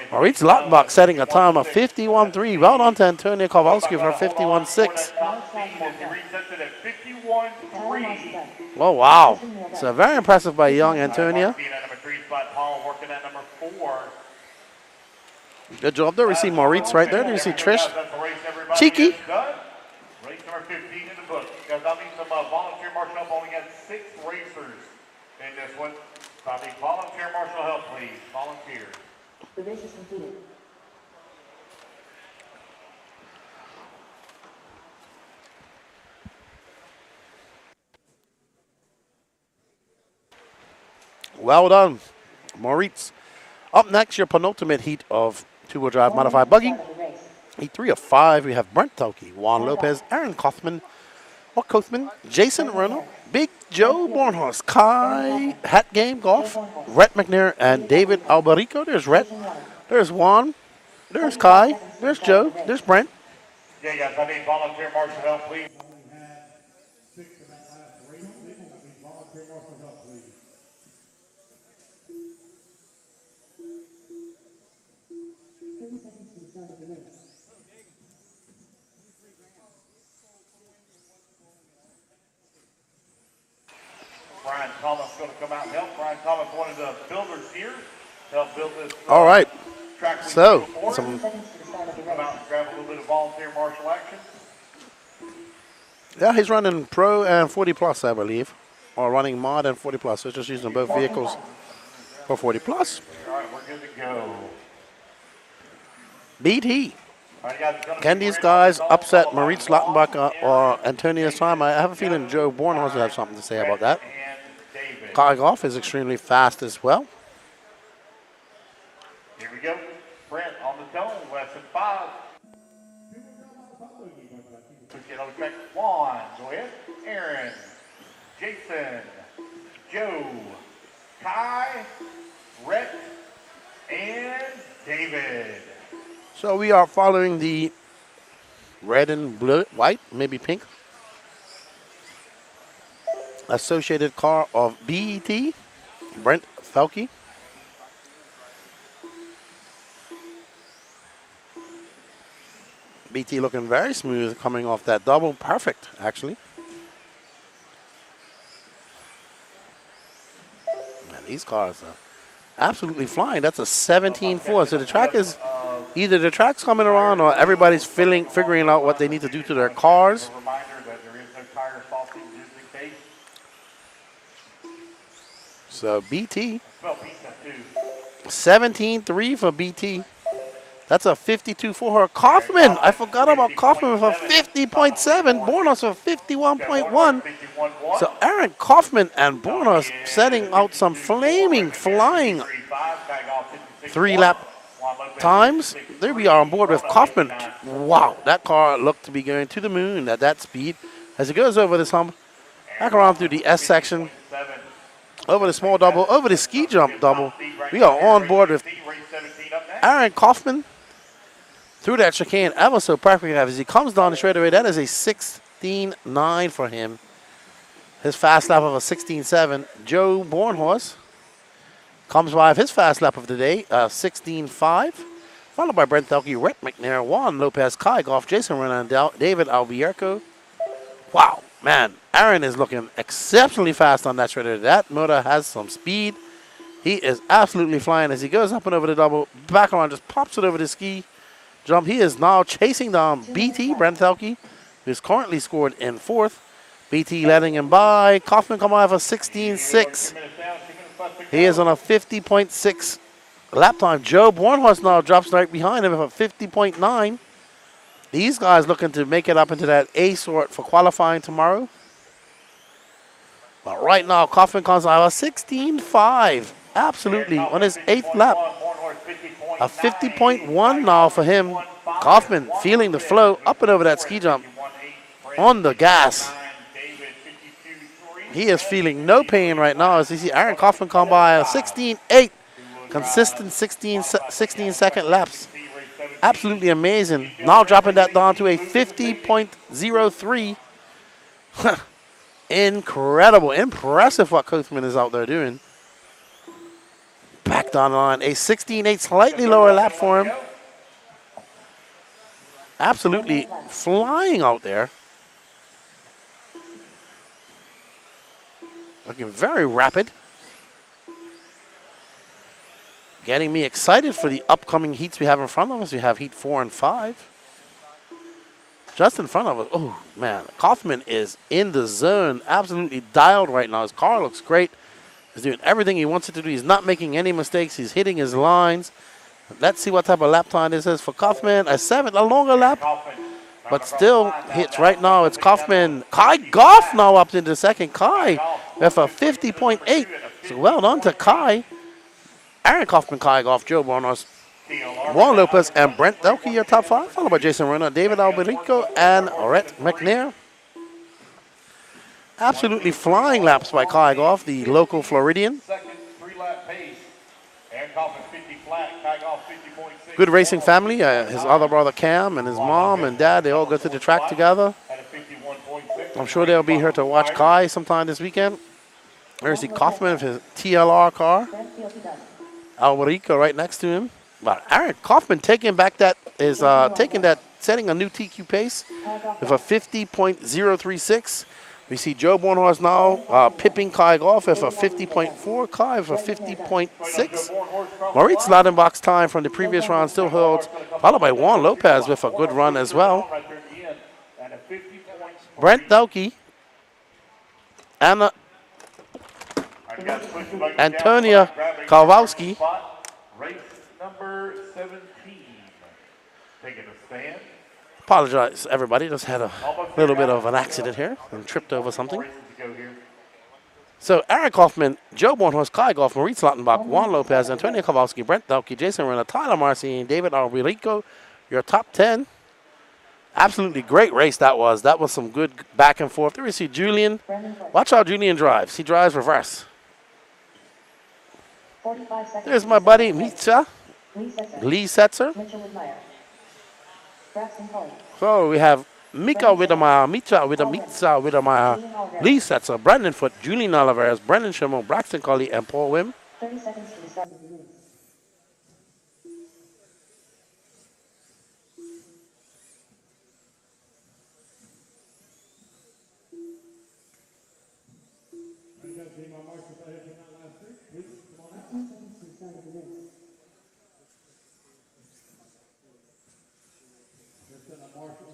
Moritz Lautenbach setting a time of 51.3. Well done to Antonia Kowalski for 51.6. Oh, wow. So very impressive by young Antonia. Good job there. We see Moritz right there. Do you see Trish? Cheeky.
Race number 15 in the book. Guys, I'll need some volunteer marshal up. Only got 6 races this one. So I need volunteer marshal help, please. Volunteer.
The race is completed.
Well done, Moritz. Up next, your penultimate heat of two-wheel drive modified buggy. Heat 3 of 5, we have Brent Telke, Juan Lopez, Aaron Kaufman, Jason Reynolds, Big Joe Bornhorst, Kai, Hat Game Golf, Rhett McNair, and David Alberico. There's Rhett, there's Juan, there's Kai, there's Joe, there's Brent.
Yeah, guys, I need volunteer marshal help, please. Brian Thomas going to come out and help. Brian Thomas, one of the builders here, to help build this.
All right,
track we
so
did before.
some.
Come out and grab a little bit of volunteer marshal action.
Yeah, he's running Pro and 40 Plus, I believe, or running Mod and 40 Plus. So just using both vehicles for 40 Plus.
All right, we're good to go.
BT.
All right, guys,
Can these guys upset Moritz Lottenbach or Antonius Time? I have a feeling Joe Bornhorst will have something to say about that. Kai Goff is extremely fast as well.
Here we go. Brent on the tone, lesson 5. Get on track. Juan, go ahead. Aaron, Jason, Joe, Kai, Rhett, and David.
So we are following the red and blue, white, maybe pink, associated car of BET, Brent Felke. BT looking very smooth coming off that double. Perfect, actually. Man, these cars are absolutely flying. That's a 17.4. So the track is, either the track's coming around or everybody's figuring out what they need to do to their cars.
A reminder that there is no tire softening just in case.
So BT,
Well, pizza too.
17.3 for BT. That's a 52 for her. Kaufman, I forgot about Kaufman for 50.7. Bornos for 51.1. So Aaron Kaufman and Bornos setting out some flaming, flying 3-lap times. There we are on board with Kaufman. Wow, that car looked to be going to the moon at that speed. As it goes over this hump, back around through the S section, over the small double, over the ski jump double. We are on board with Aaron Kaufman through that chicane ever so perfectly. As he comes down the straightaway, that is a 16.9 for him. His fast lap of a 16.7. Joe Bornhorst comes by with his fast lap of the day, 16.5. Followed by Brent Thelke, Rhett McNair, Juan Lopez, Kai Goff, Jason Renan, David Albierco. Wow, man, Aaron is looking exceptionally fast on that straightaway. That motor has some speed. He is absolutely flying as he goes up and over the double, back around, just pops it over the ski jump. He is now chasing down BT, Brent Thelke, who's currently scored in 4th. BT letting him by. Kaufman come out of a 16.6. He is on a 50.6 lap time. Joe Bornhorst now drops right behind him with a 50.9. These guys looking to make it up into that A sort for qualifying tomorrow. But right now, Kaufman comes out of a 16.5. Absolutely, on his 8th lap. A 50.1 now for him. Kaufman feeling the flow up and over that ski jump on the gas. He is feeling no pain right now as you see Aaron Kaufman come by a 16.8. Consistent 16-second laps. Absolutely amazing. Now dropping that down to a 50.03. Incredible. Impressive what Kaufman is out there doing. Back down the line. A 16.8, slightly lower lap for him. Absolutely flying out there. Looking very rapid. Getting me excited for the upcoming heats we have in front of us. We have heat 4 and 5. Just in front of us. Oh, man. Kaufman is in the zone. Absolutely dialed right now. His car looks great. He's doing everything he wants it to do. He's not making any mistakes. He's hitting his lines. Let's see what type of lap time this is for Kaufman. A longer lap, but still hits right now. It's Kaufman. Kai Goff now up into second. Kai with a 50.8. So well done to Kai. Aaron Kaufman, Kai Goff, Joe Bornos, Juan Lopez, and Brent Delkey, your top 5, followed by Jason Renner, David Alberico, and Rhett McNair. Absolutely flying laps by Kai Goff, the local Floridian.
Second 3-lap pace. Aaron Kaufman 50 flat, Kai Goff 50.6.
Good racing family. His other brother Cam and his mom and dad, they all go to the track together. I'm sure they'll be here to watch Kai sometime this weekend. There's the Kaufman of his TLR car. Alberico right next to him. But Aaron Kaufman taking back that is setting a new TQ pace with a 50.036. We see Joe Bornhorst now pipping Kai Goff with a 50.4, Kai with a 50.6. Moritz Ladenbach's time from the previous round still holds, followed by Juan Lopez with a good run as well. Brent Delkey and Antonia Kowalski.
Race number 17. Taking a stand.
Apologize, everybody. Just had a little bit of an accident here and tripped over something. So Aaron Kaufman, Joe Bornhorst, Kai Goff, Moritz Lautenbach, Juan Lopez, Antonio Kowalski, Brent Delkey, Jason Renner, Tyler Marcy, and David Alberico, your top 10. Absolutely great race that was. That was some good back and forth. There we see Julian. Watch how Julian drives. He drives reverse. There's my buddy Mitza, Lee Setzer. So we have Mika Widamaya, Mitza Widamaya, Lee Setzer, Brandon Foote, Julian Oliveras, Brendan Schimmel, Braxton Colley, and Paul Wim.
30 seconds to the start of the race.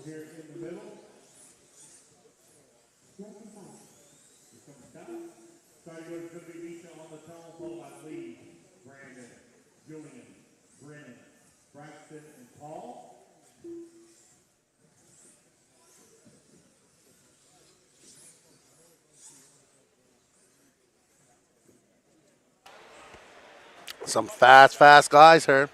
Here in the middle. Starting with going to be Misha on the telephone by Lee, Brandon, Julian, Brennan, Braxton, and Paul.
Some fast guys here.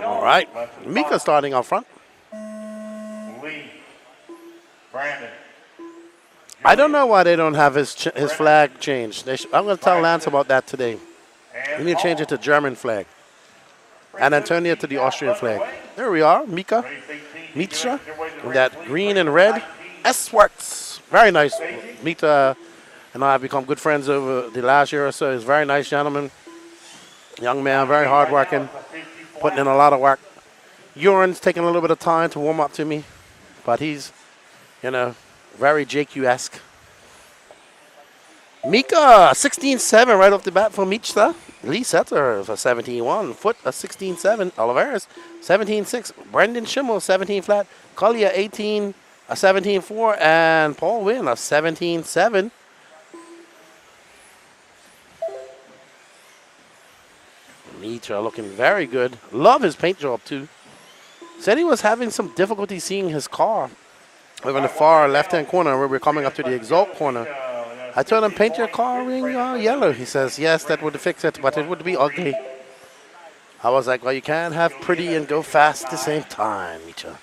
All right, Mika starting up front.
Lee, Brandon.
I don't know why they don't have his flag changed. I'm going to tell Lance about that today. We need to change it to German flag. And Antonia to the Austrian flag. There we are, Mika. Mitra, in that green and red. S-Works. Very nice. Mika and I have become good friends over the last year or so. He's a very nice gentleman. Young man, very hardworking. Putting in a lot of work. Urin's taking a little bit of time to warm up to me. But he's, very JQ-esque. Mika, 16.7 right off the bat for Michta. Lee Setzer for 17.1. Foote, a 16.7. Oliveras, 17.6. Brendan Schimmel, 17 flat. Collier, 18, a 17.4. And Paul Wynn, a 17.7. Mitra looking very good. Love his paint job, too. Said he was having some difficulty seeing his car over in the far left-hand corner where we're coming up to the exalt corner. I told him, paint your car ring yellow. He says, yes, that would fix it, but it would be ugly. I was like, well, you can't have pretty and go fast at the same time, Mitra.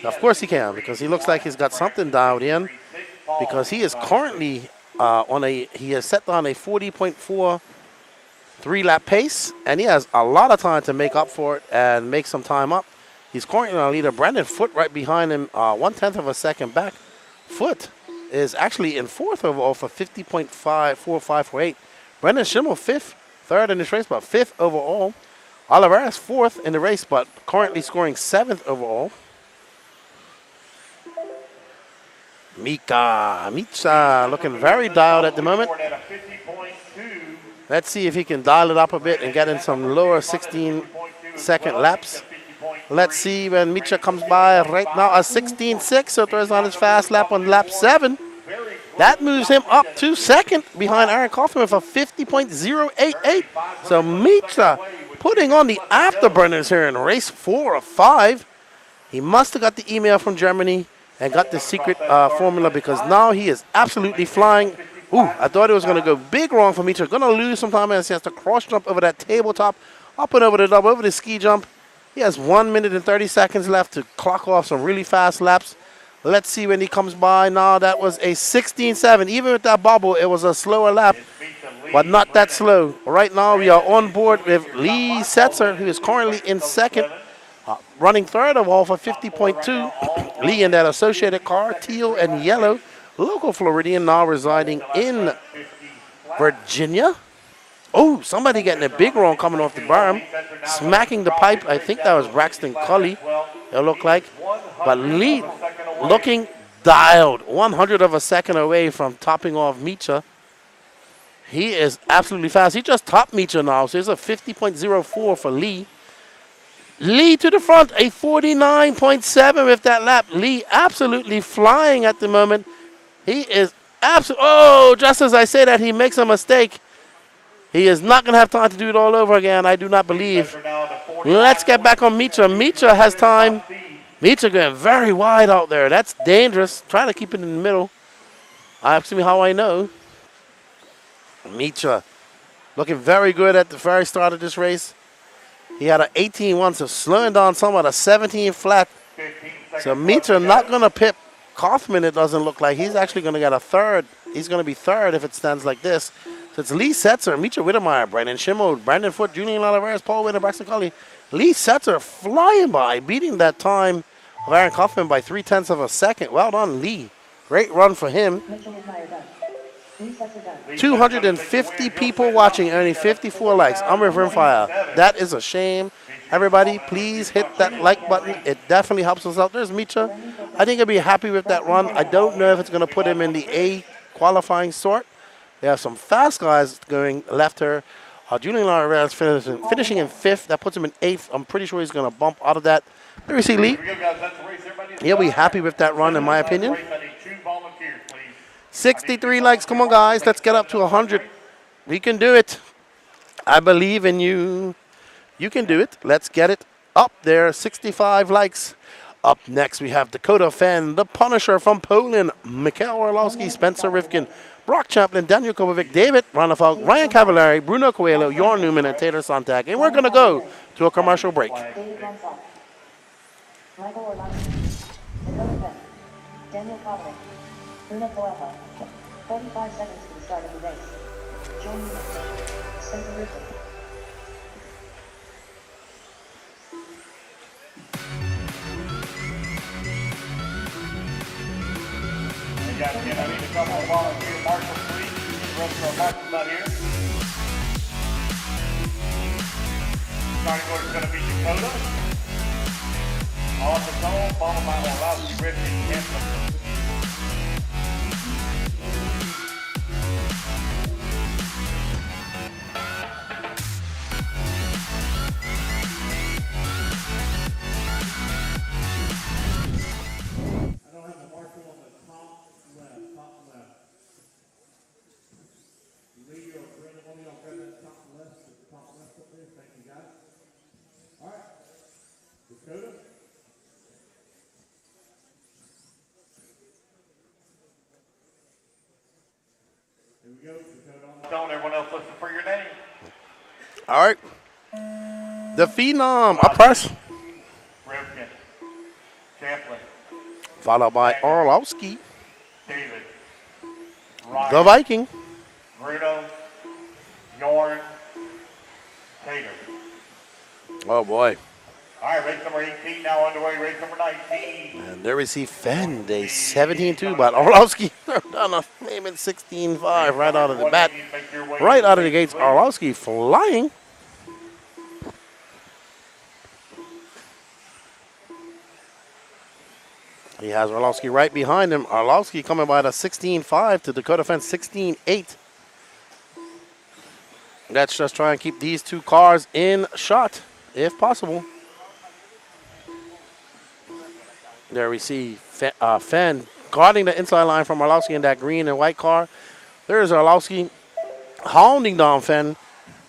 Of course he can, because he looks like he's got something dialed in, because he is currently he has set on a 40.4 3-lap pace, and he has a lot of time to make up for it and make some time up. He's currently on leader. Brandon Foote right behind him, 1/10 of a second back. Foote is actually in 4th overall for 50.4548. Brendan Schimmel 5th, 3rd in this race, but 5th overall. Oliveras 4th in the race, but currently scoring 7th overall. Mitsa looking very dialed at the moment. Let's see if he can dial it up a bit and get in some lower 16-second laps. Let's see when Micha comes by right now, a 16.6, so throws on his fast lap on lap 7. That moves him up to second behind Aaron Kaufman with a 50.088. So Micha putting on the afterburners here in race 4 of 5. He must have got the email from Germany and got the secret formula, because now he is absolutely flying. Ooh, I thought it was going to go big wrong for Micha. Going to lose some time as he has to cross jump over that tabletop, up and over the double, over the ski jump. He has 1 minute and 30 seconds left to clock off some really fast laps. Let's see when he comes by. Now that was a 16.7. Even with that bobble, it was a slower lap, but not that slow. Right now we are on board with Lee Setzer, who is currently in second. Running third of all for 50.2. Lee in that associated car, teal and yellow. Local Floridian, now residing in Virginia. Oh, somebody getting a big roll coming off the berm. Smacking the pipe. I think that was Braxton Cully, it looked like. But Lee looking dialed. 100 of a second away from topping off Micha. He is absolutely fast. He just topped Micha now, so it's a 50.04 for Lee. Lee to the front, a 49.7 with that lap. Lee absolutely flying at the moment. He is absolutely, oh, just as I say that, he makes a mistake. He is not going to have time to do it all over again, I do not believe. Let's get back on Micha. Micha has time. Micha going very wide out there. That's dangerous. Trying to keep it in the middle. Ask me how I know. Micha looking very good at the very start of this race. He had an 18.1, so slowing down somewhat, a 17 flat. So Micha not going to pip Kaufman, it doesn't look like. He's actually going to get a third. He's going to be third if it stands like this. So it's Lee Setzer, Micha Whittemire, Brandon Schimmel, Brandon Foote, Julian Oliveras, Paul Winter, Braxton Cully. Lee Setzer flying by, beating that time of Aaron Kaufman by 0.3 of a second. Well done, Lee. Great run for him. 250 people watching, only 54 likes. I'm with Rimfire. That is a shame. Everybody, please hit that like button. It definitely helps us out. There's Micha. I think he'll be happy with that run. I don't know if it's going to put him in the A qualifying sort. They have some fast guys going left here. Julian Oliveras finishing in 5th. That puts him in 8th. I'm pretty sure he's going to bump out of that. There we see Lee. He'll be happy with that run, in my opinion. 63 likes. Come on, guys. Let's get up to 100. We can do it. I believe in you. You can do it. Let's get it up there. 65 likes. Up next, we have Dakota Fenn, the Punisher from Poland, Mikhail Orlowski, Spencer Rifkin, Brock Chaplin, Daniel Kovacic, David Ronafalk, Ryan Cavallari, Bruno Coelho, Jorn Newman, and Taylor Sontag. And we're going to go to a commercial break.
Michael Orlowski, Dakota Fenn, Daniel Kovacic, Bruno Coelho. 45 seconds to the start of the race. Jorn Newman, Spencer Rifkin.
I need a couple of volunteer marshals, please. The rest of our marshals not here. Starting order is going to be Dakota. On the zone, followed by Orlowski, Rifkin, Kemper. Everyone else listen for your name.
All right. The Phenom, up first.
Rifkin, Champlin,
Followed by Orlowski,
David, Ryan,
the Viking.
Bruno, Jorn, Taylor.
Oh, boy.
All right, race number 18 now underway. Race number 19.
And there we see Fenn, a 17.2, but Orlowski down a flaming 16.5 right out of the bat. Right out of the gates, Orlowski flying. He has Orlowski right behind him. Orlowski coming by the 16.5 to Dakota Fenn 16.8. Let's just try and keep these two cars in shot, if possible. There we see Fenn guarding the inside line from Orlowski in that green and white car. There's Orlowski hounding down Fenn.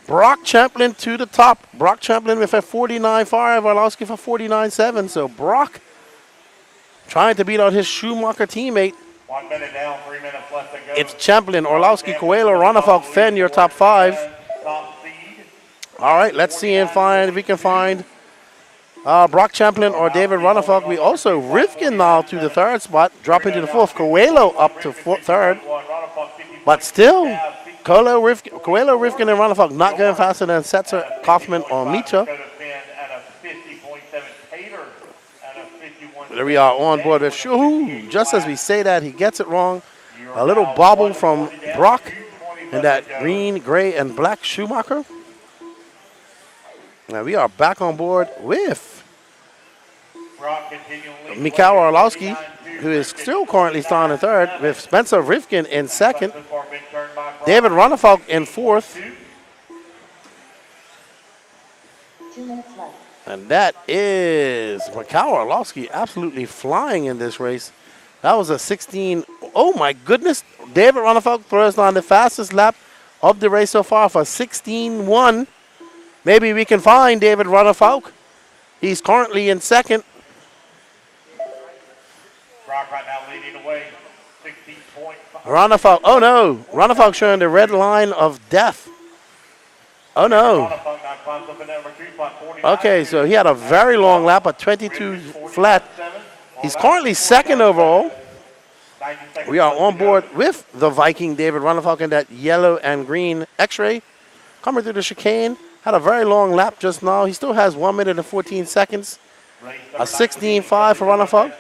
Brock Champlin to the top. Brock Champlin with a 49.5, Orlowski for 49.7. So Brock trying to beat out his Schumacher teammate.
1 minute down, 3 minutes left to go.
It's Champlin, Orlowski, Coelho, Ronnefeldt, Fenn, your top 5.
Top seed.
All right, let's see and find if we can find Brock Champlin or David Ronnefeldt. We also Rivkin now to the 3rd spot, dropping to the 4th. Coelho up to 3rd. But still, Coelho, Rivkin, and Ronnefeldt not going faster than Setzer, Kaufman, or Micha. There we are on board with Shuhu. Just as we say that, he gets it wrong. A little bobble from Brock in that green, gray, and black Schumacher. Now we are back on board with Mikhail Orlowski, who is still currently starting in 3rd, with Spencer Rivkin in 2nd, David Ronnefeldt in 4th.
2 minutes left.
And that is Mikhail Orlowski absolutely flying in this race. That was a 16. Oh my goodness. David Ronnefeldt throws on the fastest lap of the race so far for 16.1. Maybe we can find David Ronnefeldt. He's currently in 2nd.
Brock right now leading away. 16.5.
Ronnefeldt. Oh no. Ronnefeldt showing the red line of death. Oh no. Okay, so he had a very long lap, a 22 flat. He's currently 2nd overall. We are on board with the Viking David Ronnefeldt in that yellow and green X-ray. Coming through the chicane. Had a very long lap just now. He still has 1 minute and 14 seconds. A 16.5 for Ronnefeldt.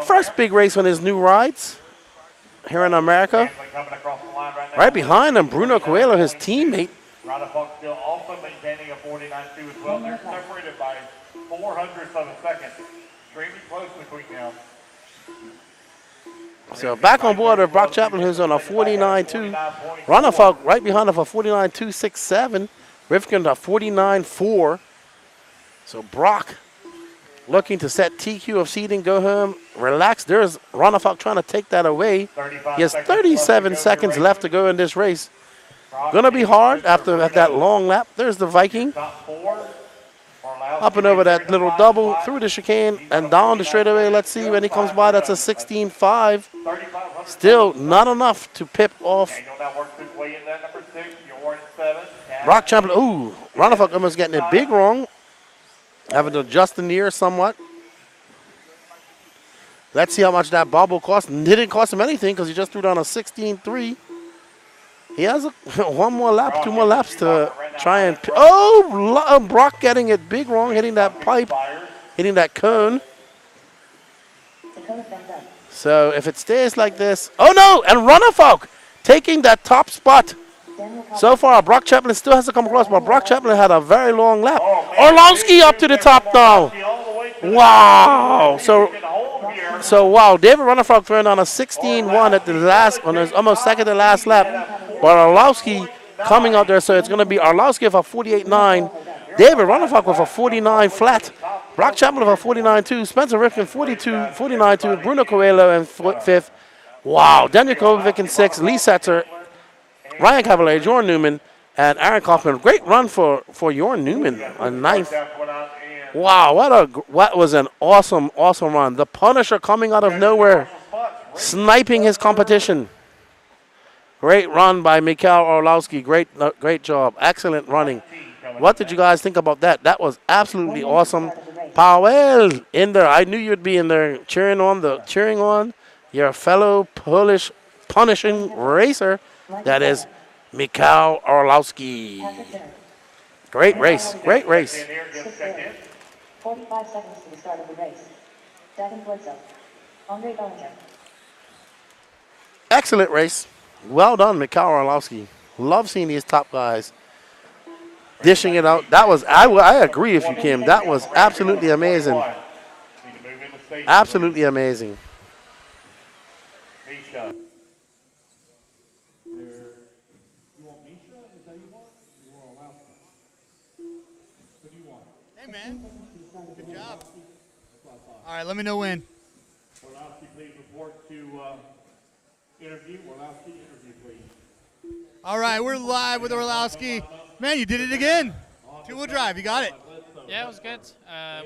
First big race on his new rides here in America. Right behind him, Bruno Coelho, his teammate.
Ronnefeldt still also maintaining a 49.2 as well. They're separated by 0.04 of a second. Extremely close between them.
So back on board with Brock Champlin, who's on a 49.2. Ronnefeldt right behind him for 49.267. Rivkin a 49.4. So Brock looking to set TQ of seating, go home, relax. There's Ronnefeldt trying to take that away. He has 37 seconds left to go in this race. Gonna be hard after that long lap. There's the Viking. Up and over that little double, through the chicane, and down the straightaway. Let's see when he comes by. That's a 16.5. Still not enough to pip off Brock Champlin. Ooh, Ronnefeldt almost getting it big wrong. Having to adjust the near somewhat. Let's see how much that bobble cost. Didn't cost him anything because he just threw down a 16.3. He has one more lap, 2 more laps to try and... Oh, Brock getting it big wrong, hitting that pipe, hitting that cone. So if it stays like this... Oh, no! And Ronnefeldt taking that top spot. So far, Brock Champlin still has to come across, but Brock Champlin had a very long lap. Orlowski up to the top now. Wow! So wow, David Ronnefeldt throwing on a 16.1 at the last, on his almost second to last lap. But Orlowski coming out there, so it's going to be Orlowski with a 48.9, David Ronnefeldt with a 49 flat, Brock Champlin with a 49.2, Spencer Rivkin 49.2, Bruno Coelho in 5th. Wow, Daniel Kovacic in 6th, Lee Setzer, Ryan Cavalier, Jordan Newman, and Aaron Kaufman. Great run for Jordan Newman on 9th. Wow, what was an awesome run. The Punisher coming out of nowhere, sniping his competition. Great run by Mikhail Orlowski. Great job. Excellent running. What did you guys think about that? That was absolutely awesome. Powell in there. I knew you'd be in there cheering on your fellow Polish punishing racer. That is Mikhail Orlowski. Great race.
45 seconds to the start of the race. Davin Bledsoe. Andre Bellinger.
Excellent race. Well done, Mikhail Orlowski. Love seeing these top guys dishing it out. That was, I agree with you, Kim. That was absolutely amazing. Absolutely amazing.
Hey, man. Good job. All right, let me know when.
WRCE, please report to interview. WRCE, interview, please.
All right, we're live with Orlowski. Man, you did it again. Two-wheel drive, you got it.
Yeah, it was good.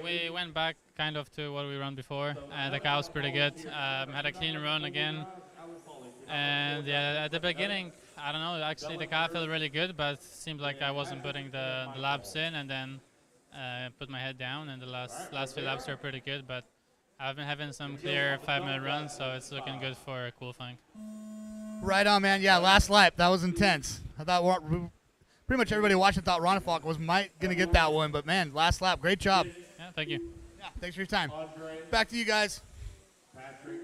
We went back kind of to what we run before. The car was pretty good. Had a clean run again. And yeah, at the beginning, I don't know, actually the car felt really good, but it seemed like I wasn't putting the laps in, and then put my head down, and the last few laps were pretty good, but I've been having some clear 5-minute runs, so it's looking good for qualifying.
Right on, man. Yeah, last lap, that was intense. I thought pretty much everybody watching thought Ronafalk was going to get that one, but man, last lap, great job.
Yeah, thank you.
Yeah, thanks for your time. Back to you guys.
Patrick,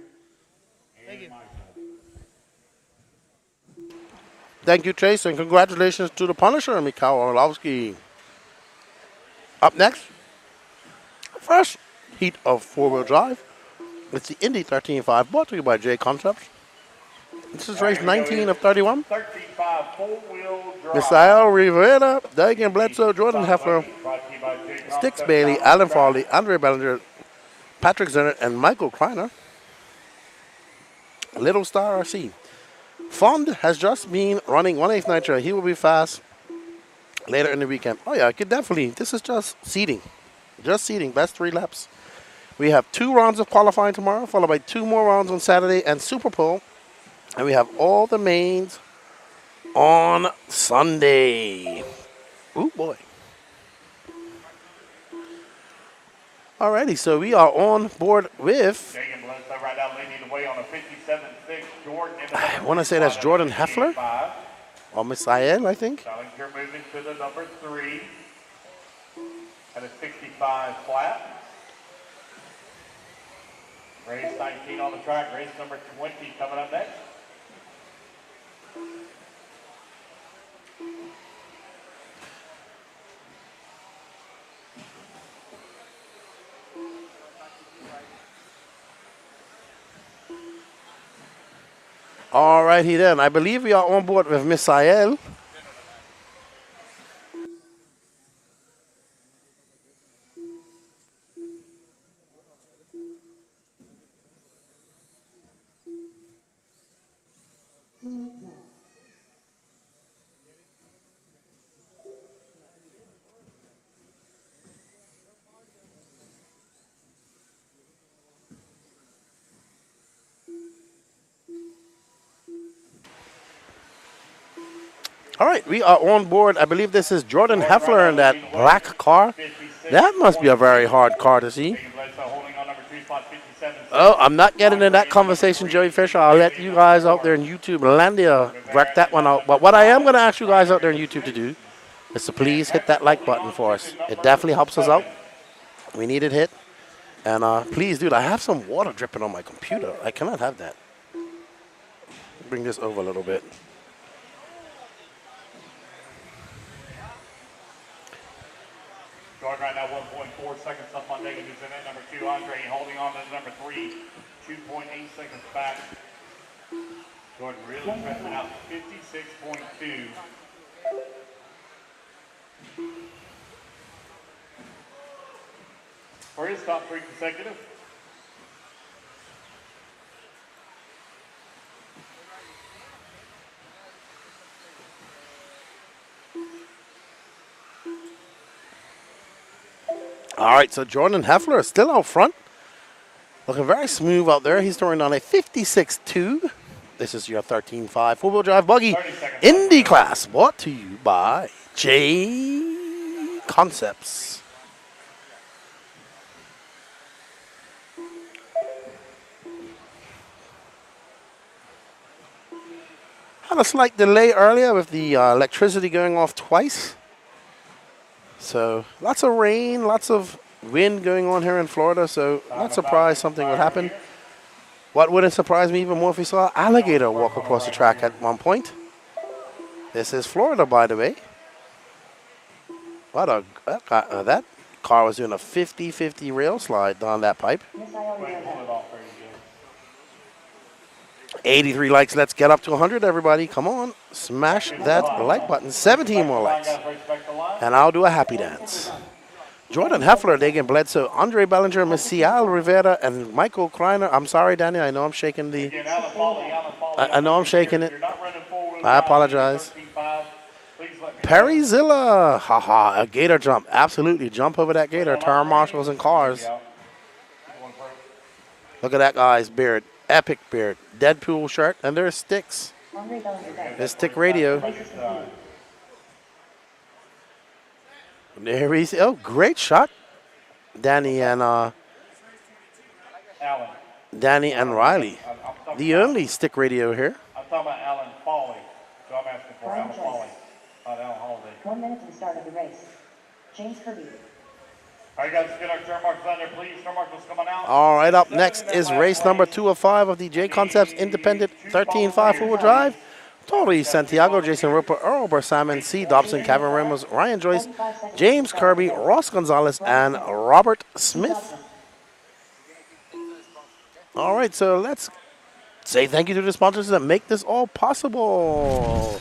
Thank you.
Thank you, Chase, and congratulations to the Punisher, Mikhail Orlowski. Up next, first heat of four-wheel drive. It's the Indy 13.5, brought to you by J Concepts. This is race 19 of 31.
13.5 full-wheel drive.
Misael Rivera, Dagan Bledsoe, Jordan Heffler, Stix Bailey, Alan Farley, Andre Bellinger, Patrick Zennert, and Michael Kreiner. Little Star RC. Fond has just been running 1/8 Nitro. He will be fast later in the weekend. Oh yeah, I could definitely. This is just seeding. Just seeding. Best 3 laps. We have 2 rounds of qualifying tomorrow, followed by 2 more rounds on Saturday and Super Bowl. And we have all the mains on Sunday. Ooh, boy. Alrighty, so we are on board with,
Dagan Bledsoe right now leading the way on a 57.6. Jordan in the
I want to say that's Jordan Heffler, or Misael, I think.
Bellinger moving to the number 3 at a 65 flat. Race 19 on the track. Race number 20 coming up next.
Alrighty then, I believe we are on board with Misael. All right, we are on board. I believe this is Jordan Heffler in that black car. That must be a very hard car to see. Oh, I'm not getting in that conversation, Joey Fisher. I'll let you guys out there in YouTube, Landia, work that one out. But what I am going to ask you guys out there in YouTube to do is to please hit that like button for us. It definitely helps us out. We need it hit. And please, dude, I have some water dripping on my computer. I cannot have that. Bring this over a little bit.
Jordan right now 1.4 seconds up on Dagan, who's in at number 2. Andre holding on to number 3, 2.8 seconds back. Jordan really stretching out 56.2. For his top 3 consecutive.
All right, so Jordan Heffler is still out front. Looking very smooth out there. He's throwing on a 56.2. This is your 13.5 four-wheel drive buggy Indy class, brought to you by J Concepts. Had a slight delay earlier with the electricity going off twice. So lots of rain, lots of wind going on here in Florida, so not surprised something would happen. What wouldn't surprise me even more if we saw an alligator walk across the track at one point. This is Florida, by the way. What that car was doing a 50-50 rail slide down that pipe. 83 likes. Let's get up to 100, everybody. Come on. Smash that like button. 17 more likes. And I'll do a happy dance. Jordan Heffler, Dagan Bledsoe, Andre Bellinger, Messial Rivera, and Michael Kreiner. I'm sorry, Danny. I know I'm shaking the.
Again, Alan Foley,
I know I'm shaking it.
You're not running forward.
I apologize.
13.5. Please let me
Perry Zilla, haha, a gator jump. Absolutely, jump over that gator. Turn marshals and cars. Look at that guy's beard. Epic beard. Deadpool shirt, and there's sticks. There's stick radio. There he's. Oh, great shot, Danny and Riley. The only stick radio here.
I'm talking about Alan Foley. So I'm asking for Alan Foley, not Alan Holiday.
1 minute to the start of the race. James Kirby.
All right, guys, let's get our turn marks on there, please. Turn marks coming out.
All right, up next is race number 2 of 5 of the J Concepts Independent 13.5 4-wheel drive. Tori Santiago, Jason Roper, Earl Bersamin, C. Dobson, Kevin Ramos, Ryan Joyce, James Kirby, Ross Gonzalez, and Robert Smith. All right, so let's say thank you to the sponsors that make this all possible.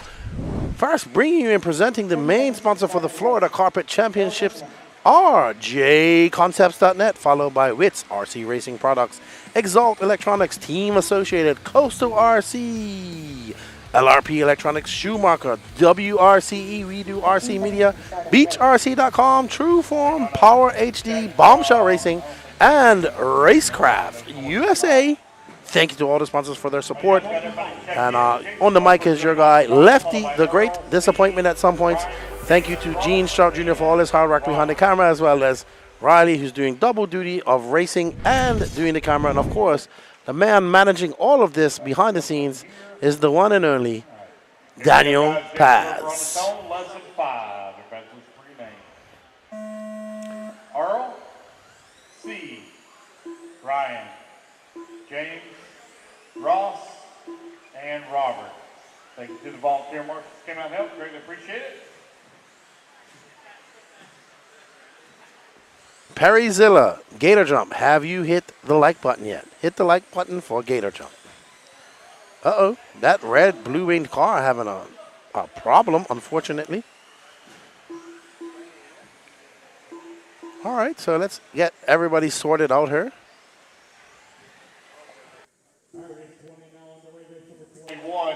First, bringing you and presenting the main sponsor for the Florida Carpet Championships are jconcepts.net, followed by WITS, RC Racing Products, Exalt Electronics, Team Associated, Coastal RC, LRP Electronics, Schumacher, WRCE, Redo RC Media, BeachRC.com, Trueform, Power HD, Bombshell Racing, and Racecraft USA. Thank you to all the sponsors for their support. And on the mic is your guy, Lefty, the great disappointment at some points. Thank you to Gene Sharp Jr. for all his hard work behind the camera, as well as Riley, who's doing double duty of racing and doing the camera. And of course, the man managing all of this behind the scenes is the one and only Daniel Paz.
Lesson 5. Everybody's pre-name. Earl, C. Ryan, James, Ross, and Robert. Thank you to the volunteer marshals who came out and helped. Greatly appreciate it.
Perry Zilla, Gator Jump. Have you hit the like button yet? Hit the like button for Gator Jump. Uh-oh, that red blue-winged car having a problem, unfortunately. All right, so let's get everybody sorted out here.
21,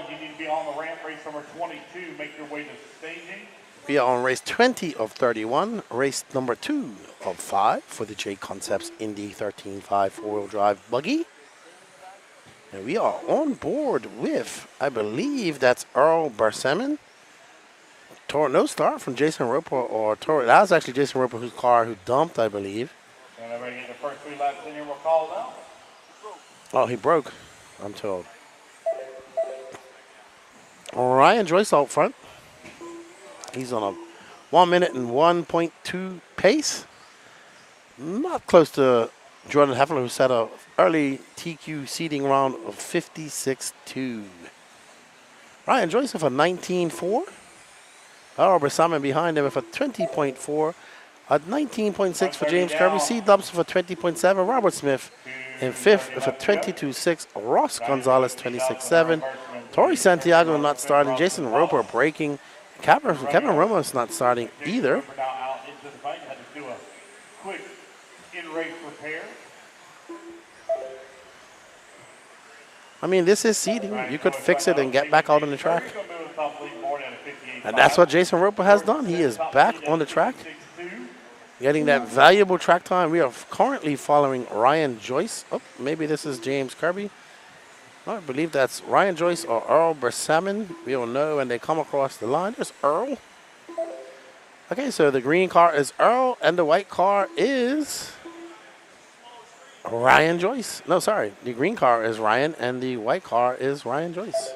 you need to be on the ramp. Race number 22, make your way to staging.
We are on race 20 of 31, race number 2 of 5 for the J Concepts Indy 13.5 4-wheel drive buggy. And we are on board with, I believe that's Earl Bersamin. No start from Jason Roper or Tori. That was actually Jason Roper whose car who dumped, I believe.
And everybody get the first 3 laps in here, we'll call it out.
Oh, he broke, I'm told. Ryan Joyce out front. He's on a 1 minute and 1.2 pace. Not close to Jordan Heffler, who set a early TQ seeding round of 56.2. Ryan Joyce with a 19.4. Albert Simon behind him with a 20.4. A 19.6 for James Kirby. C. Dubs with a 20.7. Robert Smith in 5th with a 22.6. Ross Gonzalez 26.7. Tori Santiago not starting. Jason Roper braking. Kevin Ramos not starting either.
Now out into the fight, had to do a quick in-race repair.
I mean, this is seeding. You could fix it and get back out on the track. And that's what Jason Roper has done. He is back on the track, getting that valuable track time. We are currently following Ryan Joyce. Oh, maybe this is James Kirby. I believe that's Ryan Joyce or Earl Bersamin. We will know when they come across the line. There's Earl. Okay, so the green car is Earl, and the white car is Ryan Joyce. No, sorry. The green car is Ryan, and the white car is Ryan Joyce.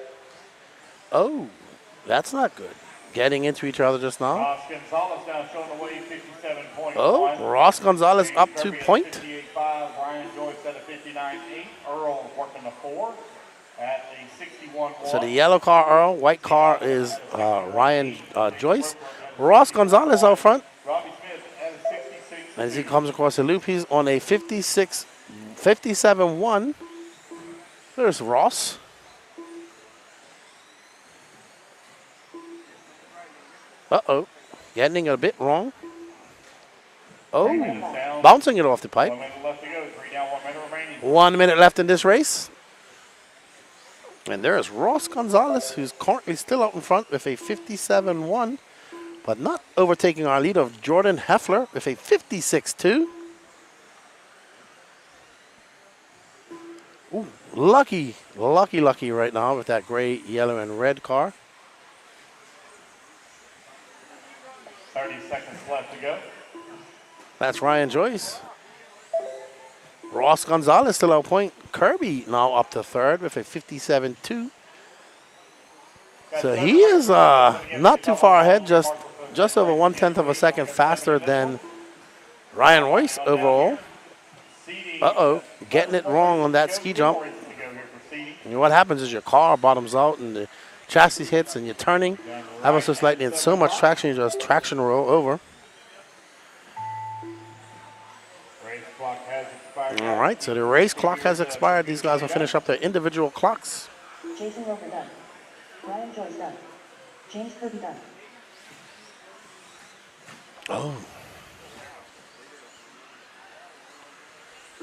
Oh, that's not good. Getting into each other just now.
Ross Gonzalez now showing away 57.1.
Oh, Ross Gonzalez up to point.
58.5. Ryan Joyce at a 59.8. Earl working the 4 at a 61.1.
So the yellow car Earl, white car is Ryan Joyce. Ross Gonzalez out front.
Robbie Smith at a 66.
As he comes across the loop, he's on a 57.1. There's Ross. Uh-oh. Getting a bit wrong. Oh, bouncing it off the pipe.
1 minute left to go. 3 down, 1 minute remaining.
1 minute left in this race. And there is Ross Gonzalez, who's currently still out in front with a 57-1, but not overtaking our lead of Jordan Heffler with a 56-2. Ooh, lucky right now with that gray, yellow, and red car.
30 seconds left to go.
That's Ryan Joyce. Ross Gonzalez still out point. Kirby now up to third with a 57-2. So he is not too far ahead, just over 1/10 of a second faster than Ryan Royce overall. Uh-oh, getting it wrong on that ski jump. And what happens is your car bottoms out and the chassis hits and you're turning ever so slightly and so much traction, you just traction roll over. All right, so the race clock has expired. These guys will finish up their individual clocks.
Jason Roper done. Ryan Joyce done. James Kirby done.
Oh.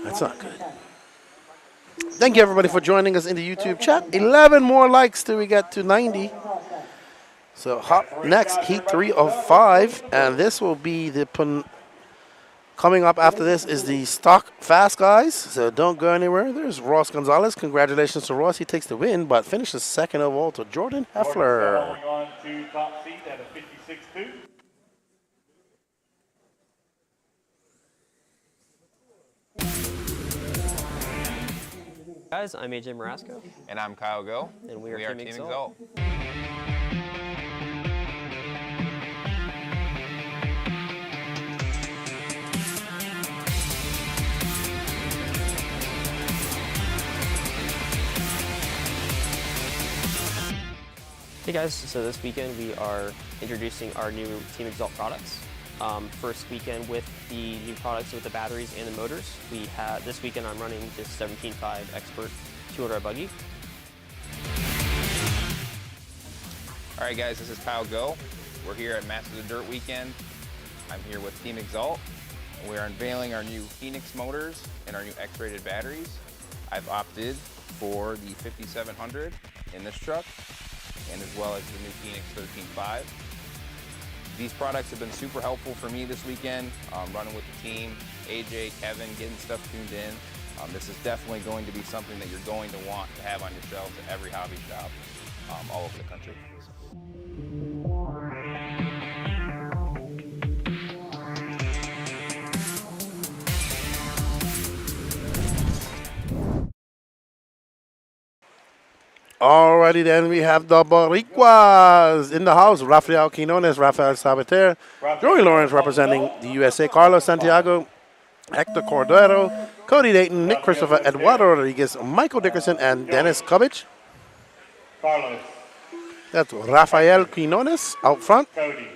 That's not good. Thank you, everybody, for joining us in the YouTube chat. 11 more likes till we get to 90. So hop next, heat 3 of 5, and this will be the coming up after this is the stock fast guys. So don't go anywhere. There's Ross Gonzalez. Congratulations to Ross. He takes the win, but finishes second overall to Jordan Heffler.
Going on to top seed at a 56-2.
Guys, I'm AJ Marasco.
And I'm Kyle Go.
And we are Team Exalt. Hey guys, so this weekend we are introducing our new Team Exalt products. First weekend with the new products with the batteries and the motors. This weekend I'm running this 17.5 Expert 200 buggy.
All right, guys, this is Kyle Go. We're here at Masters of Dirt weekend. I'm here with Team Exalt, and we're unveiling our new Phoenix motors and our new X-rated batteries. I've opted for the 5700 in this truck, and as well as the new Phoenix 13.5. These products have been super helpful for me this weekend, running with the team, AJ, Kevin, getting stuff tuned in. This is definitely going to be something that you're going to want to have on your shelves at every hobby shop all over the country.
Alrighty then, we have the Boricuas in the house. Rafael Quinones, Rafael Sabater, Joey Lawrence representing the USA, Carlos Santiago, Hector Cordero, Cody Dayton, Nick Christopher, Eduardo Rodriguez, Michael Dickerson, and Dennis Kubich.
Carlos.
That's Rafael Quinones out front.
Cody.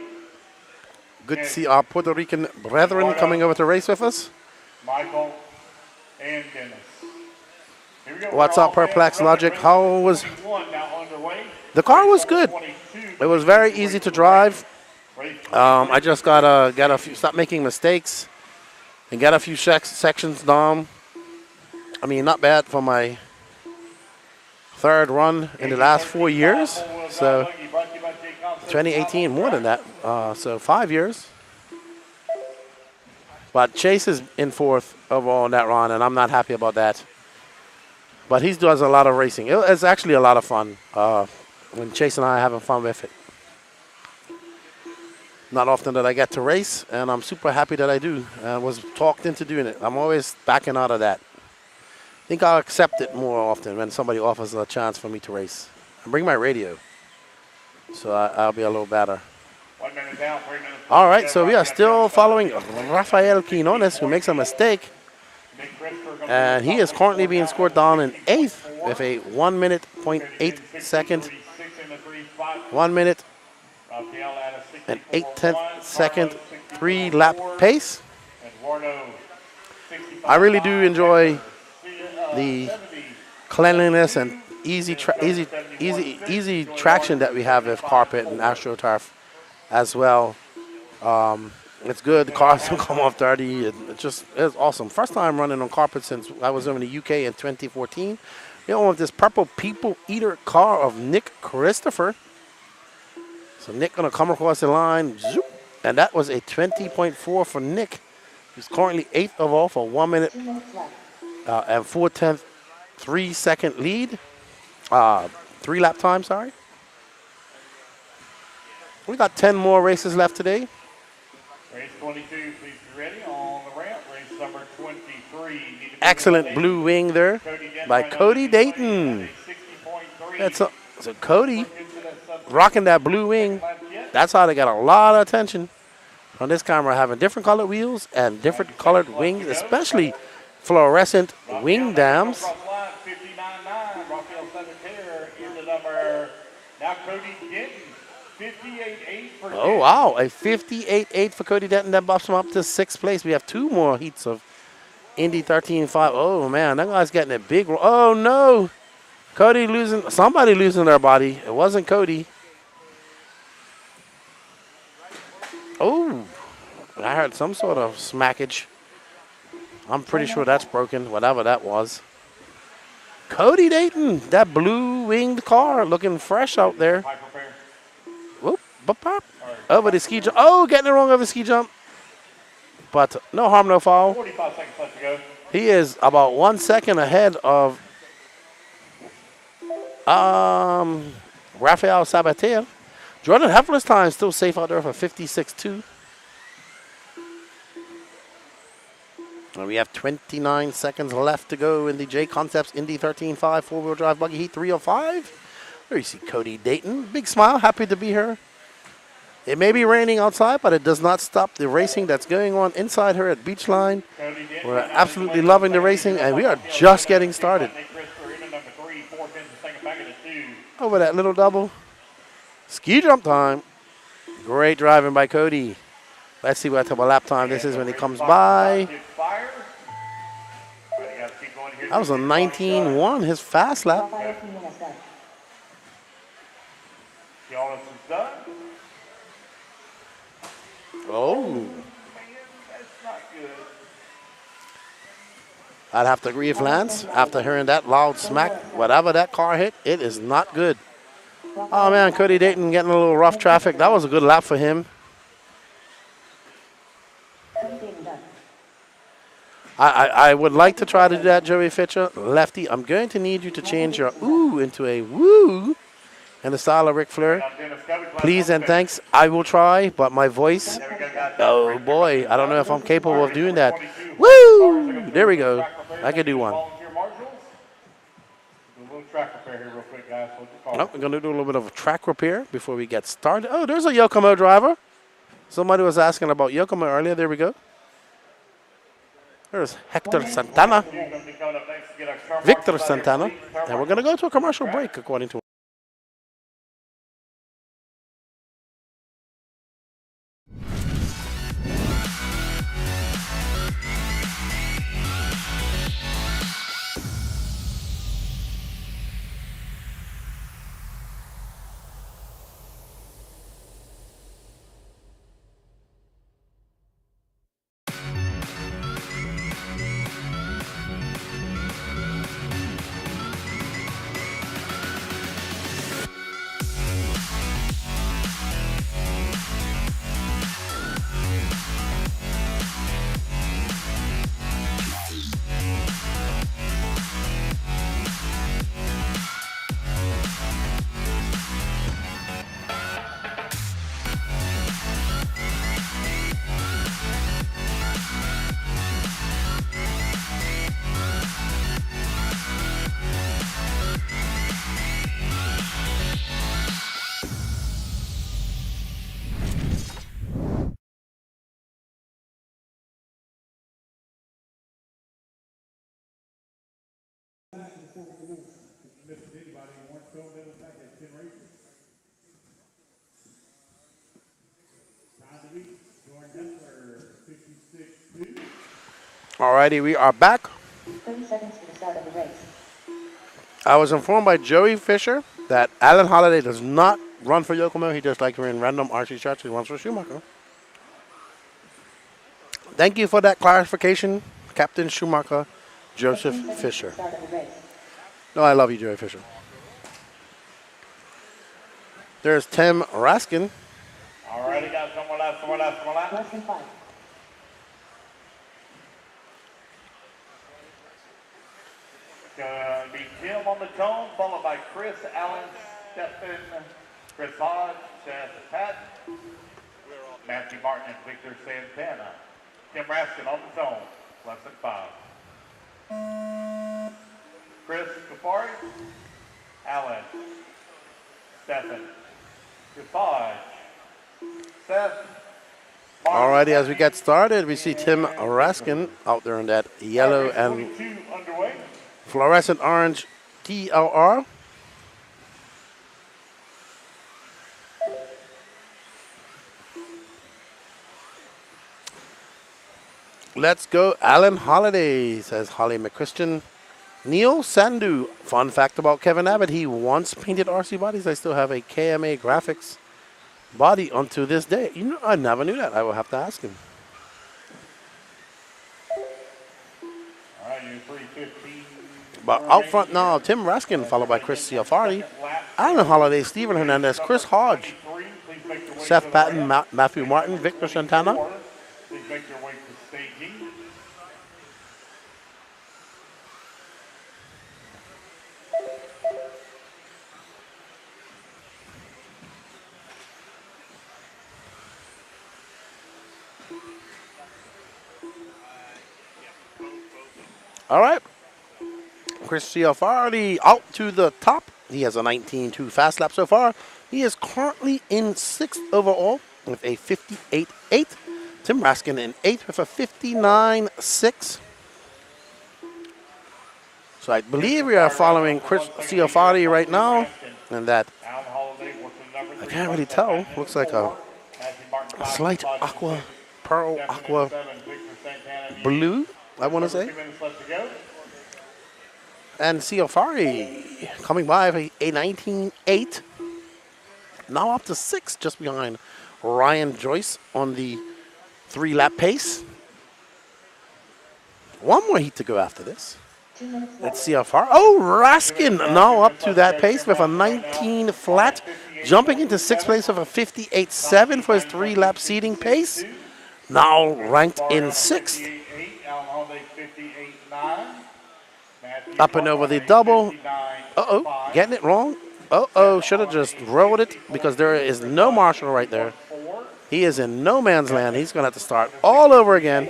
Good to see our Puerto Rican brethren coming over to race with us.
Michael and Dennis.
What's up, Perplex Logic? How was the car? Was good. It was very easy to drive. I just gotta stop making mistakes and get a few sections down. I mean, not bad for my third run in the last 4 years. So 2018, more than that. So 5 years. But Chase is in fourth overall in that run, and I'm not happy about that. But he does a lot of racing. It's actually a lot of fun when Chase and I are having fun with it. Not often that I get to race, and I'm super happy that I do. I was talked into doing it. I'm always backing out of that. I think I'll accept it more often when somebody offers a chance for me to race. I bring my radio, so I'll be a little better.
1 minute down, 3 minutes.
All right, so we are still following Rafael Quinones, who makes a mistake. And he is currently being scored down in 8th with a 1 minute, 0.8 second. 1 minute and 8/10 second 3-lap pace. I really do enjoy the cleanliness and easy traction that we have with carpet and AstroTurf as well. It's good. The cars don't come off dirty. It's awesome. First time running on carpet since I was in the UK in 2014. You know, with this purple people eater car of Nick Christopher. So Nick gonna come across the line, zoop, and that was a 20.4 for Nick. He's currently 8th of all for 1 minute and 4/10, 3-second lead. 3-lap time, sorry. We got 10 more races left today.
Race 22, please be ready on the ramp. Race number 23.
Excellent blue wing there by Cody Dayton. So Cody rocking that blue wing. That's how they got a lot of attention on this camera, having different colored wheels and different colored wings, especially fluorescent wing dams. Oh, wow. A 58.8 for Cody Denton. That bumps him up to 6th place. We have 2 more heats of Indy 13.5. Oh, man. That guy's getting a big... Oh, no. Cody losing... Somebody losing their body. It wasn't Cody. Oh. I heard some sort of smackage. I'm pretty sure that's broken, whatever that was. Cody Dayton. That blue-winged car looking fresh out there. Whoop. Pop. Over the ski jump. Oh, getting it wrong over the ski jump. But no harm, no foul.
45 seconds left to go.
He is about 1 second ahead of Rafael Sabater. Jordan Heffler's time still safe out there for 56.2. And we have 29 seconds left to go in the J Concepts Indy 13.5 four-wheel drive buggy heat 305. There you see Cody Dayton. Big smile, happy to be here. It may be raining outside, but it does not stop the racing that's going on inside here at Beachline. We're absolutely loving the racing, and we are just getting started. Over that little double. Ski jump time. Great driving by Cody. Let's see what type of lap time this is when he comes by. That was a 19.1, his fast lap. Oh. I'd have to agree with Lance. After hearing that loud smack, whatever that car hit, it is not good. Oh, man, Cody Dayton getting a little rough traffic. That was a good lap for him. I would like to try to do that, Joey Fisher. Lefty, I'm going to need you to change your ooh into a woo in the style of Ric Flair. Please and thanks. I will try, but my voice, oh boy, I don't know if I'm capable of doing that. Woo! There we go. I can do one. Oh, we're going to do a little bit of a track repair before we get started. Oh, there's a Yokomo driver. Somebody was asking about Yokomo earlier. There we go. There's Hector Santana. Victor Santana. And we're going to go to a commercial break, according to Alrighty, we are back.
30 seconds to the start of the race.
I was informed by Joey Fisher that Alan Holliday does not run for Yokomo. He just like to run random RC charts. He runs for Schumacher. Thank you for that clarification, Captain Schumacher, Joseph
15 seconds
Fisher.
to the start of the race.
No, I love you, Joey Fisher. There's Tim Raskin.
Alrighty, guys, come on left, come on left, come on left.
Less than 5.
Gonna be Tim on the cone, followed by Chris, Allen, Stephen, Chris Hodge, Seth Patton, Matthew Martin, and Victor Santana. Tim Raskin on the cone, less than 5. Chris Kafari, Allen, Stephen, Chris Hodge, Seth.
Alrighty, as we get started, we see Tim Raskin out there in that yellow and
underway.
fluorescent orange TLR. Let's go, Alan Holiday, says Holly McChristian. Neil Sandu, fun fact about Kevin Abbott, he once painted RC bodies. I still have a KMA Graphics body unto this day. You know, I never knew that. I will have to ask him.
All right, you're 315.
But out front now, Tim Raskin, followed by Chris Ciafari, Alan Holiday, Stephen Hernandez, Chris Hodge, Seth Patton, Matthew Martin, Victor Santana.
Please make your way to staging.
All right. Chris Ciafari out to the top. He has a 19.2 fast lap so far. He is currently in 6th overall with a 58.8. Tim Raskin in 8th with a 59.6. So I believe we are following Chris Ciafari right now. And that, I can't really tell. Looks like a slight aqua, pearl aqua blue, I want to say. And Ciafari coming by with a 19.8. Now up to 6, just behind Ryan Joyce on the 3-lap pace. One more heat to go after this. Let's see how far. Oh, Raskin now up to that pace with a 19 flat, jumping into 6th place with a 58.7 for his 3-lap seating pace. Now ranked in 6th. Up and over the double. Uh-oh, getting it wrong. Uh-oh, should have just rolled it because there is no marshal right there. He is in no man's land. He's going to have to start all over again.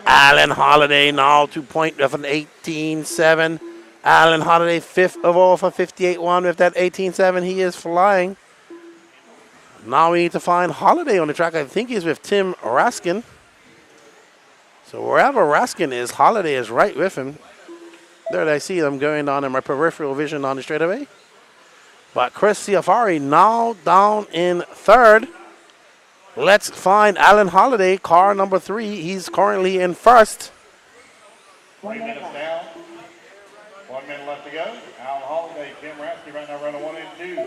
Alan Holiday now 2 point with an 18.7. Alan Holiday 5th overall for 58.1 with that 18.7. He is flying. Now we need to find Holiday on the track. I think he's with Tim Raskin. So wherever Raskin is, Holiday is right with him. There I see them going down in my peripheral vision on the straightaway. But Chris Ciafari now down in 3rd. Let's find Alan Holiday, car number 3. He's currently in 1st.
3 minutes down. 1 minute left to go. Alan Holiday, Tim Raskin right now running 1 and 2.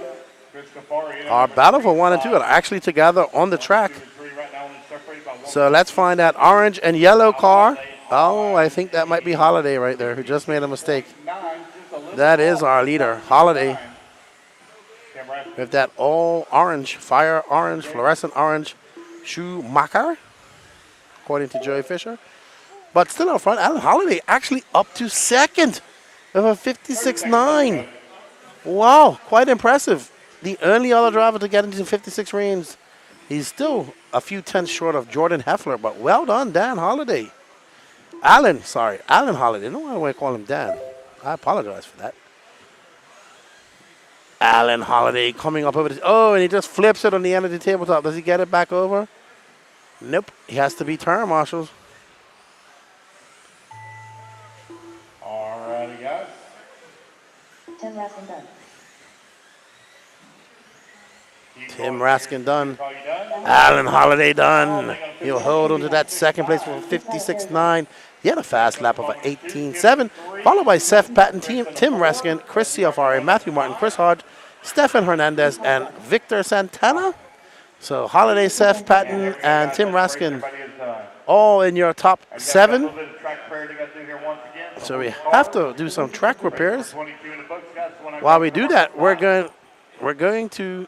Chris Ciafari.
Our battle for 1 and 2 are actually together on the track. So let's find that orange and yellow car. Oh, I think that might be Holiday right there, who just made a mistake. That is our leader, Holiday. With that all orange, fire orange, fluorescent orange Schumacher, according to Joey Fisher. But still up front, Alan Holiday actually up to 2nd with a 56.9. Wow, quite impressive. The only other driver to get into 56 range. He's still a few tenths short of Jordan Heffler, but well done, Dan Holiday. Alan Holiday. I don't know why I call him Dan. I apologize for that. Alan Holiday coming up over this. Oh, and he just flips it on the end of the tabletop. Does he get it back over? Nope. He has to be turn marshals.
All righty, guys.
Tim Raskin done.
Tim Raskin done. Alan Holiday done. He'll hold on to that 2nd place for 56.9. He had a fast lap of an 18.7, followed by Seth Patton, Tim Raskin, Chris Ciafari, Matthew Martin, Chris Hodge, Stephen Hernandez, and Victor Santana. So Holiday, Seth, Patton, and Tim Raskin all in your top 7. So we have to do some track repairs. While we do that, we're going to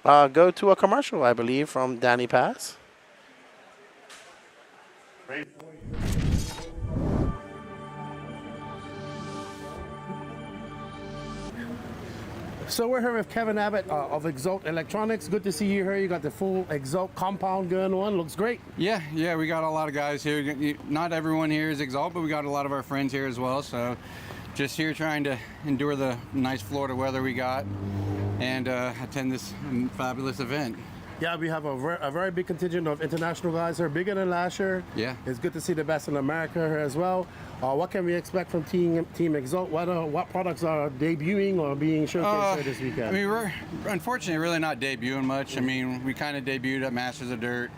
go to a commercial, I believe, from Danny Pass. So we're here with Kevin Abbott of Exalt Electronics. Good to see you here. You got the full Exalt compound going on. Looks great.
Yeah, we got a lot of guys here. Not everyone here is Exalt, but we got a lot of our friends here as well. So just here trying to endure the nice Florida weather we got and attend this fabulous event.
Yeah, we have a very big contingent of international guys here, bigger than last year.
Yeah.
It's good to see the best in America here as well. What can we expect from Team Exalt? What products are debuting or being showcased here this weekend?
I mean, we're unfortunately really not debuting much. I mean, we kind of debuted at Masters of Dirt.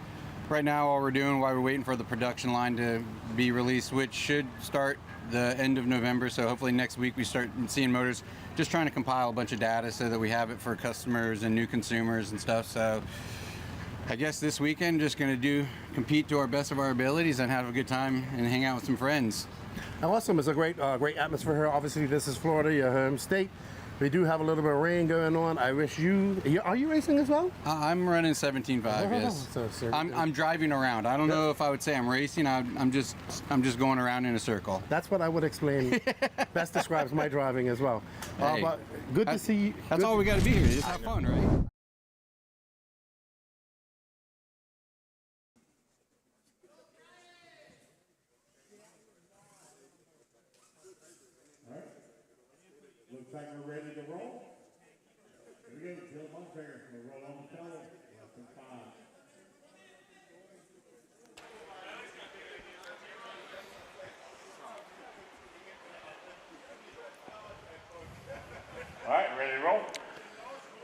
Right now, all we're doing while we're waiting for the production line to be released, which should start the end of November. So hopefully next week we start seeing motors. Just trying to compile a bunch of data so that we have it for customers and new consumers and stuff. So I guess this weekend just going to compete to our best of our abilities and have a good time and hang out with some friends.
Awesome. It's a great atmosphere here. Obviously, this is Florida, your home state. We do have a little bit of rain going on. I wish are you racing as well?
I'm running 17.5, yes.
So
I'm driving around. I don't know if I would say I'm racing. I'm just going around in a circle.
That's what I would explain. Best describes my driving as well.
Hey,
but good to see you.
That's all we got to be here. Just have fun, right?
Looks like we're ready to roll. Here we go, Jill Bontrager. We'll roll on the toe. Less than 5.
All right, ready to roll?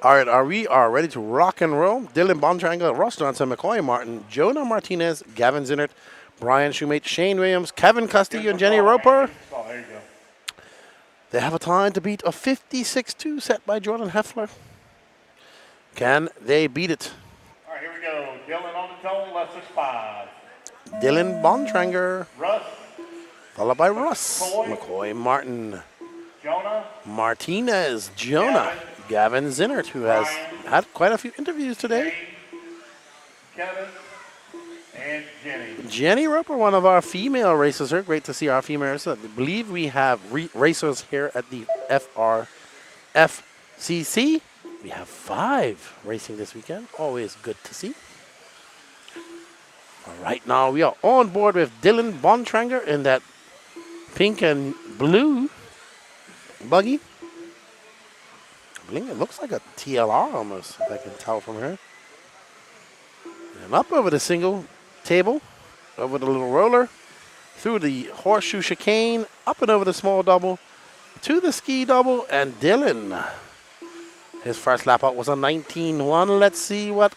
All right, we are ready to rock and roll. Dylan Bontrager, Ross Johnson, McCoy Martin, Jonah Martinez, Gavin Zinnert, Brian Shoemate, Shane Williams, Kevin Castillo, and Jenny Roper.
Oh, there you go.
They have a time to beat a 56-2 set by Jordan Heffler. Can they beat it?
All right, here we go. Dylan on the toe, less than 5.
Dylan Bontrager,
Russ,
followed by Russ, McCoy Martin,
Jonah,
Martinez, Jonah, Gavin Zinnert, who has had quite a few interviews today.
Kevin, and Jenny.
Jenny Roper, one of our female racers here. Great to see our female racers. I believe we have racers here at the FCC. We have 5 racing this weekend. Always good to see. All right, now we are on board with Dylan Bontrager in that pink and blue buggy. I believe it looks like a TLR almost, if I can tell from here. And up over the single table, over the little roller, through the horseshoe chicane, up and over the small double, to the ski double, and Dylan. His first lap out was a 19.1. Let's see what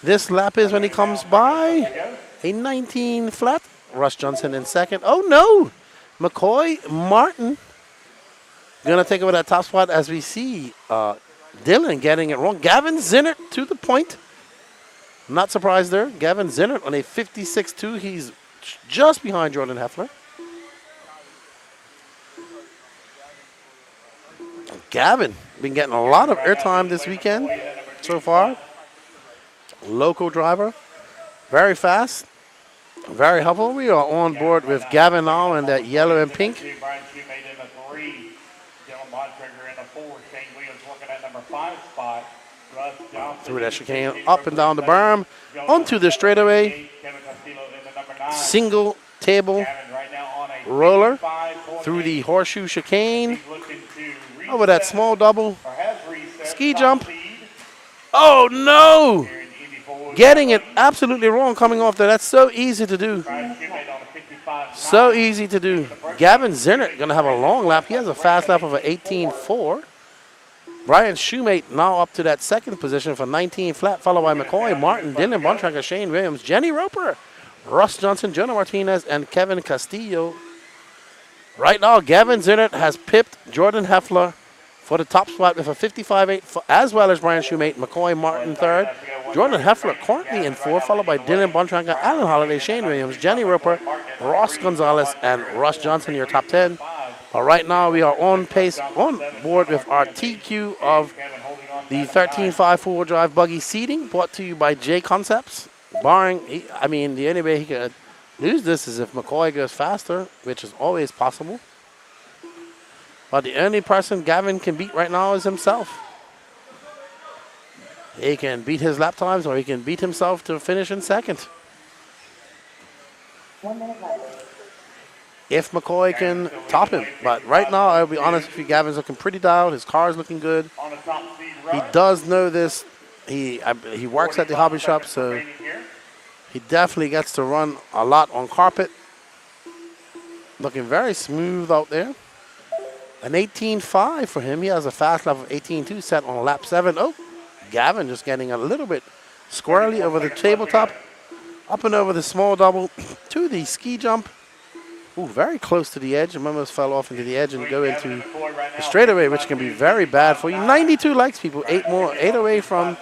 this lap is when he comes by. A 19 flat. Russ Johnson in second. Oh no! McCoy Martin gonna take over that top spot as we see Dylan getting it wrong. Gavin Zinnert to the point. Not surprised there. Gavin Zinnert on a 56.2. He's just behind Jordan Heffler. Gavin been getting a lot of airtime this weekend so far. Local driver. Very fast. Very helpful. We are on board with Gavin now in that yellow and pink.
Brian Shoemate in the 3. Dylan Bontrager in the 4. Shane Williams working at number 5 spot. Russ Johnson
Through that chicane, up and down the berm, onto the straightaway. Single table roller through the horseshoe chicane, over that small double, ski jump. Oh no! Getting it absolutely wrong coming off there. That's so easy to do. So easy to do. Gavin Zinnert going to have a long lap. He has a fast lap of an 18.4. Brian Shoemate now up to that second position for 19 flat, followed by McCoy, Martin, Dylan Bontrager, Shane Williams, Jenny Roper, Russ Johnson, Jonah Martinez, and Kevin Castillo. Right now, Gavin Zinnert has pipped Jordan Heffler for the top spot with a 55.8, as well as Brian Shoemate, McCoy Martin third. Jordan Heffler currently in 4th, followed by Dylan Bontrager, Alan Holiday, Shane Williams, Jenny Roper, Ross Gonzalez, and Russ Johnson, your top 10. But right now we are on pace, on board with our TQ of the 13.5 four-wheel drive buggy seating, brought to you by J Concepts. Barring, the only way he could lose this is if McCoy goes faster, which is always possible. But the only person Gavin can beat right now is himself. He can beat his lap times, or he can beat himself to finish in 2nd.
1 minute left.
If McCoy can top him. But right now, I'll be honest with you, Gavin's looking pretty dialed. His car is looking good. He does know this. He works at the hobby shop, so he definitely gets to run a lot on carpet. Looking very smooth out there. An 18.5 for him. He has a fast lap of 18.2 set on lap 7. Oh, Gavin just getting a little bit squirrely over the tabletop. Up and over the small double to the ski jump. Ooh, very close to the edge. Almost fell off into the edge and go into the straightaway, which can be very bad for you. 92 likes, people. 8 more. 8 away from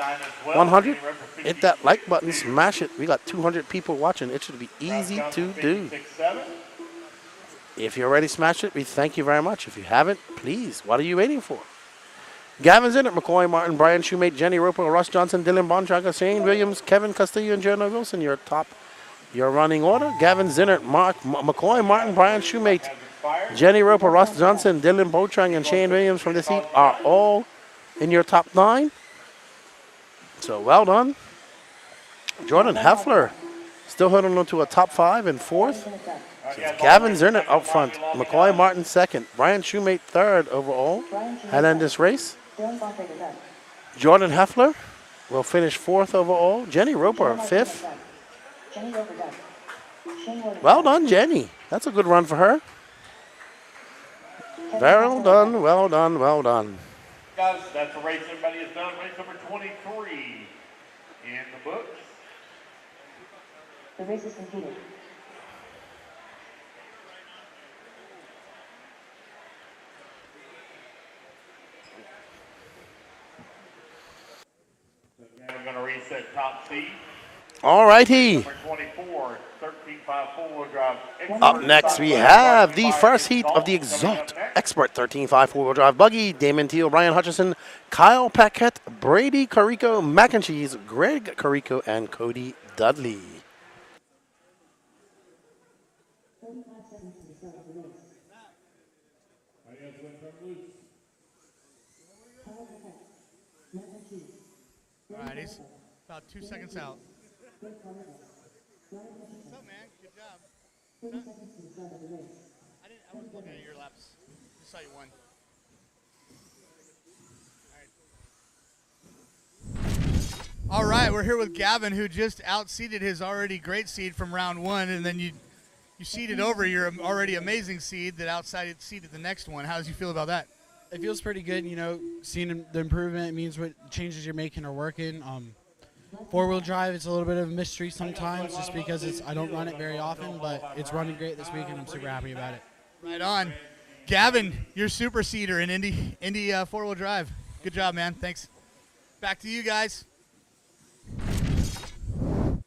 100. Hit that like button. Smash it. We got 200 people watching. It should be easy to do. If you already smashed it, we thank you very much. If you haven't, please, what are you waiting for? Gavin's in it. McCoy, Martin, Brian Shoemate, Jenny Roper, Russ Johnson, Dylan Bontrager, Shane Williams, Kevin Castillo, and Jonah Wilson. Your running order. Gavin Zinnert, McCoy, Martin, Brian Shoemate, Jenny Roper, Russ Johnson, Dylan Bontrager, and Shane Williams from this heat are all in your top 9. So well done. Jordan Heffler still holding on to a top 5 in 4th. So Gavin Zinnert up front. McCoy Martin 2nd. Brian Shoemate 3rd overall. And then this race, Jordan Heffler will finish 4th overall. Jenny Roper 5th. Well done, Jenny. That's a good run for her. Well done, well done, well done.
Guys, that's the race everybody has done. Race number 23 in the books.
The race is completed.
We're going to reset top seed.
All righty.
Number 24, 13.5 four-wheel drive.
Up next, we have the first heat of the Exalt Expert 13.5 four-wheel drive buggy. Damon Teal, Brian Hutchison, Kyle Paquette, Brady Carico, Mac and Cheese, Greg Carico, and Cody Dudley.
All right, he's about 2 seconds out. What's up, man? Good job. I wasn't looking at your laps. Just saw you won. All right, we're here with Gavin, who just out-seeded his already great seed from round 1, and then you seeded over your already amazing seed that out-seeded the next one. How does you feel about that?
It feels pretty good, seeing the improvement means what changes you're making are working. Four-wheel drive, it's a little bit of a mystery sometimes just because I don't run it very often, but it's running great this week, and I'm super happy about it.
Right on. Gavin, you're super seeder in Indy four-wheel drive. Good job, man. Thanks. Back to you guys.
All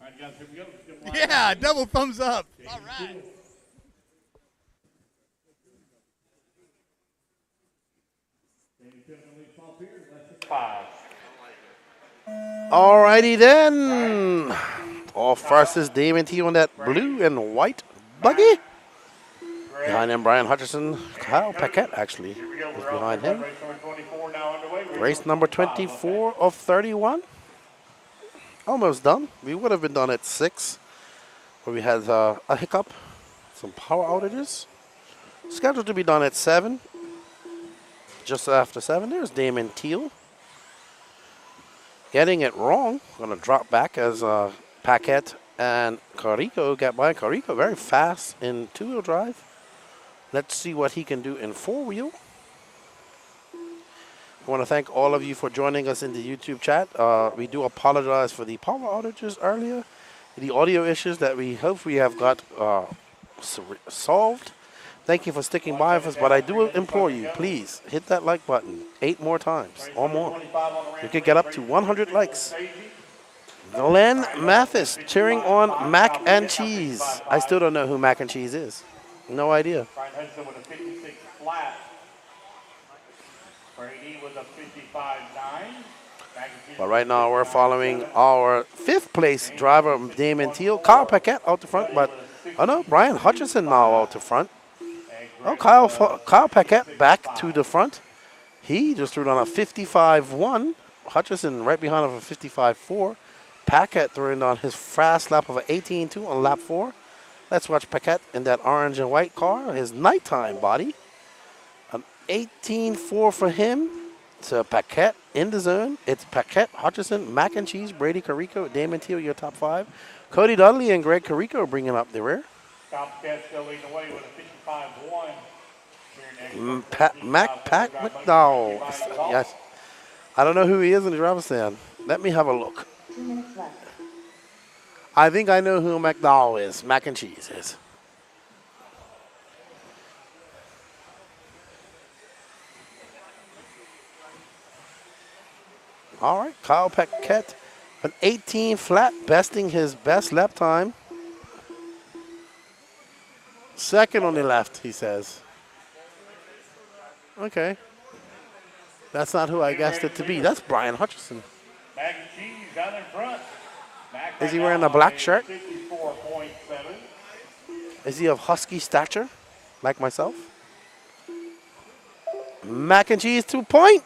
right, guys, here we go.
Yeah, double thumbs up. All right.
Alrighty then. Off first is Damon T on that blue and white buggy. Behind him, Brian Hutchison. Kyle Paquette, actually, is behind him. Race number 24 of 31. Almost done. We would have been done at 6, where we had a hiccup, some power outages. Scheduled to be done at 7. Just after 7, there's Damon Teal. Getting it wrong. Going to drop back as Paquette and Carico get by. Carico very fast in two-wheel drive. Let's see what he can do in four-wheel. I want to thank all of you for joining us in the YouTube chat. We do apologize for the power outages earlier, the audio issues that we hope we have got solved. Thank you for sticking by with us, but I do implore you, please hit that like button 8 more times or more. You could get up to 100 likes. Glenn Mathis cheering on Mac and Cheese. I still don't know who Mac and Cheese is. No idea.
Brian Hudson with a 56 flat. Brady with a 55.9.
But right now we're following our 5th place driver, Damon Teal. Kyle Paquette out the front, but oh no, Brian Hutchison now out the front. Oh, Kyle Paquette back to the front. He just threw down a 55.1. Hutchison right behind him of a 55.4. Paquette throwing on his fast lap of an 18.2 on lap 4. Let's watch Paquette in that orange and white car, his nighttime body. An 18.4 for him. So Paquette in the zone. It's Paquette, Hutchison, Mac and Cheese, Brady Carrico, Damon Teal, your top 5. Cody Dudley and Greg Carrico bringing up the rear.
Paquette still leading the way with a 55.1.
Pat McDowell. Yes. I don't know who he is in the driver's stand. Let me have a look.
2 minutes left.
I think I know who McDowell is. Mac and Cheese is. All right, Kyle Paquette, an 18 flat, besting his best lap time. Second on the left, he says. Okay. That's not who I guessed it to be. That's Brian Hutchison.
Mac and Cheese out in front.
Is he wearing a black shirt? Is he of husky stature, like myself? Mac and Cheese 2 point.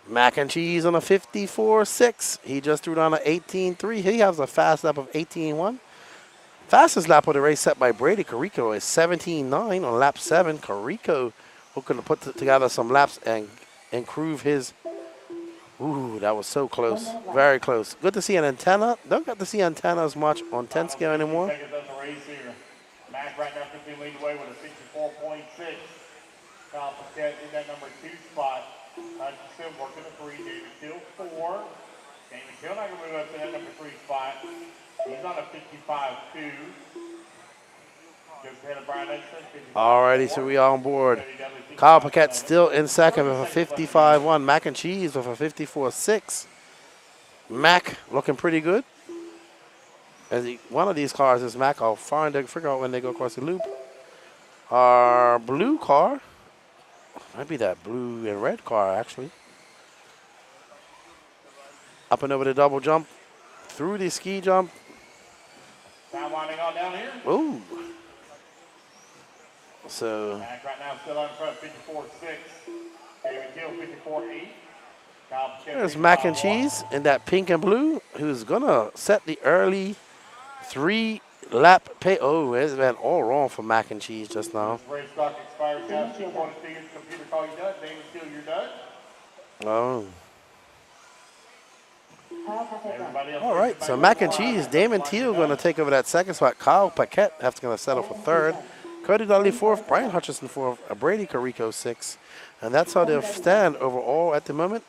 Mac and Cheese on a 54.6. He just threw down an 18.3. He has a fast lap of 18.1. Fastest lap of the race set by Brady Carrico is 17.9 on lap 7. Carrico looking to put together some laps and improve his. Ooh, that was so close. Very close. Good to see an antenna. Don't get to see antennas much on 10 scale anymore.
Seconds of the race here. Mac right now continuing leading the way with a 64.6. Kyle Paquette in that number 2 spot. Hutchison working a 3. David Hill 4. David Hill not going to move up to that number 3 spot. He's on a 55.2. Just ahead of Brian Hudson.
Alrighty, so we are on board. Kyle Paquette still in second with a 55.1. Mac and Cheese with a 54.6. Mac looking pretty good. One of these cars is Mac. I'll figure out when they go across the loop. Our blue car. Might be that blue and red car, actually. Up and over the double jump. Through the ski jump.
Time winding on down here.
Ooh. So.
Mac right now still on front, 54.6. David Hill, 54.8.
There's Mac and Cheese in that pink and blue, who's going to set the early 3-lap pay. Oh, it's been all wrong for Mac and Cheese just now.
Race stock expires now. She wants to see his computer call you done. David Hill, you're done.
Oh. All right, so Mac and Cheese, Damon Teal going to take over that second spot. Kyle Paquette have going to settle for 3rd. Cody Dudley 4th, Brian Hutchison 4th, Brady Carrico 6th. And that's how they'll stand overall at the moment.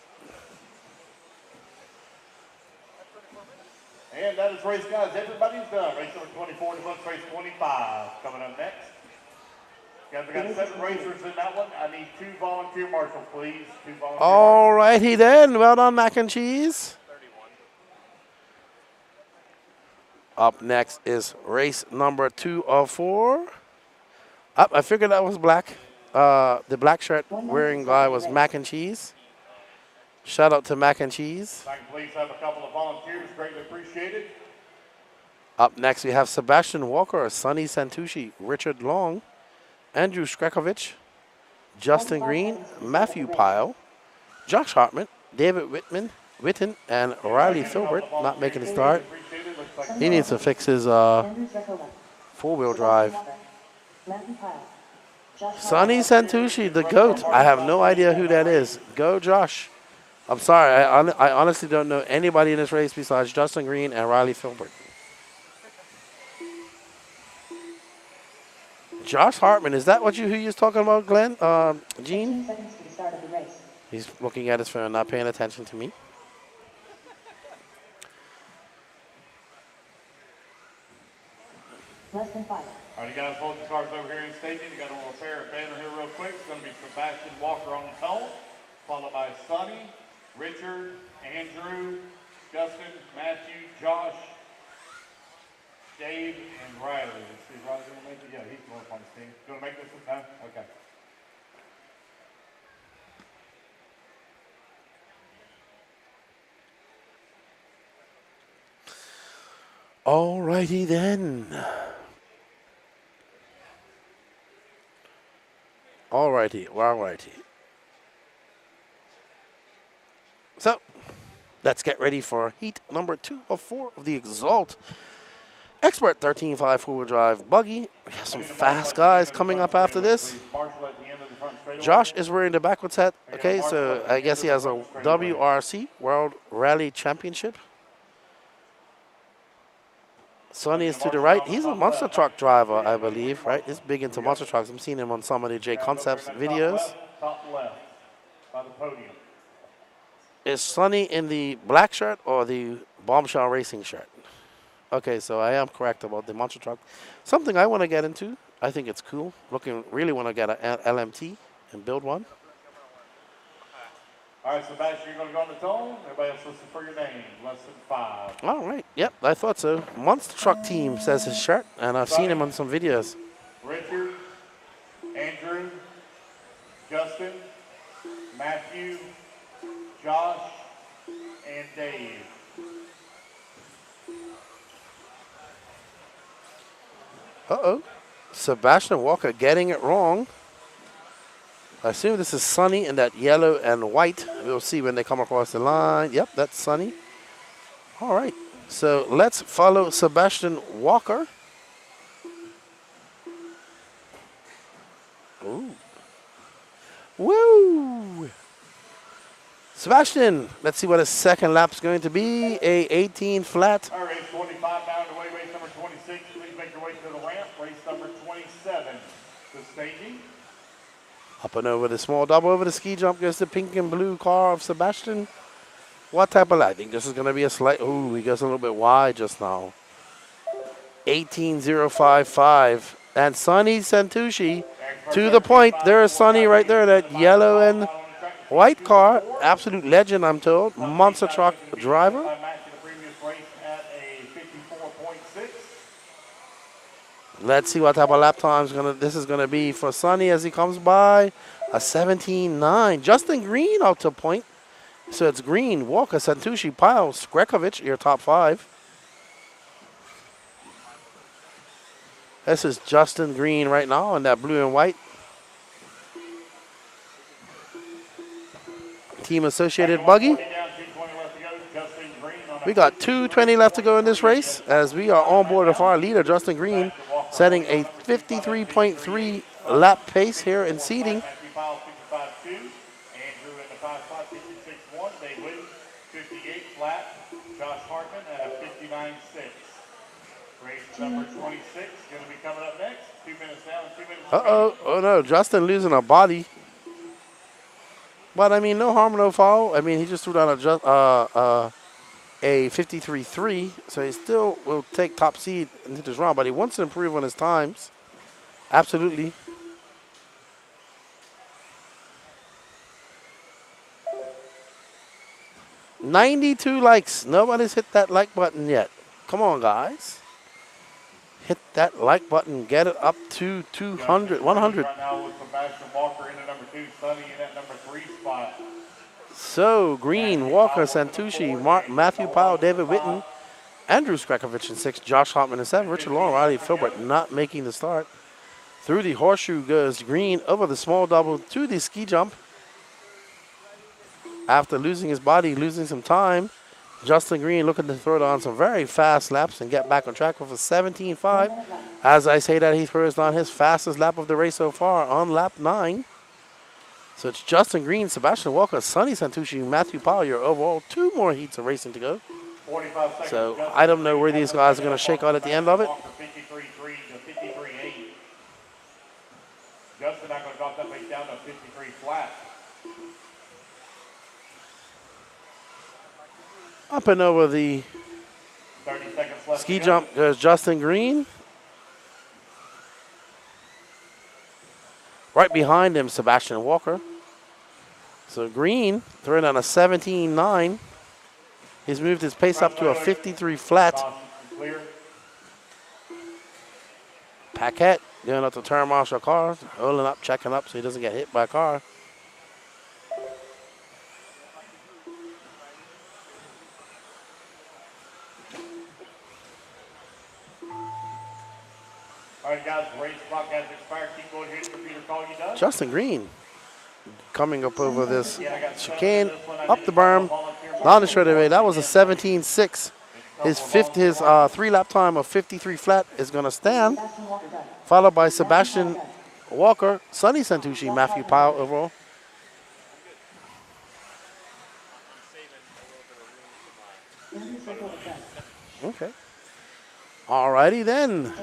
And that is race, guys. Everybody's done. Race number 24 to race 25. Coming up next. Guys, we got 7 racers in that one. I need 2 volunteer marshals, please. 2 volunteer
All righty then. Well done, Mac and Cheese. Up next is race number 2 of 4. Up, I figured that was black. The black shirt wearing guy was Mac and Cheese. Shout out to Mac and Cheese.
If I can please have a couple of volunteers, greatly appreciated.
Up next, we have Sebastian Walker, Sonny Santucci, Richard Long, Andrew Skrekovich, Justin Green, Matthew Pyle, Josh Hartman, David Witten, and Riley Filbert not making a start. He needs to fix his four-wheel drive. Sonny Santucci, the GOAT. I have no idea who that is. Go, Josh. I'm sorry. I honestly don't know anybody in this race besides Justin Green and Riley Filbert. Josh Hartman, is that who you was talking about, Glenn? Gene?
15 seconds to the start of the race.
He's looking at his phone, not paying attention to me.
Less than 5.
All right, You guys hold the cars over here in staging. You got a little pair of banner here real quick. It's going to be Sebastian Walker on the tone, followed by Sonny, Richard, Andrew, Justin, Matthew, Josh, Dave, and Riley. Let's see, Riley's going to make it. Yeah, he's going up on his team. Going to make this one? No? Okay.
All righty then. All righty. So, let's get ready for heat number 2 of 4 of the Exalt Expert 13.5 four-wheel drive buggy. We have some fast guys coming up after this. Josh is wearing the backwards hat. Okay, so I guess he has a WRC, World Rally Championship. Sonny is to the right. He's a monster truck driver, I believe, right? He's big into monster trucks. I'm seeing him on some of the J Concepts videos.
Top left by the podium.
Is Sonny in the black shirt or the Bombshell Racing shirt? Okay, so I am correct about the monster truck. Something I want to get into. I think it's cool. Really want to get an LMT and build one.
All right, Sebastian, you're going to go on the tone. Everybody else listen for your name. Less than 5.
All right. Yep, I thought so. Monster Truck Team says his shirt, and I've seen him on some videos.
Richard, Andrew, Justin, Matthew, Josh, and Dave.
Uh-oh. Sebastian Walker getting it wrong. I assume this is Sonny in that yellow and white. We'll see when they come across the line. Yep, that's Sonny. All right. So let's follow Sebastian Walker. Ooh. Woo! Sebastian, let's see what his second lap's going to be. A 18 flat.
All right, 25 down the way, race number 26. Please make your way to the ramp. Race number 27 to staging.
Up and over the small double, over the ski jump goes the pink and blue car of Sebastian. What type of lap? I think this is going to be a slight, ooh, he goes a little bit wide just now. 18.055. And Sonny Santucci to the point. There's Sonny right there, that yellow and white car. Absolute legend, I'm told. Monster truck driver. Let's see what type of lap time this is gonna be for Sonny as he comes by. A 17.9. Justin Green out to point. So it's Green, Walker, Santucci, Pyle, Skrekovic, your top 5. This is Justin Green right now in that blue and white. Team Associated buggy. We got 2:20 left to go in this race as we are on board with our leader, Justin Green, setting a 53.3 lap pace here in seating.
Josh Hartman at a 59.6. Race number 26 going to be coming up next. 2 minutes down and 2 minutes.
Uh-oh. Oh, no. Justin losing a body. But, I mean, no harm, no foul. I mean, he just threw down a 53.3, so he still will take top seed into this round, but he wants to improve on his times. Absolutely. $92 likes. Nobody's hit that like button yet. Come on, guys. Hit that like button. Get it up to 200, 100.
Right now with Sebastian Walker in at number 2, Sonny in at number 3 spot.
So, Green, Walker, Santucci, Matthew Powell, David Witten, Andrew Skrekovic in 6, Josh Hartman in 7, Richard Long, Riley Filbert not making the start. Through the horseshoe goes Green over the small double to the ski jump. After losing his body, losing some time, Justin Green looking to throw down some very fast laps and get back on track with a 17.5. As I say that, he throws down his fastest lap of the race so far on lap 9. So it's Justin Green, Sebastian Walker, Sonny Santucci, Matthew Powell, your overall 2 more heats of racing to go.
45 seconds.
So I don't know where these guys are going to shake out at the end of it.
53.3 to 53.8. Justin not going to drop that pace down to 53 flat.
Up and over the
30 seconds left
ski jump goes Justin Green. Right behind him, Sebastian Walker. So Green throwing on a 17.9. He's moved his pace up to a 53 flat.
Clear.
Paquette going up to turn marshal car, holding up, checking up so he doesn't get hit by a car.
All right, guys, race clock has expired. Keep going here. Computer call you done.
Justin Green coming up over this chicane, up the berm, down the straightaway. That was a 17.6. His 3-lap time of 53 flat is going to stand, followed by Sebastian Walker, Sonny Santucci, Matthew Powell overall. Okay. Alrighty then.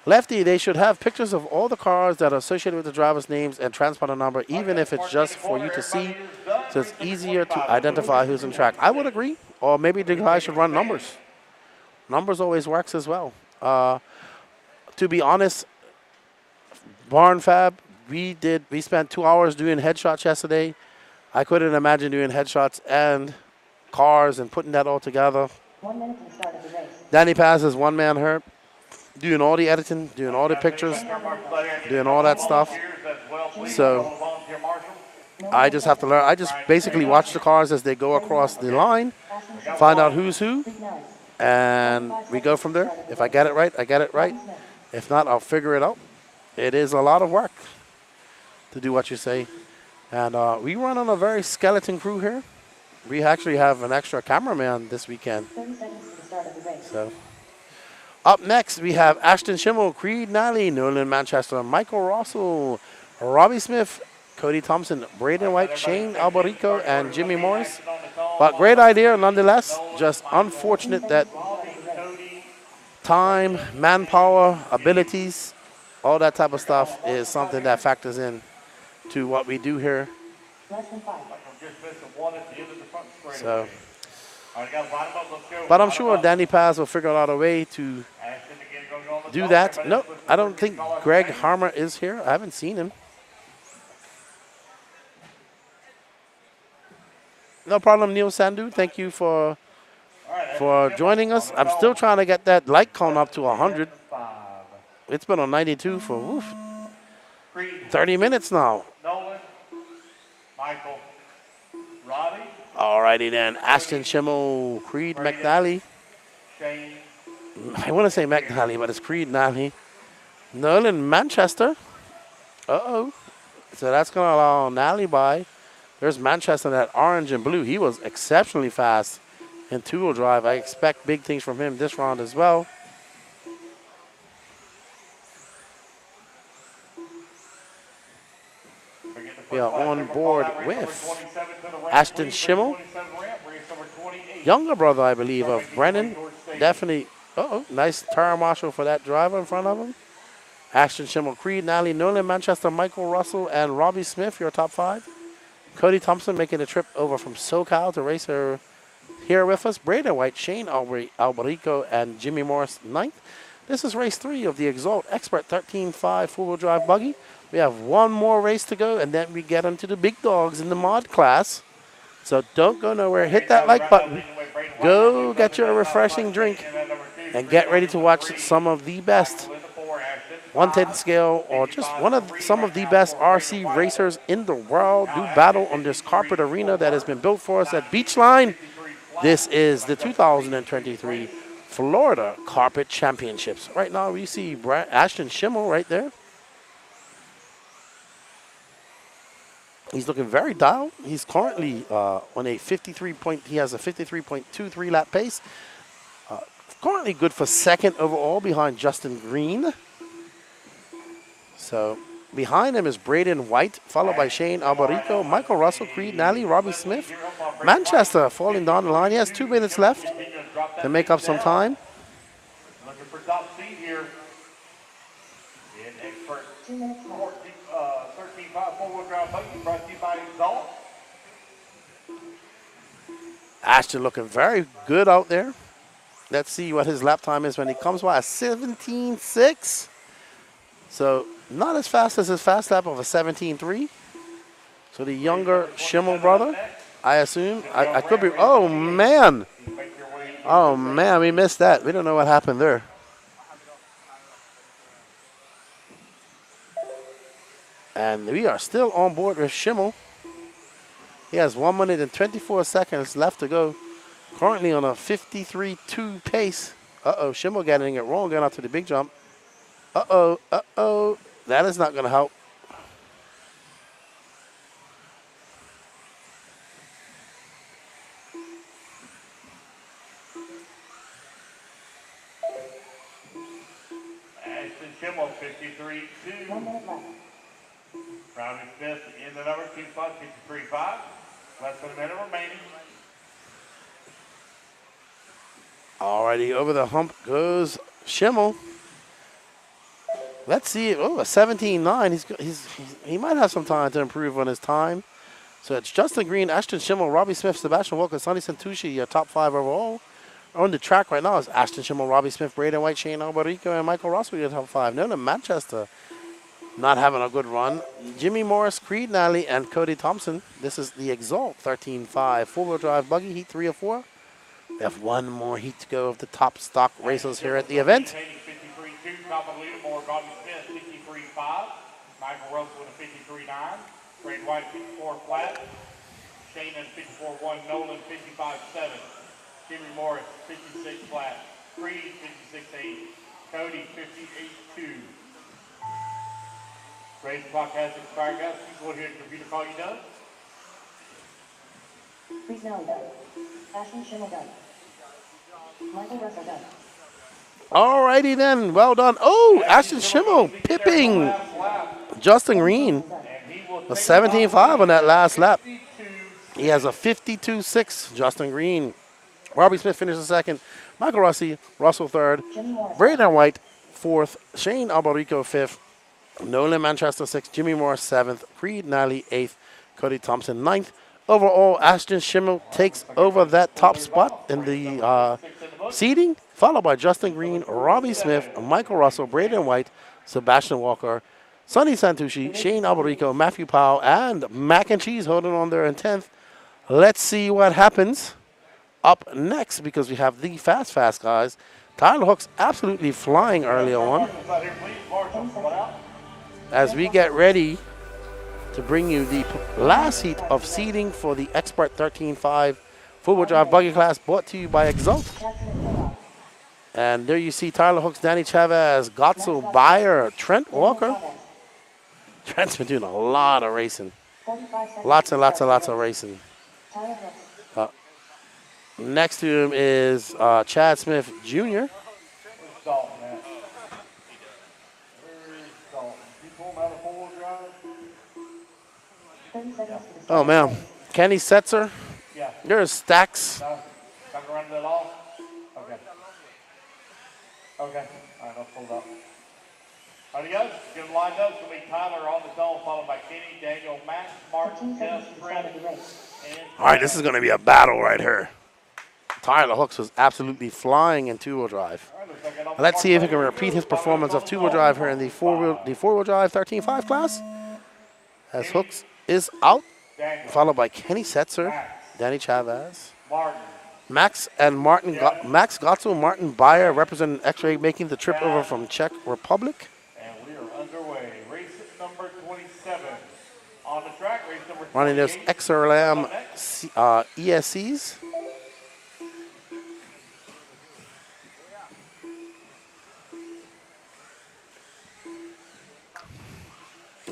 Lefty, they should have pictures of all the cars that are associated with the driver's names and transponder number, even if it's just for you to see, so it's easier to identify who's in track. I would agree. Or maybe the guy should run numbers. Numbers always works as well. To be honest, Barn Fab, we spent 2 hours doing headshots yesterday. I couldn't imagine doing headshots and cars and putting that all together.
1 minute to the start of the race.
Danny Paz is one man hurt, doing all the editing, doing all the pictures, doing all that stuff. So I just have to learn. I just basically watch the cars as they go across the line, find out who's who, and we go from there. If I get it right, I get it right. If not, I'll figure it out. It is a lot of work to do what you say. And we run on a very skeleton crew here. We actually have an extra cameraman this weekend.
30 seconds to the start of the race.
So, up next, we have Ashton Schimmel, Creed Nally, Nolan Manchester, Michael Russell, Robbie Smith, Cody Thompson, Braden White, Shane Alberico, and Jimmy Morris. But great idea nonetheless. Just unfortunate that time, manpower, abilities, all that type of stuff is something that factors in to what we do here.
Less than 5.
So, but I'm sure Danny Paz will figure out a way to do that. No, I don't think Greg Harmer is here. I haven't seen him. No problem, Neil Sandu. Thank you for joining us. I'm still trying to get that like count up to 100. It's been on 92 for 30 minutes now.
Nolan, Michael, Roddy,
Alrighty then, Ashton Schimmel, Creed McNally.
Shane,
I want to say McNally, but it's Creed Nally. Nolan Manchester. Uh-oh. So that's going to allow Nally by. There's Manchester, that orange and blue. He was exceptionally fast in two-wheel drive. I expect big things from him this round as well. We are on board with Ashton Schimmel, younger brother, I believe, of Brennan. Definitely, nice tire marshal for that driver in front of him. Ashton Schimmel, Creed Nally, Nolan Manchester, Michael Russell, and Robbie Smith, your top 5. Cody Thompson making a trip over from SoCal to race her here with us. Braden White, Shane Alberico, and Jimmy Morris, 9th. This is race 3 of the Exalt Expert 13.5 four-wheel drive buggy. We have one more race to go, and then we get into the big dogs in the mod class. So don't go nowhere. Hit that like button. Go get your refreshing drink and get ready to watch some of the best 110 scale or just some of the best RC racers in the world do battle on this carpet arena that has been built for us at Beachline. This is the 2023 Florida Carpet Championships. Right now we see Ashton Schimmel right there. He's looking very dialed. He's currently on a 53 point. He has a 53.23 lap pace. Currently good for 2nd overall behind Justin Green. So behind him is Braden White, followed by Shane Alberico, Michael Russell, Creed Nally, Robbie Smith. Manchester falling down the line. He has 2 minutes left to make up some time.
looking for top seed here in expert 13.5 four-wheel drive buggy brought to you by Exalt.
Ashton looking very good out there. Let's see what his lap time is when he comes by. 17.6. So Not as fast as his fast lap of a 17.3. So the younger Schimmel brother, I assume. I could be. Oh, man. Oh, man, we missed that. We don't know what happened there. And we are still on board with Schimmel. He has 1 minute and 24 seconds left to go. Currently on a 53.2 pace. Uh-oh, Schimmel getting it wrong, going out to the big jump. Uh-oh, uh-oh. That is not going to help.
Ashton Schimmel, 53.2.
1 minute left.
Robbie Smith in the number 2 spot, 53.5. Less than a minute remaining.
Alrighty, over the hump goes Schimmel. Let's see. Oh, a 17.9. He might have some time to improve on his time. So it's Justin Green, Ashton Schimmel, Robbie Smith, Sebastian Walker, Sonny Santucci, your top 5 overall. On the track right now is Ashton Schimmel, Robbie Smith, Braden White, Shane Alberico, and Michael Ross with your top 5. Nolan Manchester not having a good run. Jimmy Morris, Creed Nally, and Cody Thompson. This is the Exalt 13.5 four-wheel drive buggy, heat 3 of 4. We have one more heat to go of the top stock racers here at the event.
53.2, top of the leaderboard, Robbie Smith, 53.5. Michael Ross with a 53.9. Braden White, 54 flat. Shane at 54.1. Nolan, 55.7. Jimmy Morris, 56 flat. Creed, 56.8. Cody, 58.2. Race clock has expired, guys. Please go here and computer call you done.
Freeze Nelly done. Ashton Schimmel done. Michael Russell done.
Alrighty then, well done. Oh, Ashton Schimmel pipping Justin Green. A 17.5 on that last lap. He has a 52.6, Justin Green. Robbie Smith finishes second. Michael Rossi, Russell third. Braden White fourth. Shane Alberico fifth. Nolan Manchester sixth. Jimmy Morris seventh. Creed Nally eighth. Cody Thompson ninth. Overall, Ashton Schimmel takes over that top spot in the seeding, followed by Justin Green, Robbie Smith, Michael Russell, Braden White, Sebastian Walker, Sonny Santucci, Shane Alberico, Matthew Powell, and Mac and Cheese holding on there in 10th. Let's see what happens up next because we have the fast guys. Tyler Hook's absolutely flying early on. As we get ready to bring you the last heat of seeding for the Expert 13.5 four-wheel drive buggy class brought to you by Exalt. And there you see Tyler Hooks, Danny Chavez, Gotzel, Bayer, Trent Walker. Trent's been doing a lot of racing. Lots and lots of racing. Next to him is Chad Smith Jr. Oh, man. Kenny Setzer.
Yeah.
There's Stacks.
Time to run that off? Okay. Okay. All right, I'll pull it up. All right, guys. Get them lined up. It's going to be Tyler on the zone, followed by Kenny, Daniel, Max, Martin, Jeff, Trent, and...
All right, this is going to be a battle right here. Tyler Hooks was absolutely flying in two-wheel drive. Let's see if he can repeat his performance of two-wheel drive here in the four-wheel drive 13.5 class. As Hooks is out, followed by Kenny Setzer, Danny Chavez, Max and Martin, Max Gotzel, Martin Bayer representing X-Ray, making the trip over from Czech Republic.
And we are underway. Race number 27 on the track. Race number 28.
Running those XRLM ESCs.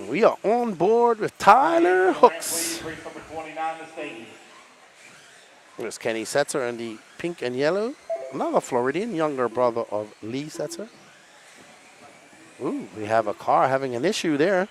We are on board with Tyler Hooks.
Race number 29, the stadium.
There's Kenny Setzer in the pink and yellow. Another Floridian, younger brother of Lee Setzer. Ooh, we have a car having an issue there.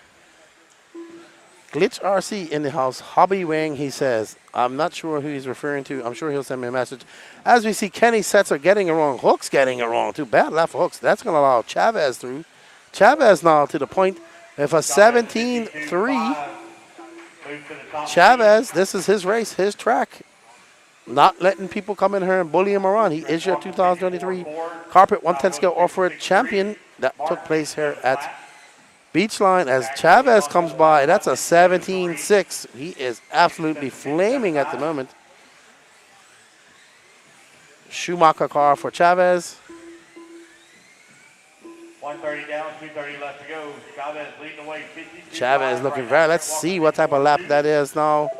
Glitch RC in the house. Hobby Wang, he says. I'm not sure who he's referring to. I'm sure he'll send me a message. As we see Kenny Setzer getting it wrong. Hooks getting it wrong too. Bad left for Hooks. That's going to allow Chavez through. Chavez now to the point. If a 17.3, Chavez, this is his race, his track. Not letting people come in here and bully him around. He is your 2023 Carpet 110 Scale Off-Road Champion that took place here at Beachline as Chavez comes by. That's a 17.6. He is absolutely flaming at the moment. Schumacher car for Chavez.
130 down, 230 left to go. Chavez leading the way. 52
Chavez looking very. Let's see what type of lap that is now.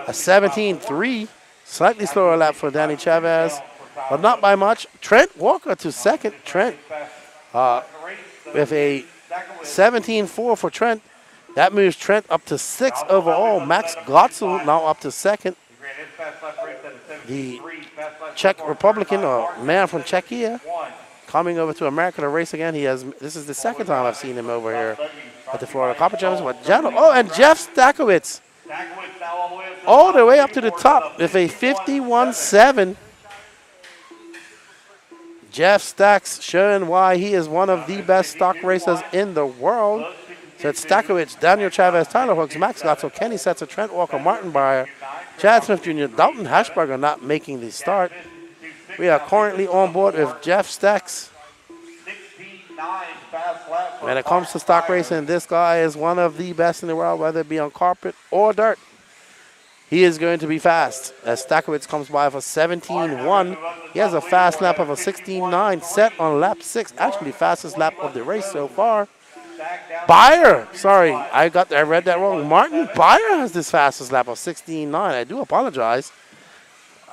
A 17.3. Slightly slower lap for Danny Chavez, but not by much. Trent Walker to second. Trent with a 17.4 for Trent. That moves Trent up to 6 overall. Max Gotzel now up to second. The Czech Republican, or man from Czechia, coming over to America to race again. This is the second time I've seen him over here at the Florida Copper Championship. Oh, and Jeff Stakowitz all the way up to the top with a 51.7. Jeff Stacks showing why he is one of the best stock racers in the world. So it's Stakowicz, Daniel Chavez, Tyler Hooks, Max Gotzel, Kenny Setzer, Trent Walker, Martin Beyer, Chad Smith Jr., Dalton Hashberger not making the start. We are currently on board with Jeff Stacks. When it comes to stock racing, this guy is one of the best in the world, whether it be on carpet or dirt. He is going to be fast as Stakowicz comes by for 17.1. He has a fast lap of a 16.9 set on lap 6. Actually, fastest lap of the race so far. Beyer, sorry, I read that wrong. Martin Beyer has this fastest lap of 16.9. I do apologize.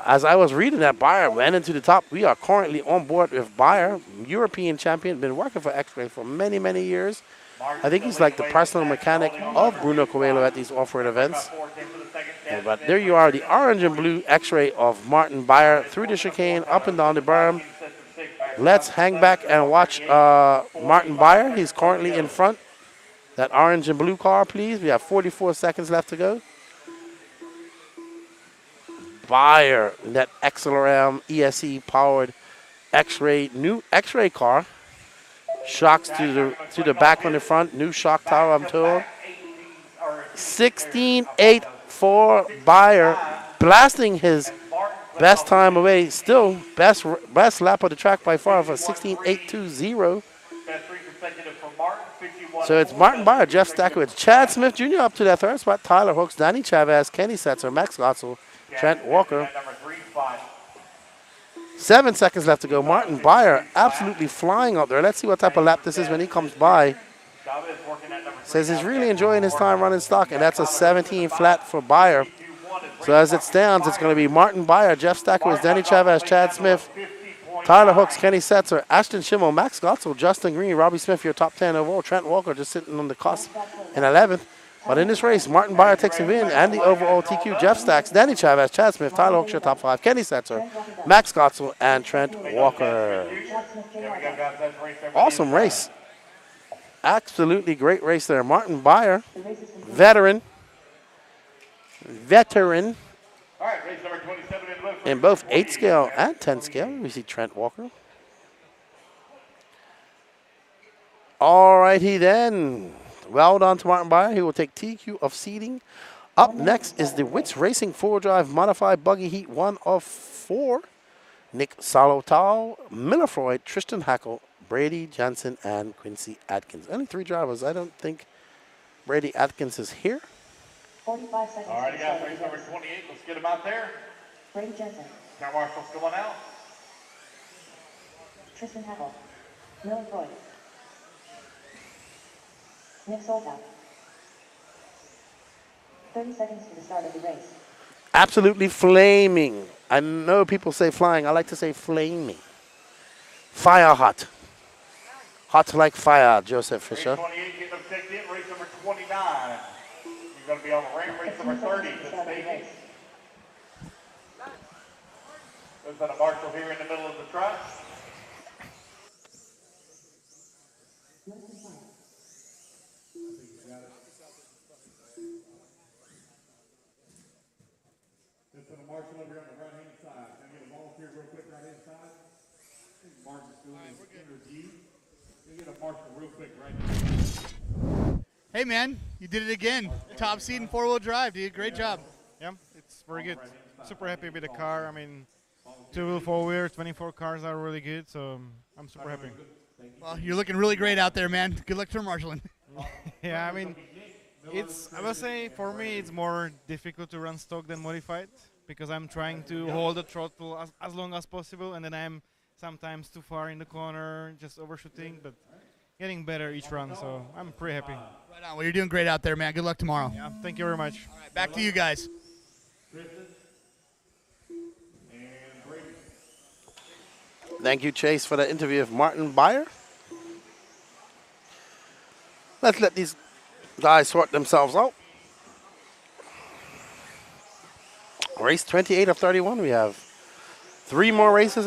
As I was reading that, Beyer went into the top. We are currently on board with Beyer, European champion, been working for X-Ray for many, many years. I think he's like the personal mechanic of Bruno Coelho at these off-road events. But there you are, the orange and blue X-Ray of Martin Beyer through the chicane, up and down the berm. Let's hang back and watch Martin Beyer. He's currently in front. That orange and blue car, please. We have 44 seconds left to go. Beyer in that XLRM ESC powered X-Ray, new X-Ray car. Shocks to the back on the front. New shock tower, I'm told. 16.8 for Beyer, blasting his best time away. Still best lap of the track by far for 16.820. So it's Martin Beyer, Jeff Stakowicz, Chad Smith Jr. up to that third spot. Tyler Hooks, Danny Chavez, Kenny Setzer, Max Gotzel, Trent Walker. 7 seconds left to go. Martin Beyer absolutely flying up there. Let's see what type of lap this is when he comes by. Says he's really enjoying his time running stock, and that's a 17 flat for Beyer. So as it stands, it's going to be Martin Beyer, Jeff Stakowicz, Danny Chavez, Chad Smith, Tyler Hooks, Kenny Setzer, Ashton Schimmel, Max Gotzel, Justin Green, Robbie Smith, your top 10 overall. Trent Walker just sitting on the cusp in 11th. But in this race, Martin Beyer takes the win and the overall TQ. Jeff Stacks, Danny Chavez, Chad Smith, Tyler Hooks, your top 5, Kenny Setzer, Max Gotzel, and Trent Walker. Awesome race. Absolutely great race there. Martin Beyer, veteran. In both 8 scale and 10 scale. We see Trent Walker. All righty then. Well done to Martin Beyer. He will take TQ of seeding. Up next is the WRCE Racing 4-drive modified buggy heat 1 of 4. Nick Salotal, Miller Freud, Tristan Hackle, Brady Jansen, and Quincy Atkins. Only 3 drivers. I don't think Brady Atkins is here.
45 seconds.
All right, guys, race number 28. Let's get him out there.
Brady Jensen.
Now, Marshall's coming out.
Tristan Hackle. Miller Freud. Nick Soltau. 30 seconds to the start of the race.
Absolutely flaming. I know people say flying. I like to say flaming. Fire hot. Hot like fire, Joseph Fisher.
Race 28, getting them checked in. Race number 29. You're going to be on the ramp. Race number 30. There's been a marshal here in the middle of the track.
There's been a marshal over here on the right-hand side. Can I get a volunteer real quick right-hand side? I think Marshall's doing his interview. Can I get a marshal real quick right now?
Hey, man, you did it again. Top seed in 4-wheel drive, dude. Great job.
Yeah, it's very good. Super happy with the car. I mean, 2-wheel, 4-wheel, 24 cars are really good, so I'm super happy.
Well, you're looking really great out there, man. Good luck to marshaling.
Yeah, I mean, I must say, for me, it's more difficult to run stock than modified because I'm trying to hold the throttle as long as possible, and then I'm sometimes too far in the corner, just overshooting, but getting better each run, so I'm pretty happy.
Right on. Well, you're doing great out there, man. Good luck tomorrow.
Yeah, thank you very much.
All right, back to you guys.
Thank you, Chase, for the interview of Martin Beyer. Let's let these guys sort themselves out. Race 28 of 31. We have 3 more races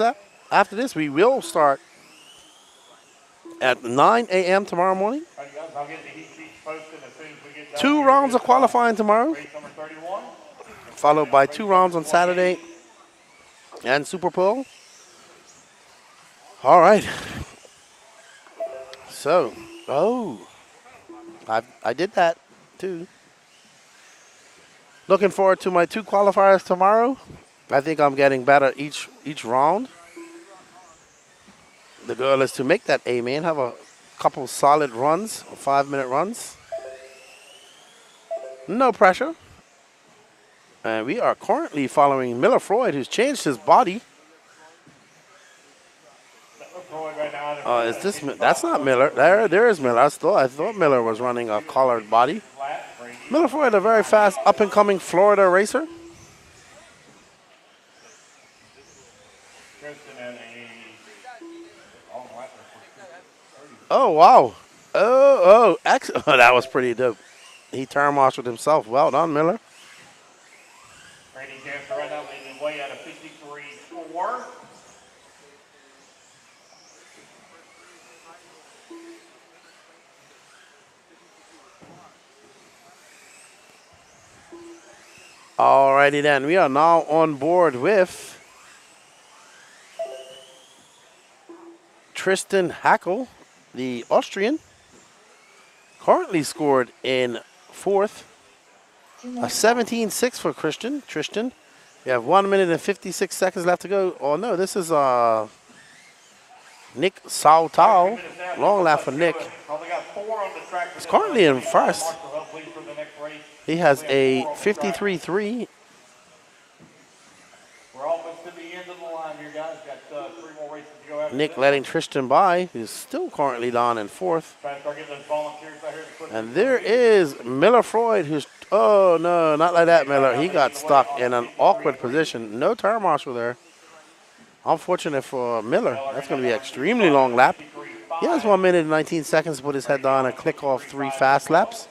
after this. We will start at 9 a.m. tomorrow morning.
I'll get the heat sheets posted as soon as we get done.
2 rounds of qualifying tomorrow,
Race number 31.
followed by 2 rounds on Saturday and Super Bowl. All right. So, I did that too. Looking forward to my 2 qualifiers tomorrow. I think I'm getting better each round. The goal is to make that A main, have a couple solid runs, 5-minute runs. No pressure. And we are currently following Miller Freud, who's changed his body. Is this? That's not Miller. There is Miller. I thought Miller was running a collared body. Miller Freud, a very fast, up-and-coming Florida racer. Oh wow! Oh, that was pretty dope. He turn marshaled himself. Well done, Miller.
Brady Cancer right now leading way out of 53.4.
Alrighty then, we are now on board with Tristan Hackel, the Austrian. Currently scored in 4th. A 17.6 for Tristan. We have 1 minute and 56 seconds left to go. Oh no, this is Nick Sautau. Long lap for Nick. He's currently in 1st. He has a 53.3.
We're almost to the end of the line here, guys. Got 3 more races to go after
Nick
this.
letting Tristan by, who's still currently down in 4th.
Trying to start getting those volunteers out here to put
And there is Miller Freud, who's, oh no, not like that, Miller. He got stuck in an awkward position. No turn marshal there. Unfortunate for Miller. That's going to be an extremely long lap. He has 1 minute and 19 seconds to put his head down and click off 3 fast laps.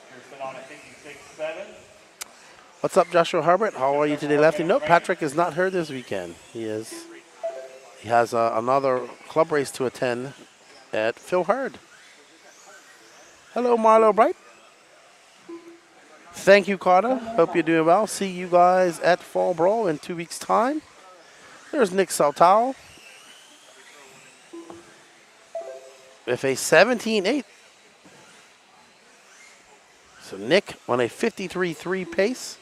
What's up, Joshua Herbert? How are you today, Lefty? Nope, Patrick is not here this weekend. He has another club race to attend at Phil Hurd. Hello, Marlo Bright. Thank you, Carter. Hope you're doing well. See you guys at Fall Brawl in 2 weeks' time. There's Nick Sautau with a 17.8. So Nick on a 53.3 pace.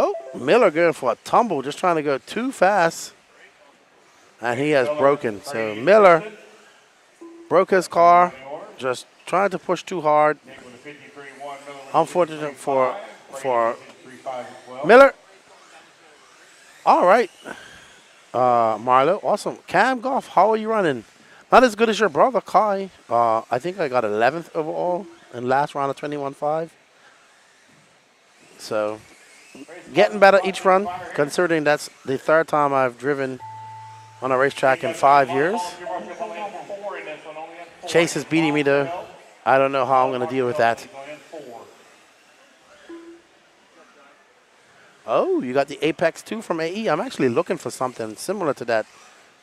Oh, Miller going for a tumble, just trying to go too fast. And he has broken. So Miller broke his car, just trying to push too hard. Unfortunate for Miller. All right. Marlo, awesome. Cam Goff, how are you running? Not as good as your brother, Kai. I think I got 11th overall in last round of 21.5. So, getting better each run, considering that's the 3rd time I've driven on a racetrack in 5 years. Chase is beating me, though. I don't know how I'm going to deal with that. Oh, you got the Apex 2 from AE. I'm actually looking for something similar to that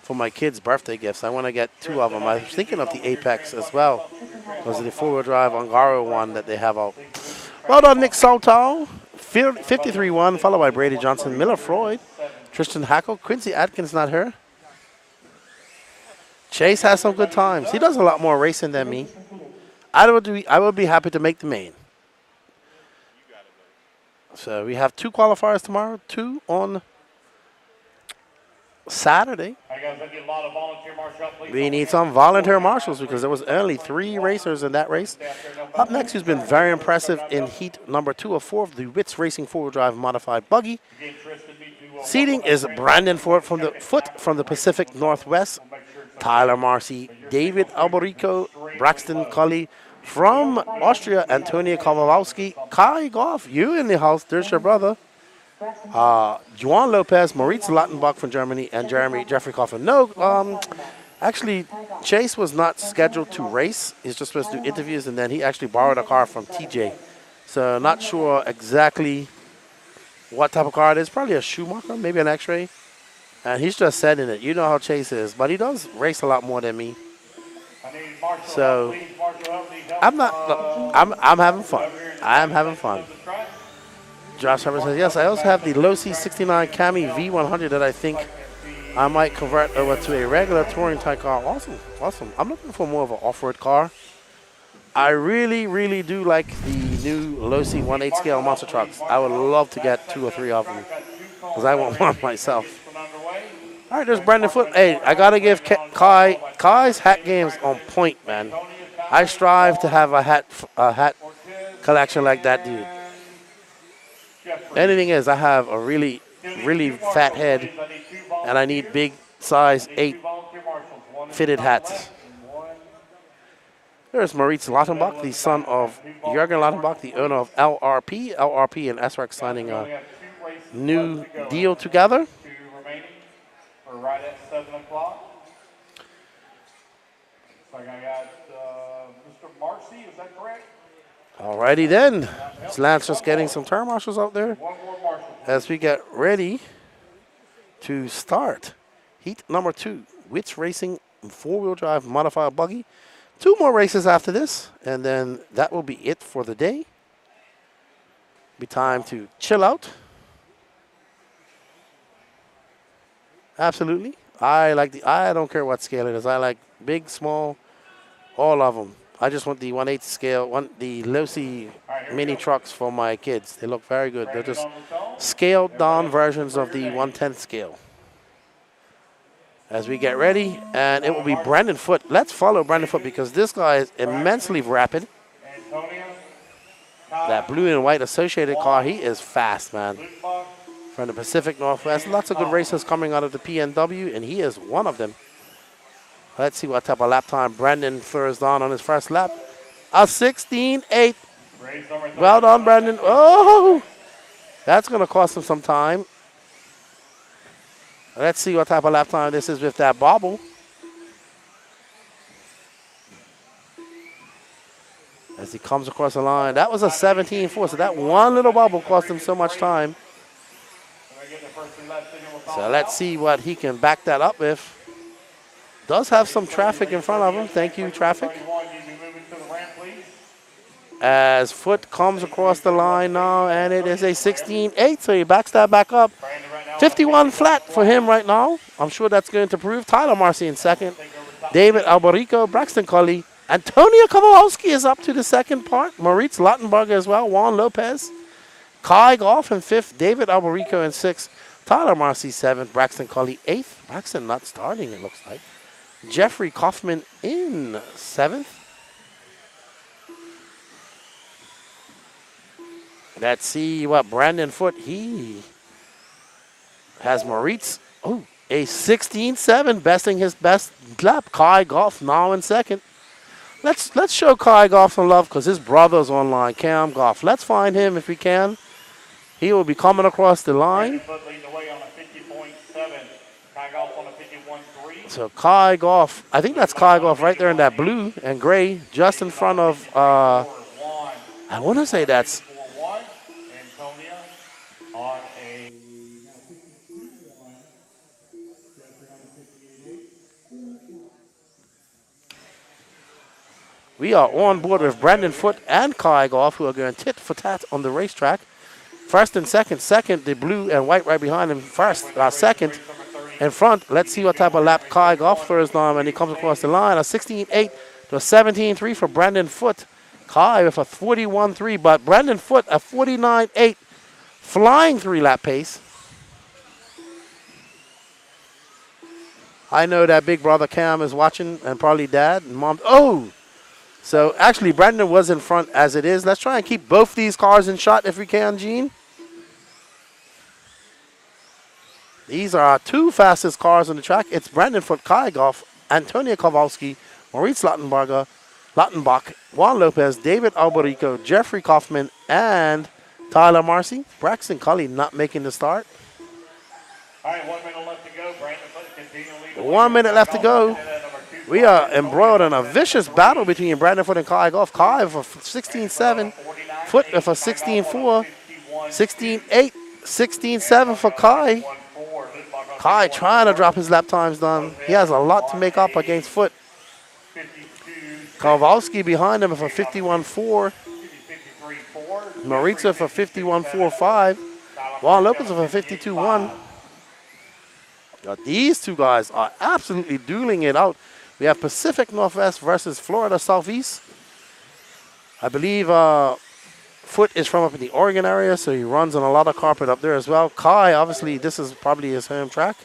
for my kids' birthday gifts. I want to get 2 of them. I was thinking of the Apex as well. Those are the 4-wheel drive Ongaro one that they have out. Well done, Nick Sautau. 53.1, followed by Brady Johnson, Miller Freud, Tristan Hackel, Quincy Atkins not here. Chase has some good times. He does a lot more racing than me. I would be happy to make the main. So we have 2 qualifiers tomorrow, 2 on Saturday.
All right, guys, I need a lot of volunteer marshal, please.
We need some volunteer marshals because there was only 3 racers in that race. Up next, who's been very impressive in heat number 2 of 4 of the WRCE Racing 4-wheel drive modified buggy. Seating is Brandon Foote from the Pacific Northwest, Tyler Marcy, David Alberico, Braxton Cully from Austria, Antonia Kowalski, Kai Goff, you in the house, there's your brother. Juan Lopez, Moritz Lattenbach from Germany, and Jeffrey Coffin. No, actually, Chase was not scheduled to race. He's just supposed to do interviews, and then he actually borrowed a car from TJ. So not sure exactly what type of car it is. Probably a Schumacher, maybe an X-Ray. And he's just said in it. You know how Chase is, but he does race a lot more than me. So I'm having fun. I'm having fun. Josh Hubbard says, yes, I also have the Losi 69 Cami V100 that I think I might convert over to a regular touring type car. Awesome, awesome. I'm looking for more of an off-road car. I really, really do like the new Losi 1/8 scale monster trucks. I would love to get 2 or 3 of them because I want one myself. All right, there's Brandon Foote. Hey, I got to give Kai's hat game's on point, man. I strive to have a hat collection like that dude. Anything is, I have a really, really fat head, and I need big size 8 fitted hats. There's Moritz Lattenbach, the son of Jürgen Lattenbach, the owner of LRP. LRP and SRX signing a new deal together.
We're right at 7 o'clock. Looks like I got Mr. Marcy, is that correct?
Alrighty then. Lance just getting some turn marshals out there as we get ready to start heat number 2, WRCE Racing 4-wheel drive modified buggy. 2 more races after this, and then that will be it for the day. Be time to chill out. Absolutely. I don't care what scale it is. I like big, small, all of them. I just want the 1/8 scale, the Losi mini trucks for my kids. They look very good. They're just scaled down versions of the 1/10 scale. As we get ready, and it will be Brandon Foote. Let's follow Brandon Foote because this guy is immensely rapid. That blue and white associated car, he is fast, man. From the Pacific Northwest. Lots of good racers coming out of the PNW, and he is one of them. Let's see what type of lap time Brandon throws on his first lap. A 16.8. Well done, Brandon. Oh, that's going to cost him some time. Let's see what type of lap time this is with that bobble. As he comes across the line. That was a 17.4, so that one little bobble cost him so much time. So let's see what he can back that up with. Does have some traffic in front of him. Thank you, traffic. As Foote comes across the line now, and it is a 16.8, so he backs that back up. 51 flat for him right now. I'm sure that's going to prove. Tyler Marcy in second. David Alberico, Braxton Cully. Antonia Kowalski is up to the second part. Moritz Lattenberger as well. Juan Lopez. Kai Goff in fifth. David Alberico in sixth. Tyler Marcy seventh. Braxton Cully eighth. Braxton not starting, it looks like. Jeffrey Kaufman in seventh. Let's see what Brandon Foote, he has Moritz. Oh, a 16.7, besting his best lap. Kai Goff now in second. Let's show Kai Goff some love because his brother's online, Cam Goff. Let's find him if we can. He will be coming across the line. So Kai Goff, I think that's Kai Goff right there in that blue and gray, just in front of, I want to say that's, we are on board with Brandon Foote and Kai Goff, who are going tit for tat on the racetrack. First and second. Second, the blue and white right behind him. First, second in front. Let's see what type of lap Kai Goff throws on when he comes across the line. A 16.8 to a 17.3 for Brandon Foote. Kai with a 41.3, but Brandon Foote a 49.8 Flying 3-lap pace. I know that big brother Cam is watching, and probably dad and mom. Oh! So actually, Brandon was in front as it is. Let's try and keep both these cars in shot if we can, Gene. These are our 2 fastest cars on the track. It's Brandon Foot, Kai Goff, Antonio Kowalski, Maurice Lautenbach, Juan Lopez, David Alberico, Jeffrey Kaufman, and Tyler Marcy. Braxton Cully not making the start.
All right, 1 minute left to go. Brandon Foot continuing to lead.
1 minute left to go. We are embroiled in a vicious battle between Brandon Foot and Kai Goff. Kai for 16.7, Foot for 16.4, 16.8, 16.7 for Kai. Kai trying to drop his lap times down. He has a lot to make up against Foot. Kowalski behind him for 51.4. Maritza for 51.45. Juan Lopez for 52.1. These two guys are absolutely dueling it out. We have Pacific Northwest versus Florida Southeast. I believe Foot is from up in the Oregon area, so he runs on a lot of carpet up there as well. Kai, obviously, this is probably his home track.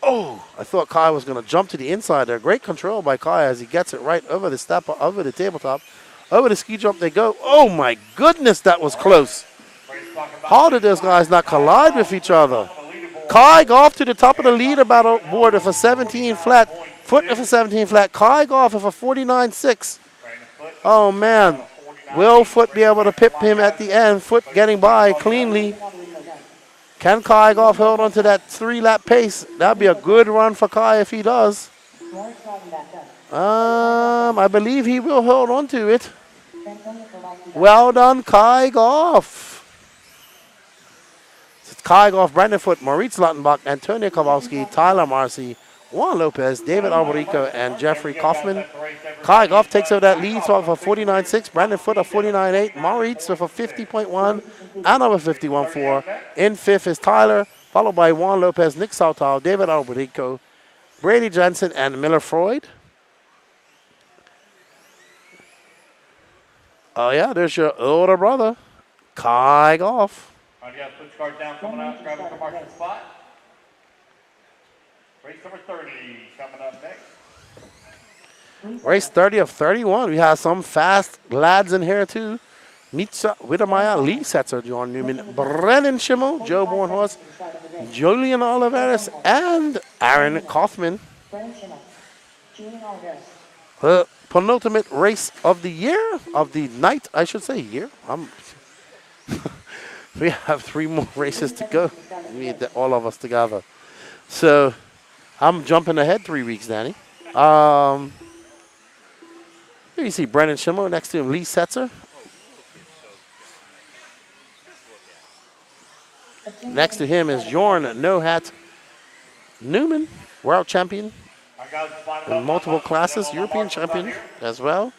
Oh, I thought Kai was going to jump to the inside there. Great control by Kai as he gets it right over the step, over the tabletop. Over the ski jump they go. Oh, my goodness, that was close. How did those guys not collide with each other? Kai Goff to the top of the leader battle board with a 17 flat. Foot with a 17 flat. Kai Goff with a 49.6. Oh, man. Will Foot be able to pip him at the end? Foot getting by cleanly. Can Kai Goff hold on to that 3-lap pace? That'd be a good run for Kai if he does. I believe he will hold on to it. Well done, Kai Goff. It's Kai Goff, Brandon Foot, Maurice Lautenbach, Antonio Kowalski, Tyler Marcy, Juan Lopez, David Alberico, and Jeffrey Kaufman. Kai Goff takes over that lead spot for 49.6. Brandon Foot a 49.8. Maurice with a 50.1. Anna with 51.4. In fifth is Tyler, followed by Juan Lopez, Nick Sautal, David Alberico, Brady Jensen, and Miller Freud. Oh, yeah, there's your older brother, Kai Goff.
All right, you got switch cars down coming out, grabbing a commercial spot. Race number 30 coming up next.
Race 30 of 31. We have some fast lads in here, too. Mitsa Widdermeyer, Lee Setzer, John Newman, Brennan Schimmel, Joe Bornhorst, Julian Oliveris, and Aaron Kaufman. The penultimate race of the year, of the night, I should say, year. We have 3 more races to go. We need all of us together. So I'm jumping ahead 3 weeks, Danny. Here you see Brennan Schimmel next to him, Lee Setzer. Next to him is Jorn No Hat Newman, world champion in multiple classes, European champion as well.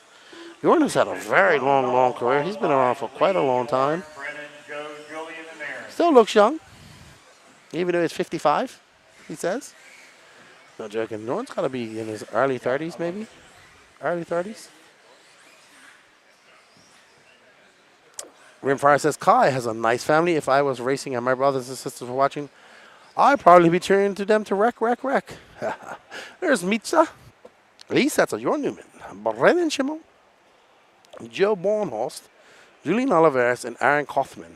Jorn has had a very long career. He's been around for quite a long time. Still looks young, even though he's 55, he says. No joking. Jorn's got to be in his early 30s, maybe. Early 30s. Rimfire says, Kai has a nice family. If I was racing and my brothers and sisters were watching, I'd probably be cheering to them to wreck. There's Mitza, Lee Setzer, Jorn Newman, Brennan Schimmel, Joe Bornhorst, Julian Oliveris, and Aaron Kaufman.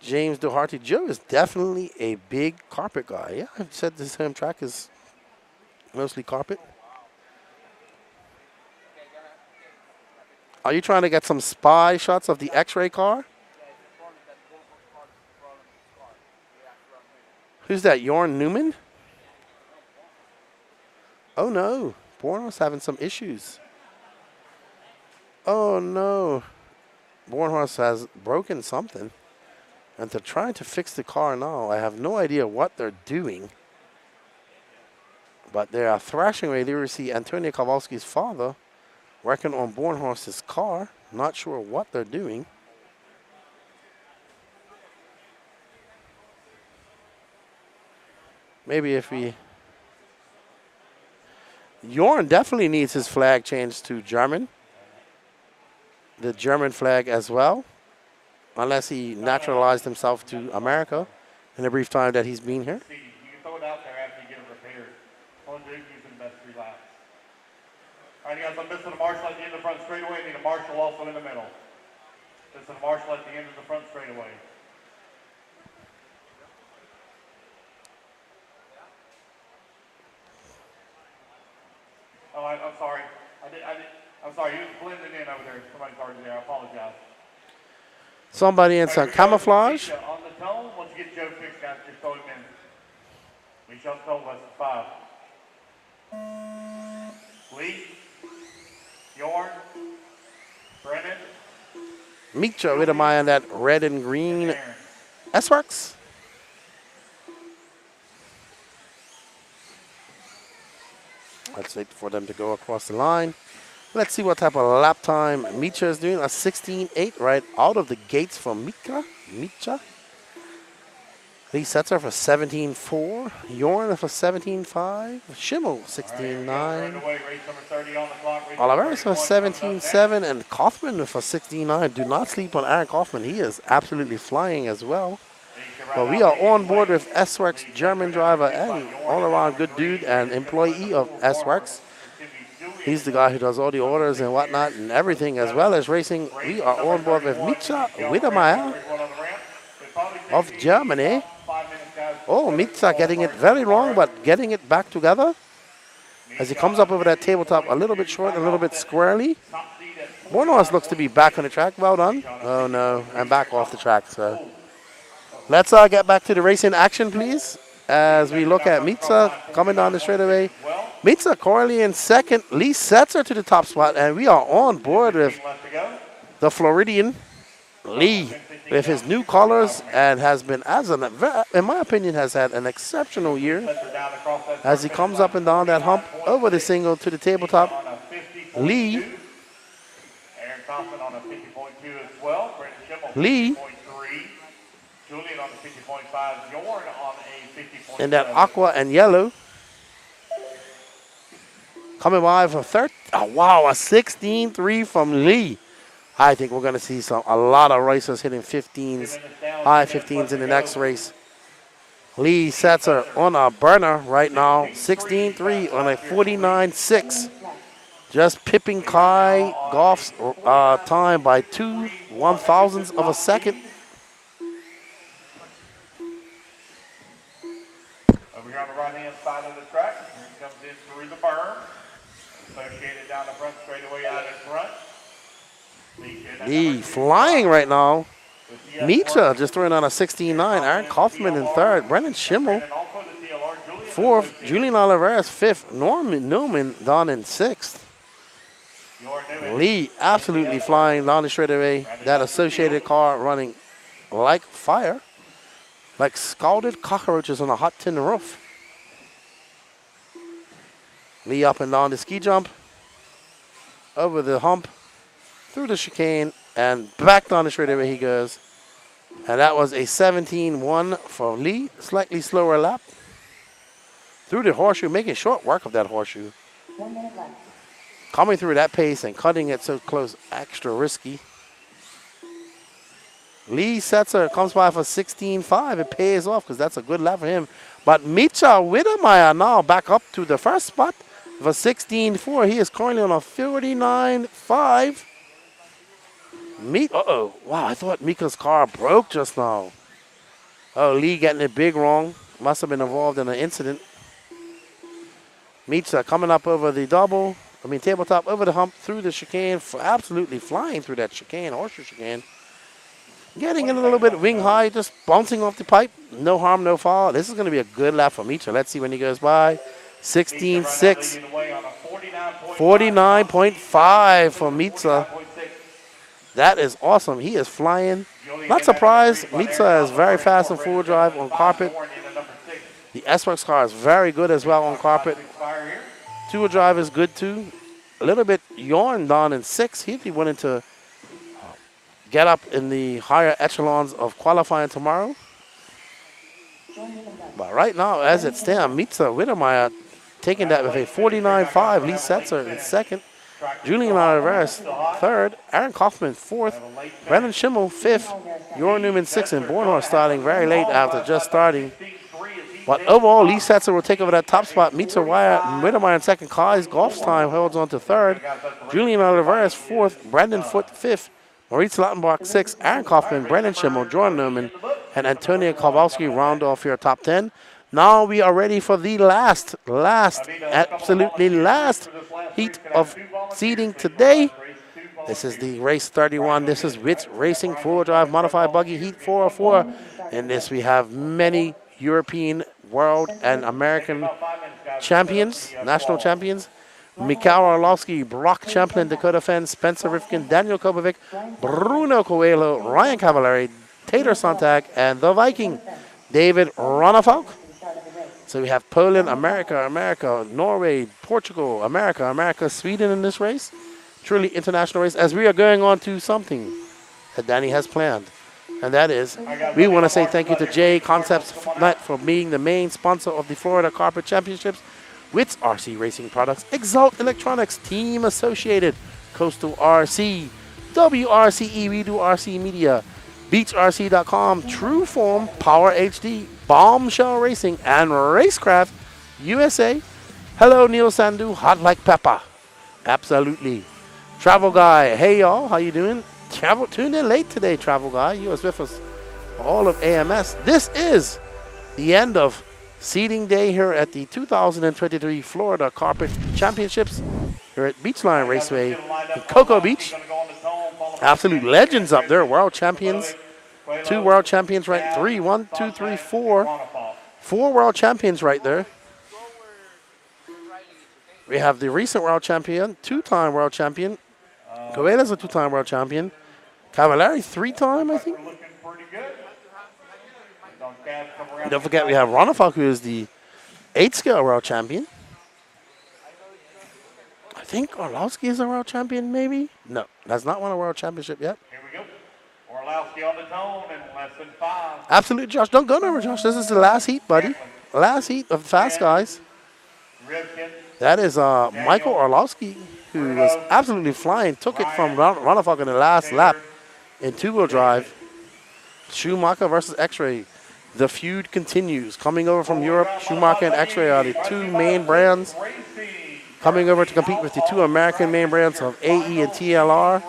James Doherty. Joe is definitely a big carpet guy. Yeah, I've said this home track is mostly carpet. Are you trying to get some spy shots of the X-ray car? Who's that, Jorn Newman? Oh, no. Bornhorst having some issues. Oh, no. Bornhorst has broken something. And they're trying to fix the car now. I have no idea what they're doing. But they are thrashing away. There we see Antonio Kowalski's father working on Bornhorst's car. Not sure what they're doing. Maybe if we... Jorn definitely needs his flag changed to German. the German flag as well, unless he naturalized himself to America in the brief time that he's been here.
You can throw it out there after you get it repaired. All do using the best 3 laps. All right, you guys, I'm missing a marshal at the end of the front straightaway. I need a marshal also in the middle. Missing a marshal at the end of the front straightaway. Oh, I'm sorry. I'm sorry. He was blending in over there. Somebody's already there. I apologize.
Somebody in some camouflage.
On the tone, once you get Joe fixed, guys, just throw him in. We shall told us 5. Lee, Yorn, Brennan.
Micha with him on that red and green S-Works. Let's wait for them to go across the line. Let's see what type of lap time Micha is doing. A 16.8 right out of the gates from Micha. Lee Setzer for 17.4. Yorn for 17.5. Schimmel 16.9. Oliveris for 17.7. And Kaufman for 16.9. Do not sleep on Aaron Kaufman. He is absolutely flying as well. But we are on board with S-Works German driver and all-around good dude and employee of S-Works. He's the guy who does all the orders and whatnot and everything as well as racing. We are on board with Micha Wiedermeyer of Germany. Oh, Micha getting it very wrong, but getting it back together. As he comes up over that tabletop a little bit short, a little bit squarely. Bornos looks to be back on the track. Well done. Oh, no. I'm back off the track, so. Let's get back to the racing action, please, as we look at Micha coming down the straightaway. Micha Corley in second. Lee Setzer to the top spot, and we are on board with the Floridian Lee with his new colors and has been, in my opinion, has had an exceptional year as he comes up and down that hump over the single to the tabletop. Lee in that aqua and yellow. Coming by for third. Oh, wow, a 16.3 from Lee. I think we're going to see a lot of racers hitting 15s, high 15s in the next race. Lee Setzer on a burner right now. 16.3 on a 49.6. Just pipping Kai Goff's time by 2 1/1000ths of a second.
Over here on the right-hand side of the track, here he comes in through the berm. Associated down the front straightaway out in front.
Lee flying right now. Micha just throwing on a 16.9. Aaron Kaufman in third. Brennan Schimmel fourth. Julian Oliveras fifth. Norman Newman down in sixth. Lee absolutely flying down the straightaway. That associated car running like fire. Like scalded cockroaches on a hot tin roof. Lee up and down the ski jump. Over the hump. Through the chicane. And back down the straightaway he goes. And that was a 17.1 for Lee. Slightly slower lap. Through the horseshoe. Making short work of that horseshoe.
1 minute left.
Coming through that pace and cutting it so close. Extra risky. Lee Setzer comes by for 16.5. It pays off because that's a good lap for him. But Micha Wiedermeyer now back up to the first spot for 16.4. He is currently on a 49.5. Uh-oh. Wow, I thought Mika's car broke just now. Oh, Lee getting it big wrong. Must have been involved in an incident. Micha coming up over the tabletop over the hump through the chicane. Absolutely flying through that chicane, horseshoe chicane. Getting in a little bit wing high, just bouncing off the pipe. No harm, no foul. This is going to be a good lap for Micha. Let's see when he goes by. 16.6. 49.5 for Micha. That is awesome. He is flying. Not surprised. Micha is very fast in full drive on carpet. The S-Works car is very good as well on carpet. Two-wheel drive is good too. A little bit Yorn down in 6. He'd be willing to get up in the higher echelons of qualifying tomorrow. But right now, as it stands, Micha Wiedermeyer taking that with a 49.5. Lee Setzer in second. Julian Oliveras, third. Aaron Kaufman, fourth. Brendan Schimmel, fifth. Jorn Newman, sixth. And Bornhorst starting very late after just starting. But overall, Lee Setzer will take over that top spot. Mittermeier in second. Kai's Golf's time holds on to third. Julian Oliveras, fourth. Brandon Foote, fifth. Maurice Lautenbach, sixth. Aaron Kaufman, Brendan Schimmel, Jordan Newman, and Antonio Kowalski round off here top 10. Now we are ready for the absolutely last heat of seeding today. This is the race 31. This is WRCE Racing 4-wheel-drive modified buggy heat 404. In this we have many European, world, and American champions, national champions. Mikhail Orlovsky, Brock Champlin, Dakota Fenn, Spencer Rifkin, Daniel Kobovic, Bruno Coelho, Ryan Cavallari, Taylor Sontag, and the Viking, David Ronnefolk. So we have Poland, America, Norway, Portugal, America, Sweden in this race. Truly international race, as we are going on to something that Danny has planned. And that is, we want to say thank you to J Concepts Net for being the main sponsor of the Florida Carpet Championships, with RC Racing Products, Exalt Electronics, Team Associated, Coastal RC, WRCE, We Do RC Media, BeachRC.com, True Form, Power HD, Bombshell Racing, and Racecraft USA. Hello, Neil Sandu, hot like pepper. Absolutely. Travel Guy, hey y'all, how you doing? Tuned in late today, Travel Guy. You was with us all of AMS. This is the end of seeding day here at the 2023 Florida Carpet Championships here at Beachline Raceway in Cocoa Beach. Absolute legends up there, world champions. 2 world champions right, 3, 1, 2, 3, 4. 4 world champions right there. We have the recent world champion, 2-time world champion. Coelho's a 2-time world champion. Cavallari, 3-time, I think. Don't forget we have Ronnefolk, who is the 8-scale world champion. I think Orlowski is a world champion, maybe? No, has not won a world championship yet.
Here we go. Orlowski on the tone in less than 5.
Absolute, Josh. Don't go nowhere, Josh. This is the last heat, buddy. Last heat of the fast guys. That is Michael Orlowski, who was absolutely flying. Took it from Ronnefolk in the last lap in 2-wheel drive. Schumacher versus X-Ray. The feud continues. Coming over from Europe, Schumacher and X-Ray are the 2 main brands. Coming over to compete with the 2 American main brands of AE and TLR.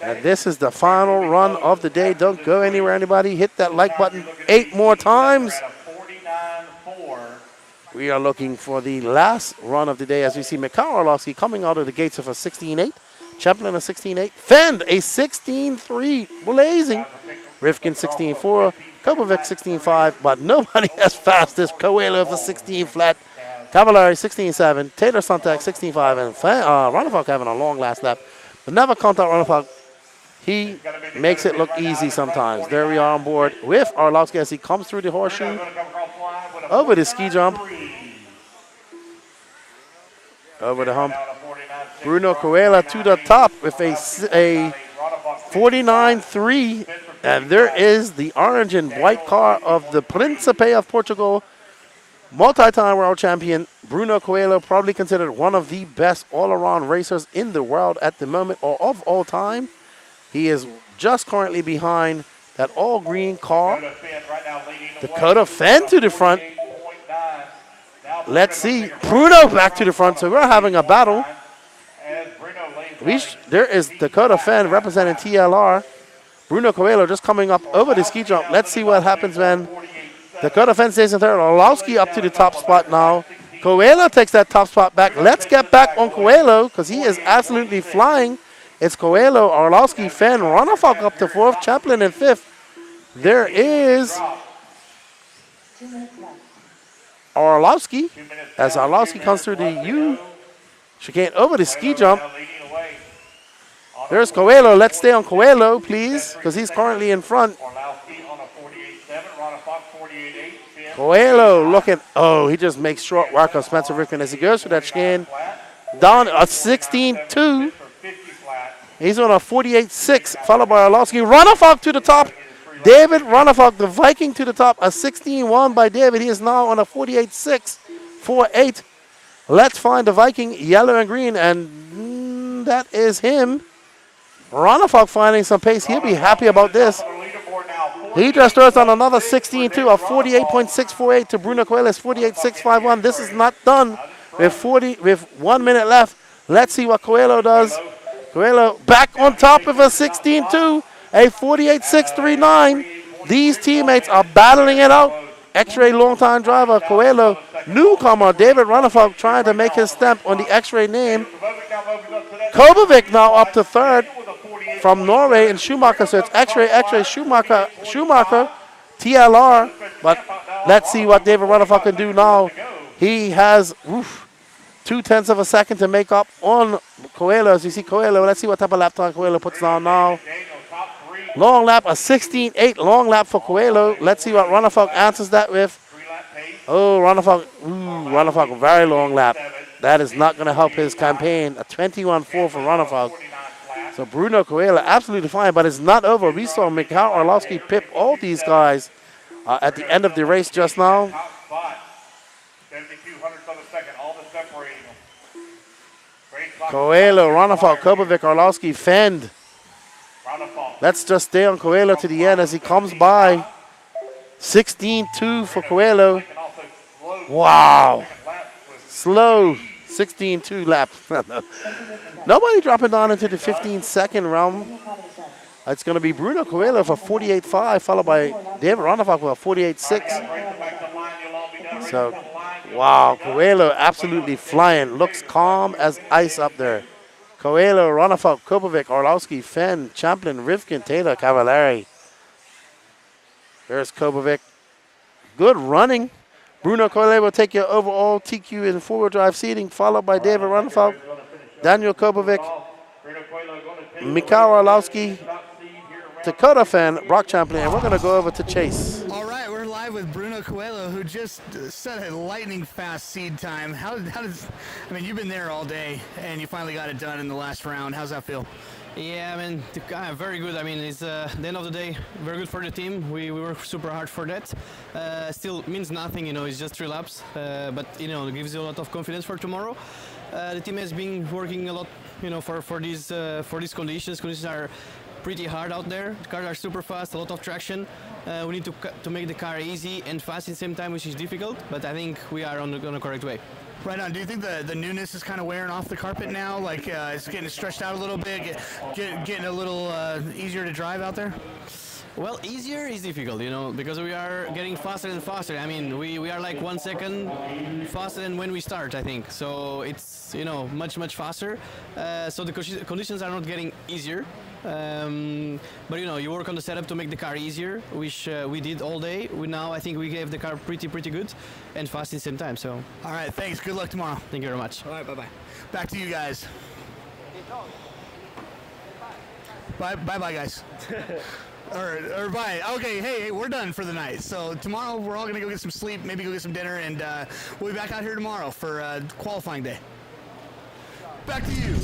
And this is the final run of the day. Don't go anywhere, anybody. Hit that like button 8 more times. We are looking for the last run of the day as we see Mikhail Orlowski coming out of the gates of a 16.8. Champlin a 16.8. Fend a 16.3. Blazing. Rifkin 16.4. Kobovic 16.5. But nobody as fast as Coelho of the 16 flat. Cavallari 16.7. Taylor Sontag 16.5. And Ronnefolk having a long last lap. But never count out Ronnefolk. He makes it look easy sometimes. There we are on board with Orlowski as he comes through the horseshoe. Over the ski jump. Over the hump. Bruno Coelho to the top with a 49.3. And there is the orange and white car of the Príncipe of Portugal, multi-time world champion Bruno Coelho, probably considered one of the best all-around racers in the world at the moment or of all time. He is just currently behind that all-green car. Dakota Fenn to the front. Let's see. Bruno back to the front. So we're having a battle. There is Dakota Fenn representing TLR. Bruno Coelho just coming up over the ski jump. Let's see what happens when Dakota Fenn stays in third. Orlowski up to the top spot now. Coelho takes that top spot back. Let's get back on Coelho because he is absolutely flying. It's Coelho, Orlowski, Fenn, Ronnefolk up to 4th, Champlin in 5th. There is Orlowski as Orlowski comes through the U chicane over the ski jump. There's Coelho. Let's stay on Coelho, please, because he's currently in front. Coelho looking, he just makes short work of Spencer Rifkin as he goes through that chicane. Down a 16.2. He's on a 48.6, followed by Orlowski. Ronnefolk to the top. David Ronnefolk, the Viking, to the top. A 16.1 by David. He is now on a 48.6, 4.8. Let's find the Viking, yellow and green. And and that is him. Ronnefalk finding some pace. He'll be happy about this. He just throws on another 16-2, a 48.648 to Bruno Coelho's 48.651. This is not done with 1 minute left. Let's see what Coelho does. Coelho back on top of a 16-2, a 48.639. These teammates are battling it out. X-Ray longtime driver Coelho, newcomer David Ronnefalk trying to make his stamp on the X-Ray name. Kobovic now up to third from Norway and Schumacher. So it's X-Ray, Schumacher, TLR. But let's see what David Ronnefalk can do now. He has 0.2 of a second to make up on Coelho. As you see Coelho, let's see what type of lap time Coelho puts down now. Long lap, a 16.8 long lap for Coelho. Let's see what Ronnefalk answers that with. Oh, Ronnefalk, very long lap. That is not going to help his campaign. A 21.4 for Ronnefalk. So Bruno Coelho absolutely fine, but it's not over. We saw Mikhail Orlowski pip all these guys at the end of the race just now. Coelho, Ronnefalk, Kobovic, Orlowski, Fend. Let's just stay on Coelho to the end as he comes by. 16.2 for Coelho. Wow. Slow 16.2 lap. Nobody dropping down into the 15-second realm. It's going to be Bruno Coelho for 48.5, followed by David Ronnefalk with a 48.6. So, wow, Coelho absolutely flying. Looks calm as ice up there. Coelho, Ronnefalk, Kobovic, Orlowski, Fenn, Champlin, Rivkin, Taylor, Cavallari. There's Kobovic. Good running. Bruno Coelho will take your overall TQ in four-wheel drive seating, followed by David Ronnefalk, Daniel Kobovic, Mikhail Orlowski, Dakota Fenn, Brock Champlin, and we're going to go over to Chase.
All right, we're live with Bruno Coelho, who just set a lightning fast seed time. How does, I mean, you've been there all day, and you finally got it done in the last round. How's that feel?
Yeah, I mean, very good. I mean, it's the end of the day, very good for the team. We work super hard for that. Still means nothing, you know, it's just 3 laps. But, you know, it gives you a lot of confidence for tomorrow. The team has been working a lot, you know, for these conditions. Conditions are pretty hard out there. The cars are super fast, a lot of traction. We need to make the car easy and fast at the same time, which is difficult. But I think we are on the correct way.
Right on. Do you think the newness is kind of wearing off the carpet now? Like it's getting stretched out a little bit, getting a little easier to drive out there?
Well, easier is difficult, you know, because we are getting faster and faster. I mean, we are like 1 second faster than when we start, I think. So it's, you know, much faster. So the conditions are not getting easier. But, you know, you work on the setup to make the car easier, which we did all day. Now I think we gave the car pretty good and fast at the same time. So.
All right, thanks. Good luck tomorrow.
Thank you very much.
All right, bye-bye. Back to you guys. Bye-bye, guys. Or bye. Okay, hey, we're done for the night. So tomorrow we're all going to go get some sleep, maybe go get some dinner, and we'll be back out here tomorrow for qualifying day. Back to you.